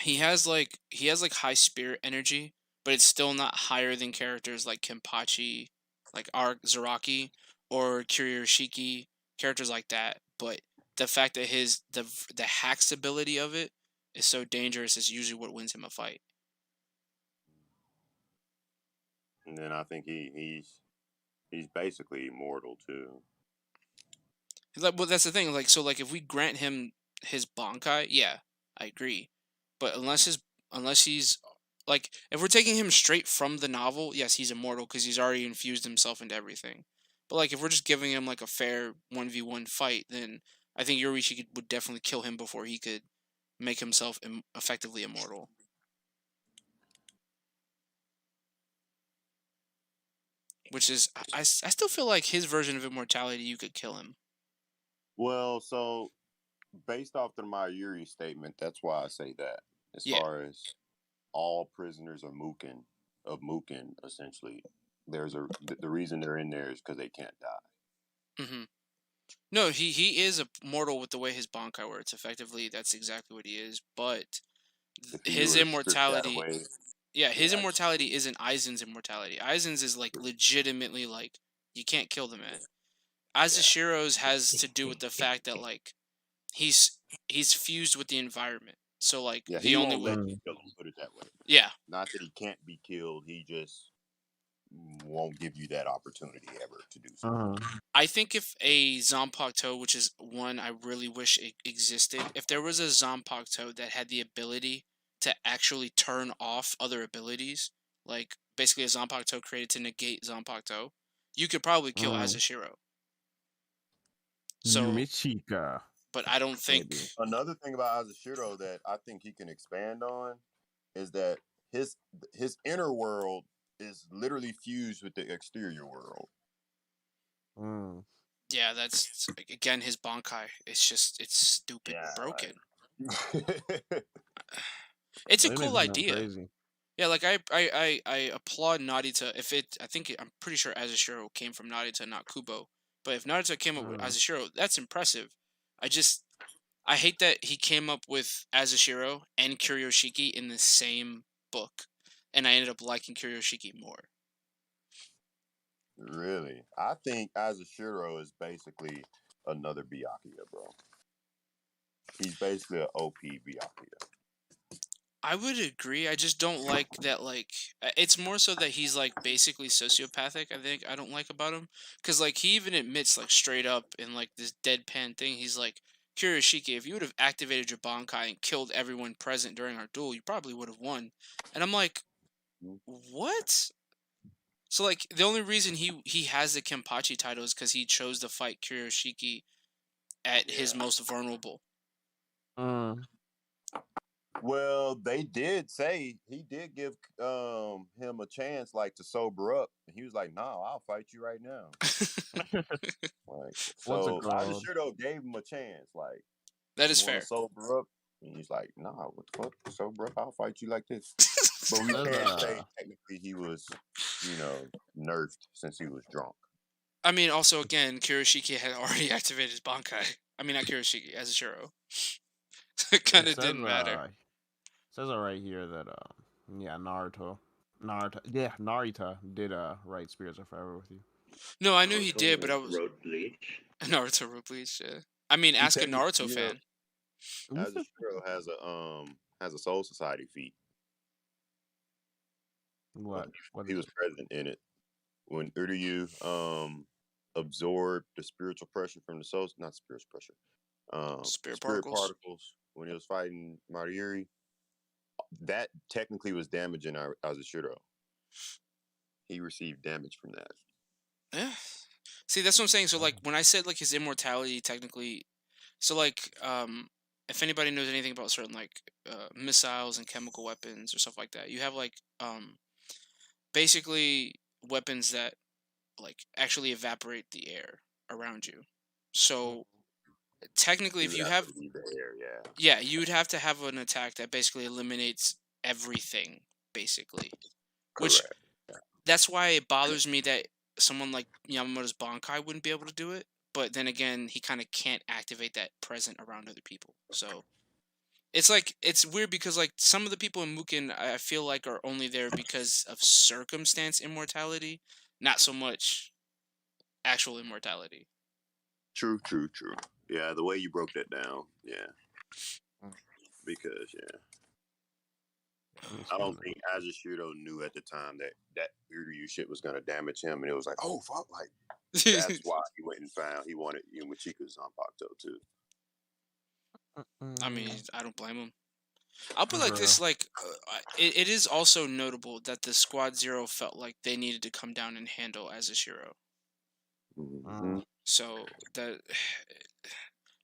He has like high spirit energy, but it's still not higher than characters like Campache, like Arc Zaraki, or Kiryoshiki, characters like that. But the fact that the hacks ability of it is so dangerous is usually what wins him a fight. And then I think he's basically immortal too. Like, well, that's the thing. Like, so, like, if we grant him his Bankai, yeah, I agree. But unless he's like, if we're taking him straight from the novel, yes, he's immortal because he's already infused himself into everything. But like, if we're just giving him like a fair 1v1 fight, then I think would definitely kill him before he could make himself effectively immortal. Which is, I still feel like his version of immortality, you could kill him. Well, so based off the Mayuri statement, that's why I say that. As far as all prisoners of Mukin, essentially, there's the reason they're in there is because they can't die. Mm-hmm. No, he is immortal with the way his Bankai works. Effectively, that's exactly what he is. But his immortality, his immortality isn't Aizen's immortality. Aizen's is like legitimately like you can't kill the man. Azashiro's has to do with the fact that like he's fused with the environment. So like the only way let you kill him, put it that way. Yeah. Not that he can't be killed, he just won't give you that opportunity ever to do so. I think if a Zanpakuto, which is one I really wish it existed, if there was a Zanpakuto that had the ability to actually turn off other abilities, like basically a Zanpakuto created to negate Zanpakuto, you could probably kill Azashiro. So, Yumichika. But I don't think... Another thing about Azashiro that I think he can expand on is that his inner world is literally fused with the exterior world. Yeah, that's again his Bankai. It's stupid, broken. It's a cool idea. Crazy. Yeah, like I applaud Narita. I'm pretty sure Azashiro came from Narita, not Kubo. But if Narita came up with Azashiro, that's impressive. I hate that he came up with Azashiro and Kuryoshiki in the same book, and I ended up liking Kuryoshiki more. Really? I think Azashiro is basically another Byakuya, bro. He's basically an OP Byakuya. I would agree. I just don't like that, like... It's more so that he's, like, basically sociopathic, I don't like about him. Because, like, he even admits, like, straight up in, like, this deadpan thing, he's like, Kuryoshiki, if you would have activated your Bankai and killed everyone present during our duel, you probably would have won. And I'm like, what? So, like, the only reason he has the Campache title is because he chose to fight Kuryoshiki at his most vulnerable. Well, they did say he did give him a chance, like, to sober up, and he was like, "No, I'll fight you right now." Like, so Azashiro gave him a chance, like, that is fair. Sober up, and he's like, "Nah, what the fuck? Sober up, I'll fight you like this." But we can't say technically he was, nerfed since he was drunk. I mean, also again, Kuryoshiki had already activated his Bankai. I mean, not Kuryoshiki, Azashiro. It kind of didn't matter. It says it right here that Narita did write Spirits of Forever with you. No, I knew he did, but I was wrote Bleach. Naruto wrote Bleach. Yeah, I mean, ask a Naruto fan. Azashiro has a Soul Society feat. What? He was present in it when Uryu absorbed the spiritual pressure from the not spiritual pressure, spirit particles when he was fighting Mayuri. That technically was damaging Azashiro. He received damage from that. Yeah. See, that's what I'm saying. So, like, when I said, like, his immortality, technically... So, like, if anybody knows anything about certain, like, missiles and chemical weapons or stuff like that, you have, like, basically weapons that, like, actually evaporate the air around you. So... Technically, if you have the air, you would have to have an attack that basically eliminates everything, basically. Correct. Which that's why it bothers me that someone like Yamamoto's Bankai wouldn't be able to do it. But then again, he kind of can't activate that present around other people. So it's like it's weird because like some of the people in Mukin, I feel like are only there because of circumstance immortality, not so much actual immortality. True. Yeah, the way you broke that down, yeah. Because, I don't think Azashiro knew at the time that Uryu shit was going to damage him, and it was like, oh, fuck, like, That's why he went and found he wanted Machika's Zanpakuto too. I mean, I don't blame him. I'll put like Bruh. this: like, it is also notable that the Squad Zero felt like they needed to come down and handle as a Shiro. Mhm. So that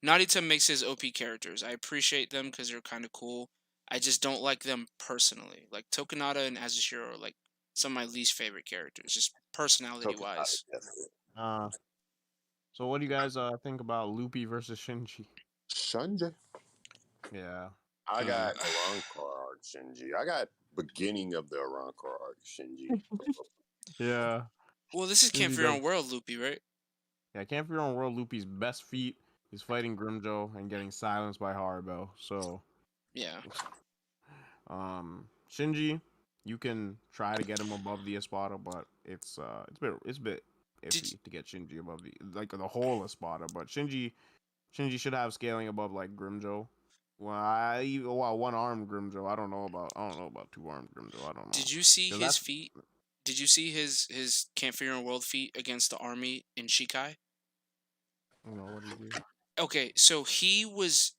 Narita makes his OP characters. I appreciate them because they're kind of cool. I just don't like them personally. Like Tokunada and Azushiro are like some of my least favorite characters, just personality wise. Definitely. So what do you guys think about Luffy versus Shinji? Shinji. Yeah. I got Arankar arc Shinji. I got beginning of the Arankar arc Shinji. Yeah. Well, this is Camp Shinji for Your does- Own World, Loopy, right? Yeah, Camp for Your Own World, Luffy's best feat is fighting Grimjo and getting silenced by Haribo. So, Yeah. Shinji, you can try to get him above the Espada, but it's a bit iffy to get Shinji above the whole Espada. But Shinji should have scaling above like Grimjo. Well, one armed Grimjo. I don't know about two armed Grimjo. I don't know. Did you see 'Cause his that's- feat? Did you see his Camp for Your Own World feat against the army in Shikai? What do you do? Okay, so he was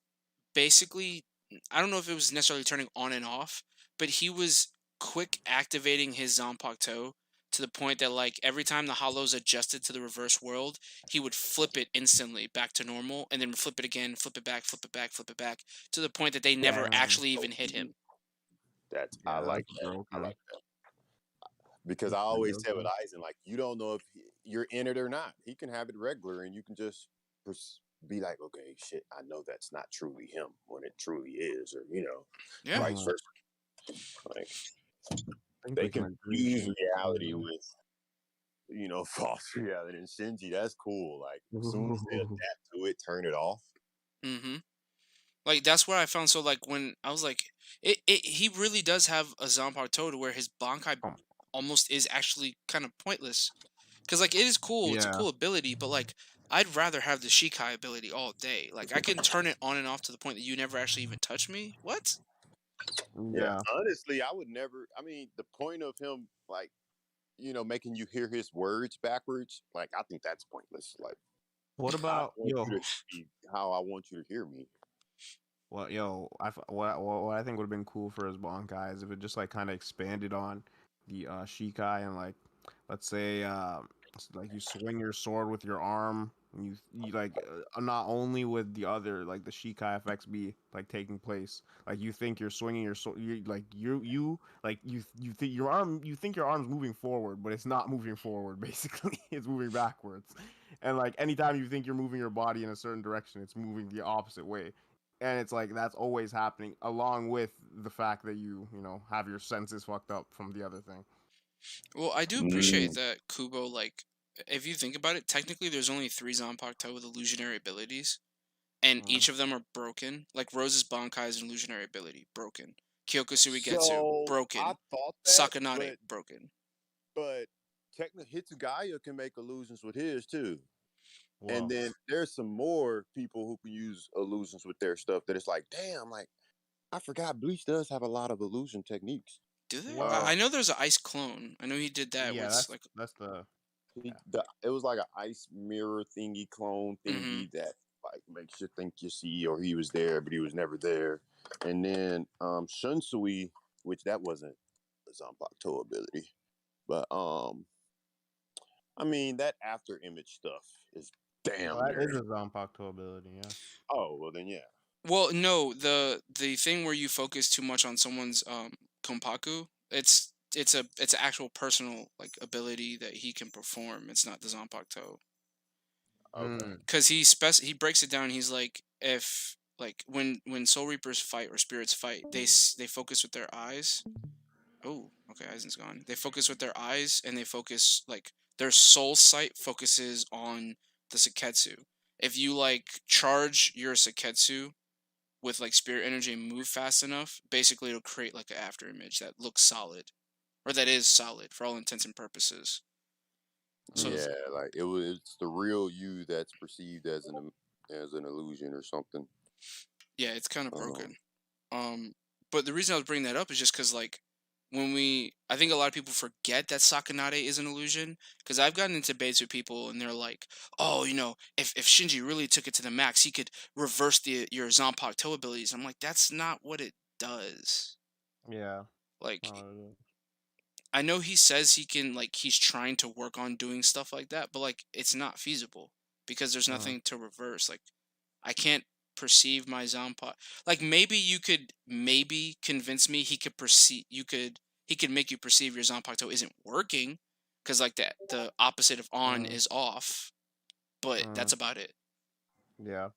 basically, I don't know if it was necessarily turning on and off, but he was quick activating his Zanpakuto to the point that like every time the hollows adjusted to the reverse world, he would flip it instantly back to normal and then flip it again, flip it back, flip it back, flip it back to the point that they never Damn. actually even hit him. I like that's that. broken. I like that. Because I That's always pretty said with okay. Aizen, like, you don't know if you're in it or not. He can have it regular and you can just be like, okay, shit, I know that's not truly him when it truly is, or, Yeah. vice versa. Like, I think they we can agree. confuse reality with, false reality. And Shinji, that's cool. Like, as soon as they adapt to it, turn it off. Mm-hmm. Like that's what I found. So like when I was like, he really does have a Zanpakuto to where his Bankai almost is actually kind of pointless. Because like it is cool, it's a Yeah. cool ability, but like I'd rather have the Shikai ability all day. Like I can turn it on and off to the point that you never actually even touch me. What? Yeah. Honestly, I would never. I mean, the point of him, like, making you hear his words backwards, like, I think that's pointless. Like, What I about want you to see how I want you to hear me. What I think would have been cool for his Bankai is if it just like kind of expanded on the Shikai and like let's say like you swing your sword with your arm and you like not only with the other like the Shikai effects be like taking place like you think you're swinging your sword you think your arm's moving forward but it's not moving forward basically it's moving backwards and like anytime you think you're moving your body in a certain direction it's moving the opposite way. And it's like that's always happening along with the fact that you have your senses fucked up from the other thing. Well, I do appreciate that Kubo, like, if you think about it, technically there's only 3 Zanpakuto with illusionary abilities, and each of them are broken. Like Rose's Bankai is an illusionary ability, broken. Kyokusui Getsu, So broken. I thought that, Sakanade, broken. but technically Hitsugaya can make illusions with his too. Whoa. And then there's some more people who can use illusions with their stuff that it's like, damn, like I forgot Bleach does have a lot of illusion techniques. Do they? Well, I know there's an ice clone. I know he did that yeah, with like. that's the It was like an ice mirror thingy clone thingy that like makes you think you see or he was there but he was never there. And then Shunsui, which that wasn't a Zanpakuto ability, but I mean that after image stuff is damn that is near. a Zanpakuto ability, yeah. Oh well, then yeah. Well, no, the thing where you focus too much on someone's kompaku, it's an actual personal like ability that he can perform. It's not the Zanpakuto. Okay. Because he breaks it down. He's like, if like when Soul Reapers fight or spirits fight, they focus with their eyes. Oh, okay, Aizen's gone. They focus with their eyes and they focus like their soul sight focuses on the Seketsu. If you like charge your Seketsu with like spirit energy and move fast enough, basically it'll create like an after image that looks solid, or that is solid for all intents and purposes. So yeah, like it's the real you that's perceived as an illusion or something. yeah, it's kind of broken. But the reason I was bringing that up is just because like I think a lot of people forget that Sakanade is an illusion, because I've gotten into debates with people and they're like, oh, if Shinji really took it to the max, he could reverse your Zanpakuto abilities. I'm like, that's not what it does. Yeah. Like, Oh, I know he says he can, like, he's trying to work on doing stuff like that, but like, it's not feasible because there's nothing to reverse. Like, I can't perceive my Zanpakuto. Like, maybe you could convince me he could he could make you perceive your Zanpakuto isn't working, because like that the opposite of on is off, but that's about it. Yeah.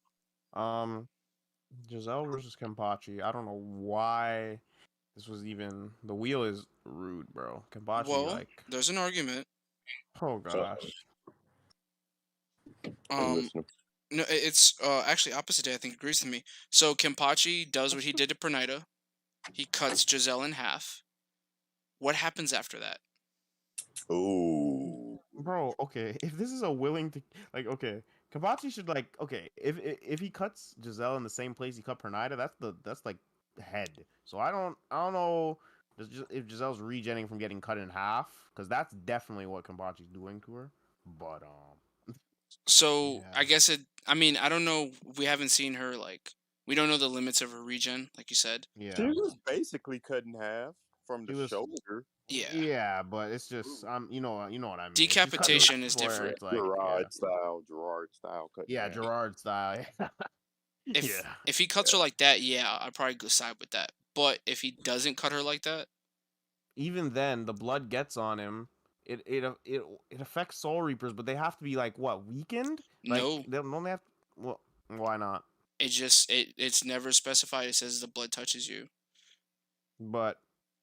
Gisele versus Campache. I don't know why this was even. The wheel is rude, bro. Campache, Well, like, there's an argument. oh So, gosh. I'm Um, listening. no, it's actually opposite day. I think agrees with me. So Campache does what he did to Pernida. He cuts Giselle in half. What happens after that? Ooh. Bro, okay, if this is a willing to, like, okay, Campache should, like, okay, if he cuts Giselle in the same place he cut Pernida, that's like the head. So I don't know if Giselle's regenerating from getting cut in half, because that's definitely what Campache's doing to her. But So yeah, I guess I mean, I don't know. We haven't seen her, like, we don't know the limits of her regen, like you said. She yeah, was basically cut in half from she the was, shoulder. Yeah. yeah, but it's just you know what I mean. She's cutting in Decapitation is half where different. it's like, yeah, Gerard style cut in yeah, half. Gerard style, If yeah. if he cuts her like that, yeah, I'd probably go side with that. But if he doesn't cut her like that, Even then, the blood gets on him. It affects Soul Reapers, but they have to be, like, what, weakened? Like, no. they don't only have. Well, why not? It's never specified. It says the blood touches you. But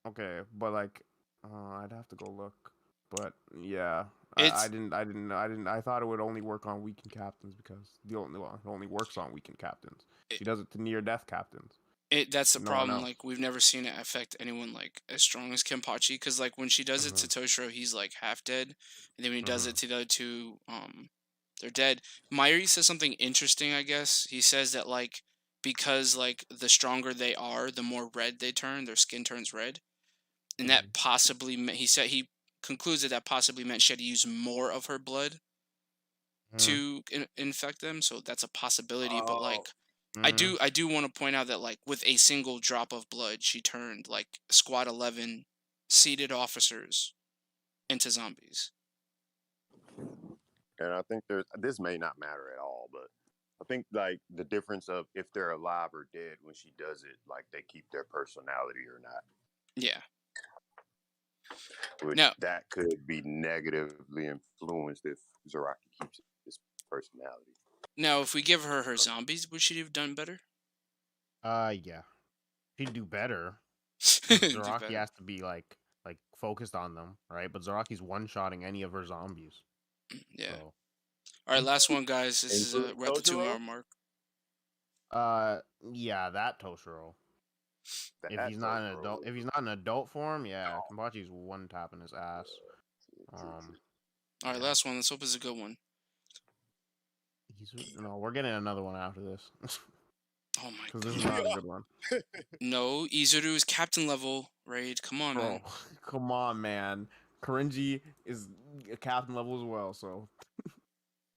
okay, but like, I'd have to go look. But yeah, I It's didn't I didn't I didn't I thought it would only work on weakened captains, because it only works on weakened captains. it, She does it to near death captains. that's the No one problem. else. Like, we've never seen it affect anyone like as strong as Kenpachi. Because like when she does it to Toshiro, he's like half dead, and then when he does it to the other two, they're dead. Mayuri says something interesting. I guess he says that, like, because like the stronger they are, the more red they turn. Their skin turns red, and that possibly he said he concludes that possibly meant she had to use more of her blood to infect them. So that's a possibility. But Oh, like, I do want to point out that, like, with a single drop of blood, she turned like Squad 11 seated officers into zombies. and I think this may not matter at all, but I think like the difference of if they're alive or dead when she does it, like they keep their personality or not. Yeah. Which Now, that could be negatively influenced if Zaraki keeps his personality. if we give her zombies, would she have done better? Yeah, he'd do better. Do Zaraki better. has to be like focused on them, right? But Zaraki's one-shotting any of her zombies. Yeah. So. All right, last one, guys. This is Including we're at the 2 Toshiro? hour mark. Yeah, that Toshiro. If he's not an adult form, yeah, Kenpachi's one tapping his ass. All right, last one. Let's hope it's a good one. No, we're getting another one after this. Oh my Because god. this is not a good one. No, Izuru is captain level. Raid, come on, man. Bro, come on, man. Renji is a captain level as well, so.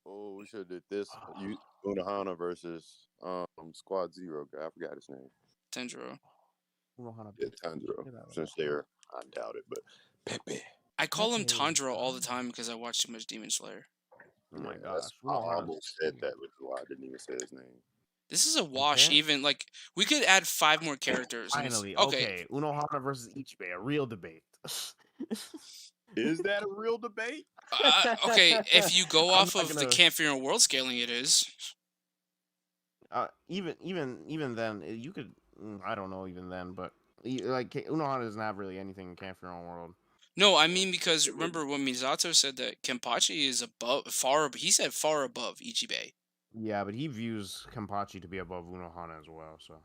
Oh, we should have did this. Urahara versus Squad Zero guy. I forgot his name. Tanjiro. Yeah, Tanjiro. Since they're, I doubt it, but Pepe. I call him Tanjiro all the time because I watch too much Demon Slayer. Oh my Yeah, gosh. I almost said that, which is why I didn't even say his name. This is a wash. Even like we could add 5 more characters. Finally, okay. Urahara versus Ichibe, a real debate. Is that a real debate? Okay, if you go off of the Campfire World scaling, it is. Even then, you could. I don't know. Even then, but like Urahara doesn't have really anything in Campfire World. No, I mean, because remember when Misato said that Kenpachi is he said far above Ichibe. Yeah, but he views Campache to be above Urahara as well. So.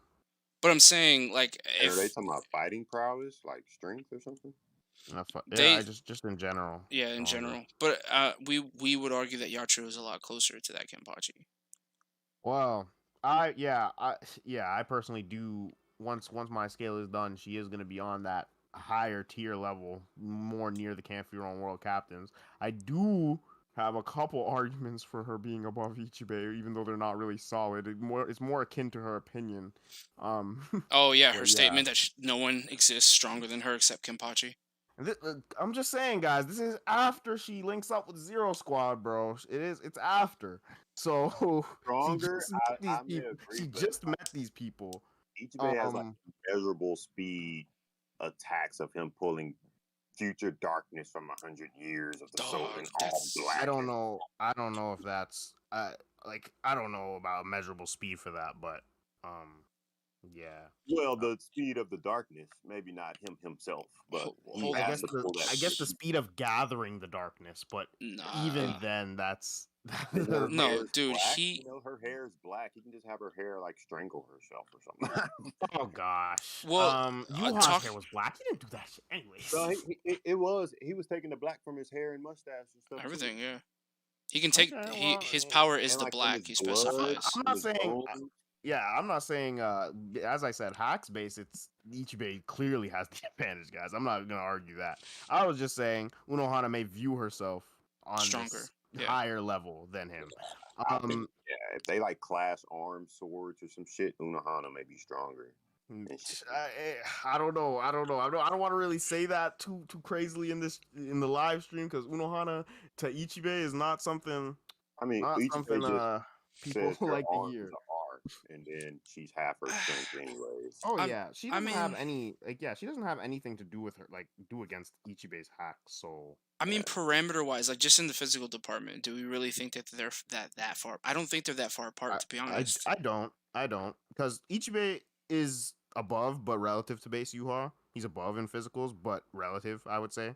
But I'm saying, like, are they talking about fighting prowess, like strength or something? Yeah, just in general. Yeah, in general. But we would argue that Yatro is a lot closer to that Kenpachi. Well, I personally do. Once my scale is done, she is gonna be on that higher tier level, more near the camp for your own world captains. I do have a couple arguments for her being above Ichibei, even though they're not really solid. It's more akin to her opinion. Oh yeah, her But statement that no one exists stronger than her except Campache. I'm just saying, guys, this is after she links up with Zero Squad, bro. It's after. So Stronger, I may she agree, but just met these people. Ichibei has like measurable speed attacks of him pulling future darkness from 100 years of the soul and all black. I don't know if that's I don't know about measurable speed for that, but yeah. Well, the speed of the darkness, maybe not him himself, but hold I on. guess the speed of gathering the darkness, but even then, that's no, dude. Black, her hair is black. He can just have her hair like strangle herself or something. Oh gosh. Well, Yuha's hair was black. He didn't do that shit anyways. Well, it was. He was taking the black from his hair and mustache and stuff. Everything, too. yeah. He can take. His power is the like black. He specifies. I'm not saying. I'm not saying. As I said, hacks base. It's Ichibei clearly has the advantage, guys. I'm not gonna argue that. I was just saying Unohana may view herself on stronger, higher level than him. If they like clash armed swords or some shit, Unohana may be stronger. I don't know. I don't want to really say that too crazily in the live stream because Unohana to Ichibei is not something. I mean, not something people like to hear. And then she's half her strength anyways. Oh yeah, she doesn't have any she doesn't have anything to do with her do against Ichibei's hack. So I mean, parameter wise, like just in the physical department, do we really think that they're that far? I don't think they're that far apart, to be honest. I don't because Ichibei is above, but relative to base Yuha, he's above in physicals, but relative, I would say.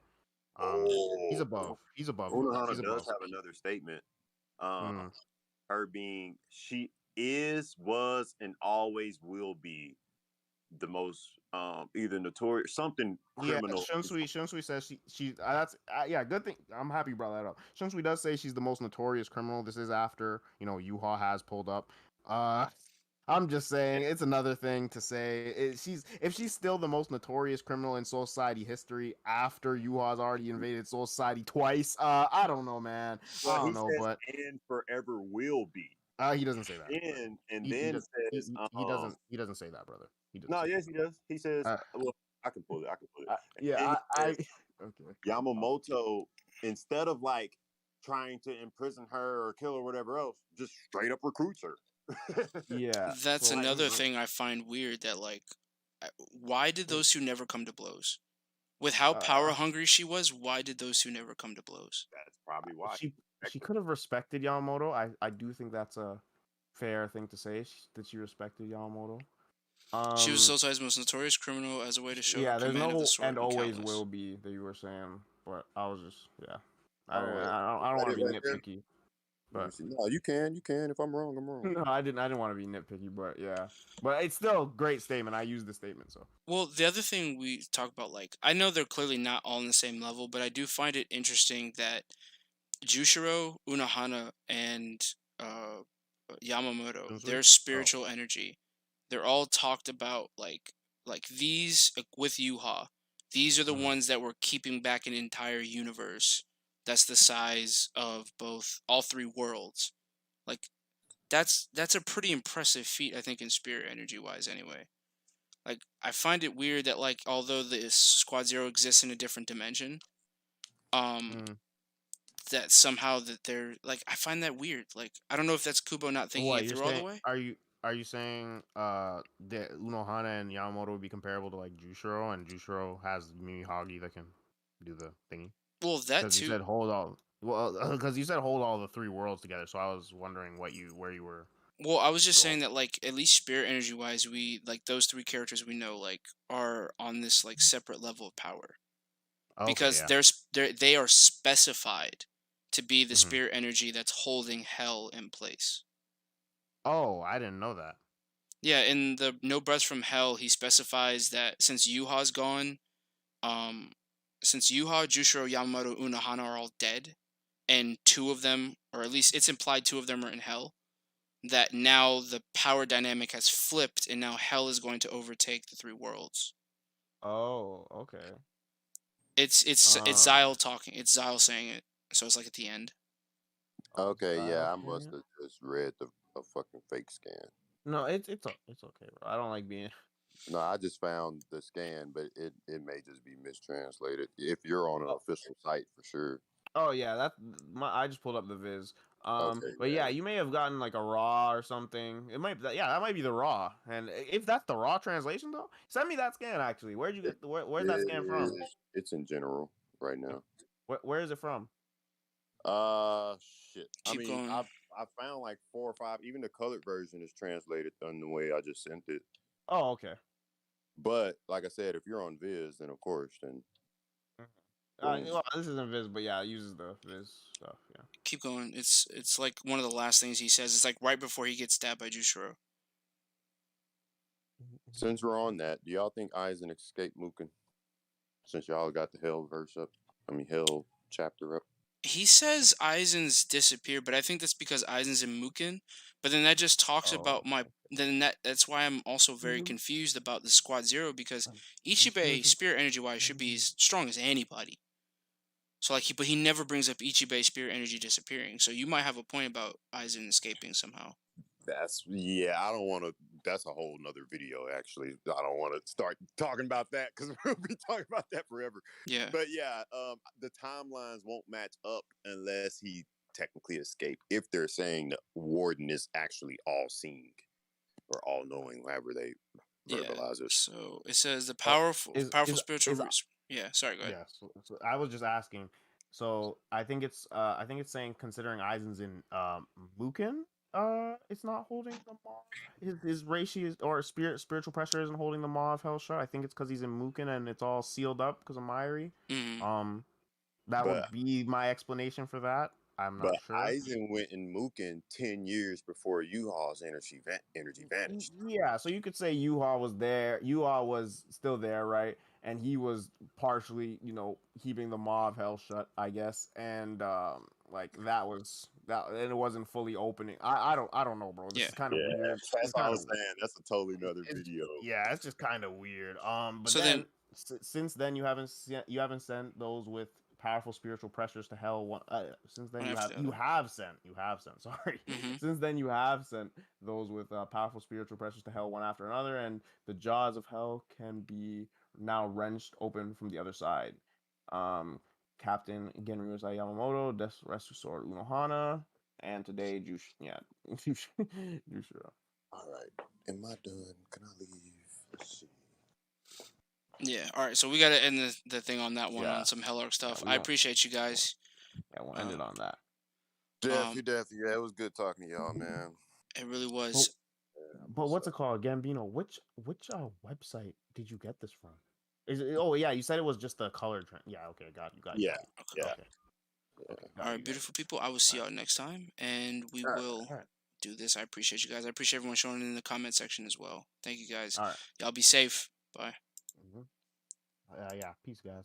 He's above. Unohana does have another statement. Her being she is, was, and always will be the most either notorious something criminal. Yeah, Shunsui says she that's good thing. I'm happy you brought that up. Shunsui does say she's the most notorious criminal. This is after Yuha has pulled up. I'm just saying it's another thing to say. If she's still the most notorious criminal in Soul Society history after Yuha's already invaded Soul Society twice. I don't know, man. Well, I don't know, but and forever will be. He doesn't say that. He doesn't say that, brother. He does. He says, well, I can pull it. Okay. Yamamoto, instead of like trying to imprison her or kill her or whatever else, just straight up recruits her. Yeah. That's another thing I find weird, that like why did those two never come to blows? With how power hungry she was, why did those two never come to blows? That's probably why. She could have respected Yamamoto. I do think that's a fair thing to say, that she respected Yamamoto. She was Soul Society's most notorious criminal as a way to show her there's command of the sword. And always will be that you were saying, but I was just I don't want to be nitpicky. But no, you can. If I'm wrong, I'm wrong. No, I didn't want to be nitpicky, but but it's still a great statement. I use the statement, so. Well, the other thing we talk about, like, I know they're clearly not all on the same level, but I do find it interesting that Jushiro, Unohana, and Yamamoto, their spiritual energy, they're all talked about like these with Yuha. These are the ones that were keeping back an entire universe that's the size of all three worlds. Like that's a pretty impressive feat, I think, in spirit energy wise anyway. Like I find it weird that like although the Squad Zero exists in a different dimension, that somehow that they're like, I find that weird. Like I don't know if that's Kubo not thinking it through all the way. Are you saying that Unohana and Yamamoto would be comparable to like Jushiro, and Jushiro has Mimihagi that can do the thingy? Well, that too. You said hold all. Well, because you said hold all the three worlds together, so I was wondering where you were. Well, I was just saying that like at least spirit energy wise, we like those three characters we know like are on this like separate level of power, because they are specified to be the spirit energy that's holding hell in place. Oh, I didn't know that. Yeah, in the No Breath from Hell, he specifies that since Yuha's gone, since Yuha, Jushiro, Yamamoto, Unohana are all dead, and two of them, or at least it's implied two of them are in hell, that now the power dynamic has flipped, and now hell is going to overtake the three worlds. Oh, okay. It's Zyle talking. It's Zyle saying it. So it's like at the end. Okay, yeah, I Okay. must have just read a fucking fake scan. No, it's okay, bro. I don't like being. No, I just found the scan, but it may just be mistranslated. If you're on an official site, for sure. Oh yeah, I just pulled up the Viz. Okay, But yeah. yeah, you may have gotten like a raw or something. It might, yeah, that might be the raw. And if that's the raw translation though, send me that scan actually. Where'd you get where's that scan from? It's in general right now. Where is it from? Shit. Keep going. I found like 4 or 5. Even the colored version is translated on the way I just sent it. Oh, okay. But like I said, if you're on Viz, then of course, then. Well, this isn't Viz, but yeah, it uses the Viz stuff. Yeah. Keep going. It's like one of the last things he says. It's like right before he gets stabbed by Jushiro. Since we're on that, do y'all think Aizen escaped Muken? Since y'all got the Hell chapter up. He says Aizen's disappeared, but I think that's because Aizen's in Muken. But then that just talks about my. Then that's why I'm also very confused about the Squad Zero, because Ichibei, spirit energy wise, should be as strong as anybody. So like but he never brings up Ichibei spirit energy disappearing. So you might have a point about Aizen escaping somehow. I don't want to. That's a whole nother video. Actually, I don't want to start talking about that because we'll be talking about that forever. Yeah. But yeah, the timelines won't match up unless he technically escaped. If they're saying the warden is actually all-seeing or all-knowing, however they verbalize it. So it says the powerful spiritual. Yeah. Sorry. Go ahead. Yeah. So I was just asking. So I think it's saying considering Aizen's in Muken, it's not holding the maw. His Reishi or spiritual pressure isn't holding the maw of Hell shut. I think it's because he's in Muken and it's all sealed up because of Mairi. Mm-hmm. That would be my explanation for that. I'm not sure. But Aizen went in Muken 10 years before Yuha's energy vanished. Yeah, so you could say Yuha was there. Yuha was still there, right? And he was partially, keeping the maw of Hell shut, I guess. And like that, and it wasn't fully opening. I don't know, bro. This is kind of weird. That's what I was saying. That's a totally another video. Yeah, it's just kind of weird. But so then since then you haven't sent those with powerful spiritual pressures to hell. Since then you have sent. Sorry. Mm-hmm. Since then you have sent those with powerful spiritual pressures to hell one after another, and the jaws of hell can be now wrenched open from the other side. Captain Genryusai Yamamoto, Rescue Sword Unohana, and today Jushiro. All right, am I done? Can I leave? Let's see. Yeah, all right, so we got to end the thing on that one, on some Hell Arc stuff. I appreciate you guys. Yeah, we'll end it on that. Definitely. Yeah, it was good talking to y'all, man. It really was. But what's it called, Gambino? Which website did you get this from? Is it? Oh yeah, you said it was just the color trend. Yeah, okay, got you. Yeah. Okay. All right, beautiful people. I will see y'all next time, and we will do this. I appreciate you guys. I appreciate everyone showing in the comment section as well. Thank you guys. All right. Y'all be safe. Bye. Yeah, peace, guys.